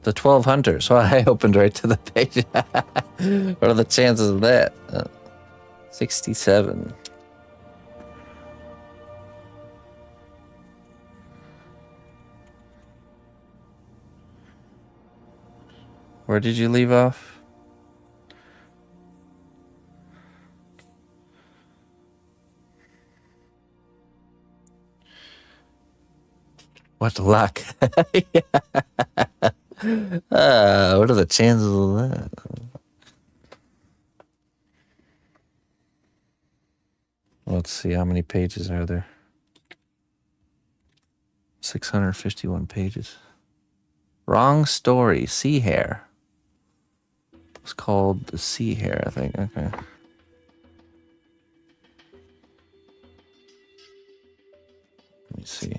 The 12 Hunters. Well, I opened right to the page. What are the chances of that? 67. Where did you leave off? What luck. What are the chances of that? Let's see, how many pages are there? 651 pages. Wrong story. Sea Hare. It's called the Sea Hare, I think. Okay. Let me see.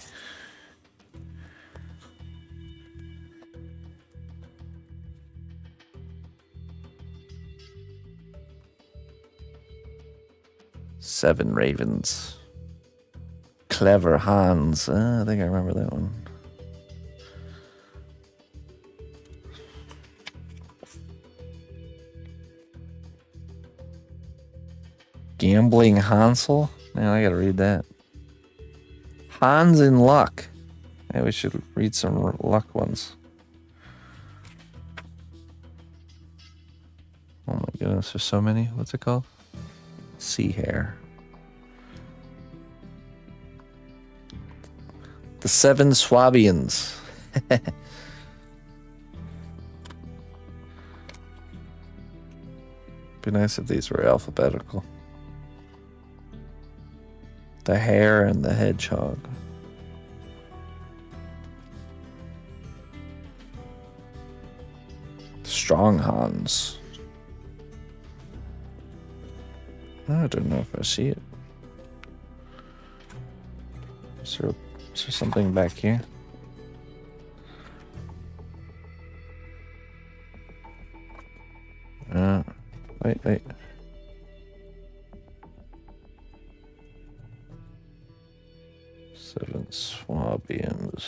Seven Ravens. Clever Hans. I think I remember that one. Gambling Hansel? Man, I gotta read that. Hans in Luck. Maybe we should read some luck ones. Oh my goodness, there's so many. What's it called? Sea Hare. The Seven Swabians. Be nice if these were alphabetical. The hare and the hedgehog. Strong Hans. I don't know if I see it. Is there something back here? Wait. Seven Swabians.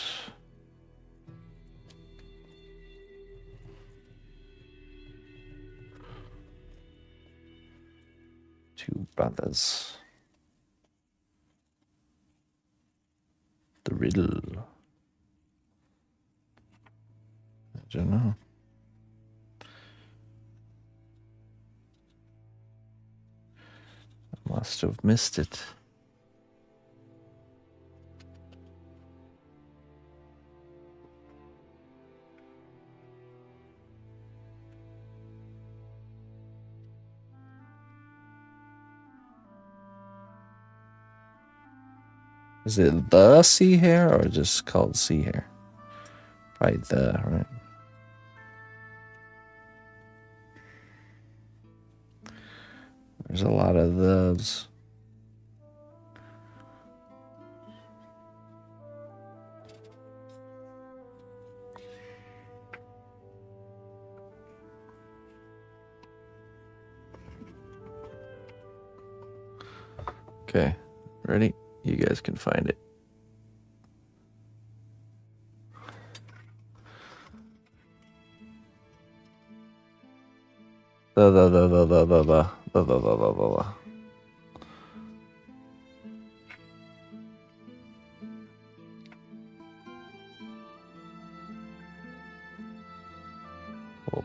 Two brothers. The riddle. I don't know. I must have missed it. Is it the sea hare or just called sea hare? Probably the, right? There's a lot of those. Okay, ready? You guys can find it. The.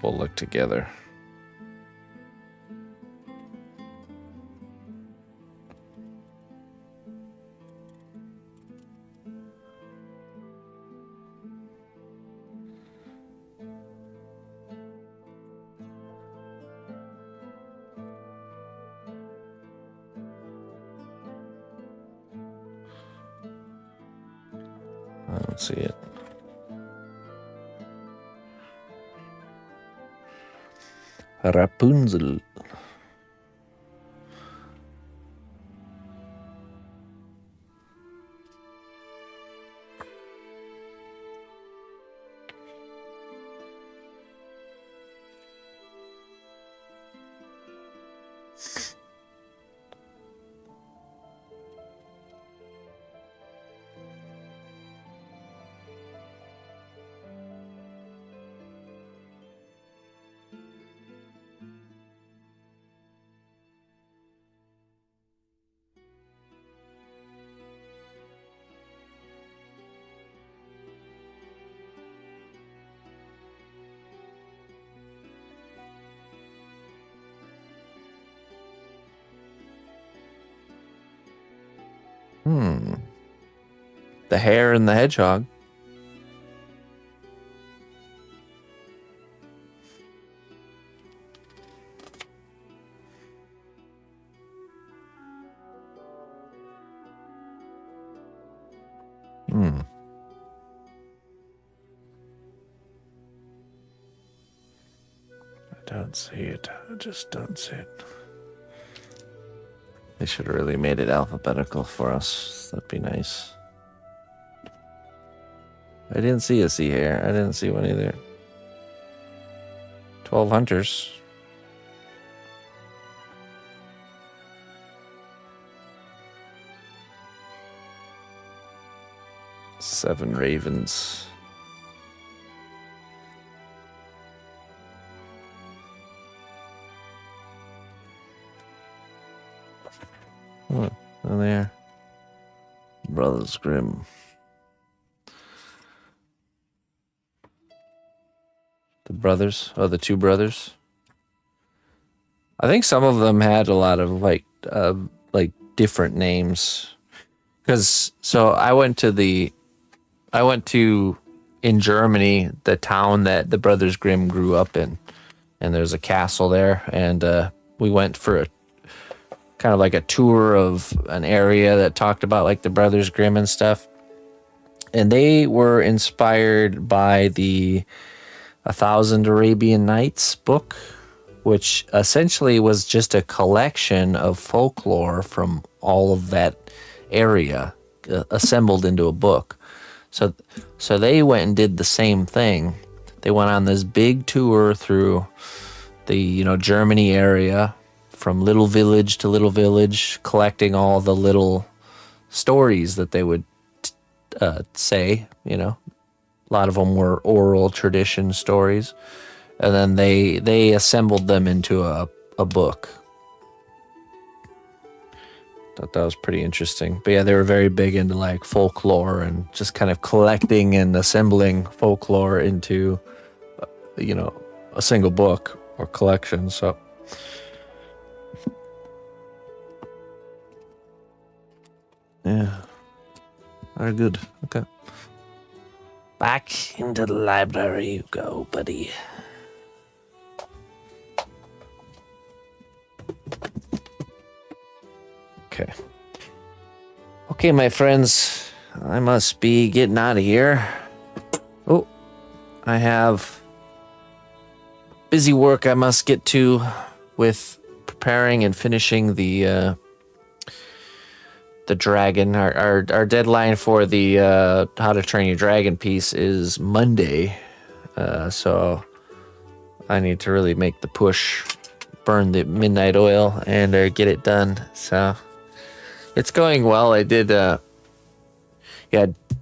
We'll look together. I don't see it. Rapunzel. The hare and the hedgehog. I don't see it. I just don't see it. They should have really made it alphabetical for us. That'd be nice. I didn't see a sea hare. I didn't see one either. 12 hunters. Seven ravens. Oh, there. Brothers Grimm. The brothers, the two brothers. I think some of them had a lot of like different names. Because I went to in Germany, the town that the Brothers Grimm grew up in, and there's a castle there, and we went for a kind of like a tour of an area that talked about like the Brothers Grimm and stuff. And they were inspired by the A Thousand Arabian Nights book, which essentially was just a collection of folklore from all of that area assembled into a book. So they went and did the same thing. They went on this big tour through the Germany area, from little village to little village, collecting all the little stories that they would say. A lot of them were oral tradition stories, and then they assembled them into a book. Thought that was pretty interesting. But yeah, they were very big into like folklore and just kind of collecting and assembling folklore into a single book or collection. So yeah, very good. Okay, back into the library you go, buddy. Okay, my friends, I must be getting out of here. Oh, I have busy work I must get to with preparing and finishing the dragon. Our deadline for the How to Train Your Dragon piece is Monday, so I need to really make the push, burn the midnight oil, and get it done. So it's going well. I did,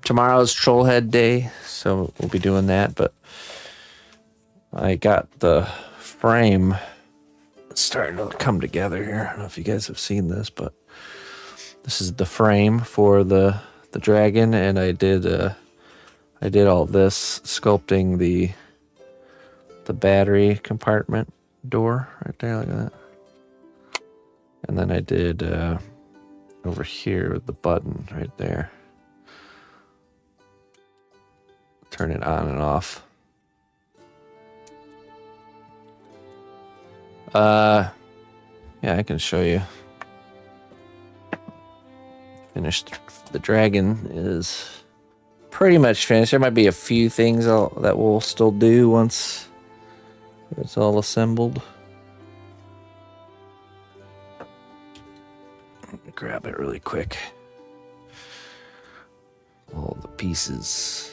tomorrow's Trollhead Day, so we'll be doing that, but I got the frame starting to come together here. I don't know if you guys have seen this, but this is the frame for the dragon, and I did all this sculpting the battery compartment door right there, like that. And then I did over here with the button right there. Turn it on and off. Yeah, I can show you. Finished. The dragon is pretty much finished. There might be a few things that we'll still do once it's all assembled. Let me grab it really quick. All the pieces.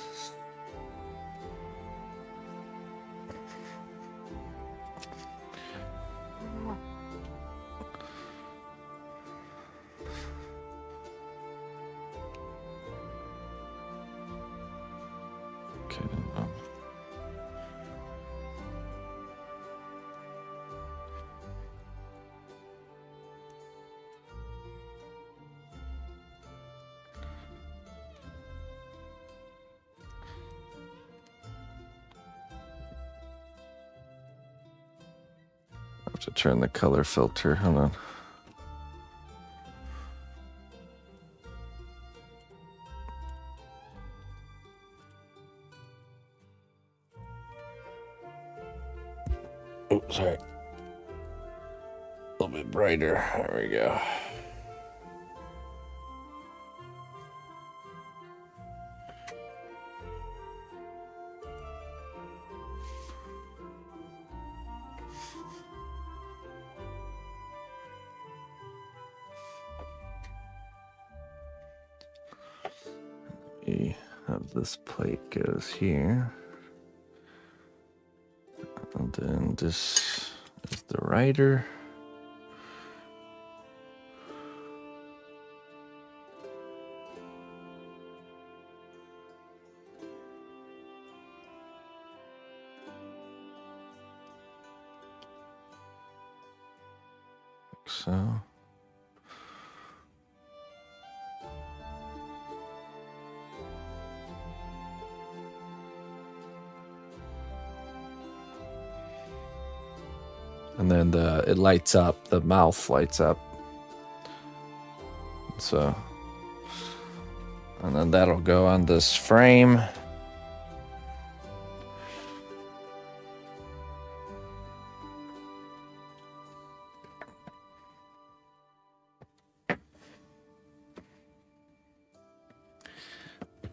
To turn the color filter. Hold on. Oh, sorry. A little bit brighter. There we go. This plate goes here, and then this is the rider. Like so. And then it lights up, the mouth lights up. So, and then that'll go on this frame.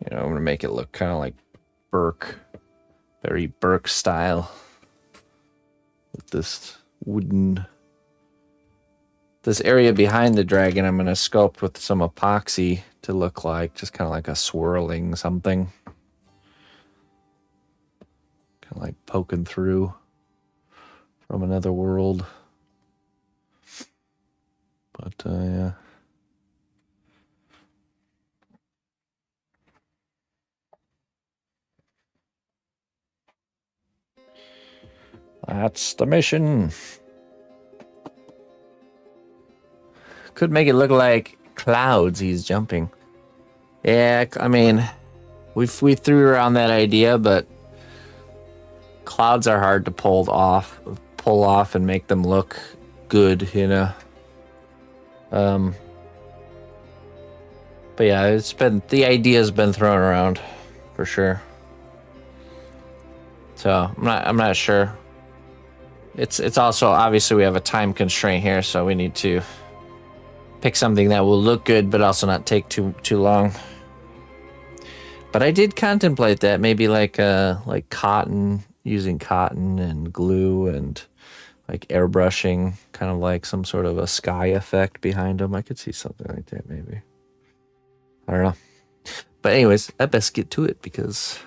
You know, I'm gonna make it look kind of like Burke, very Burke style. With this wooden, this area behind the dragon, I'm gonna sculpt with some epoxy to look like just kind of like a swirling something, kind of like poking through from another world. But yeah. That's the mission. Could make it look like clouds he's jumping. Yeah, I mean, we threw around that idea, but clouds are hard to pull off and make them look good, you know. But yeah, the idea's been thrown around for sure. So I'm not sure. It's also obviously we have a time constraint here, so we need to pick something that will look good but also not take too long. But I did contemplate that maybe like cotton, using cotton and glue and like airbrushing, kind of like some sort of a sky effect behind them. I could see something like that maybe. I don't know. But anyways, I best get to it because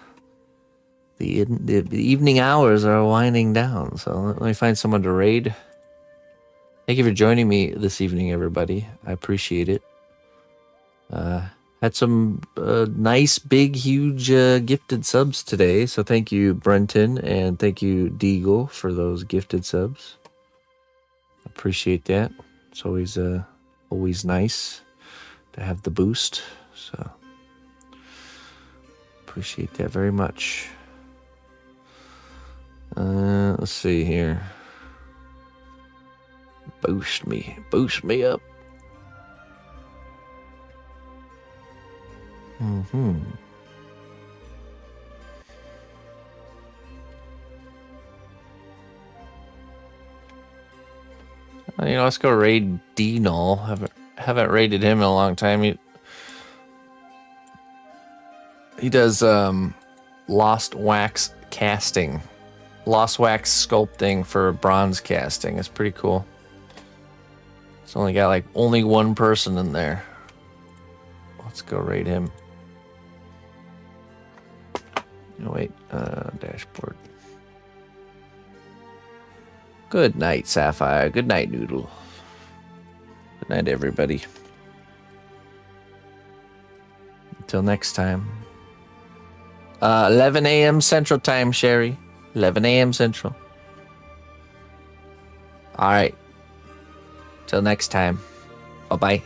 the evening hours are winding down. So let me find someone to raid. Thank you for joining me this evening, everybody. I appreciate it. Had some nice, big, huge gifted subs today. So thank you, Brenton, and thank you, Deagle, for those gifted subs. Appreciate that. It's always nice to have the boost. So appreciate that very much. Let's see here. Boost me up. You know, let's go raid D-Null. Haven't raided him in a long time. He does lost wax casting. Lost wax sculpting for bronze casting. It's pretty cool. It's only got like only one person in there. Let's go raid him. Oh, wait, dashboard. Good night, Sapphire. Good night, Noodle. Good night, everybody. Until next time. 11 a.m. Central Time, Sherry. 11 a.m. Central. All right. Till next time. Bye-bye.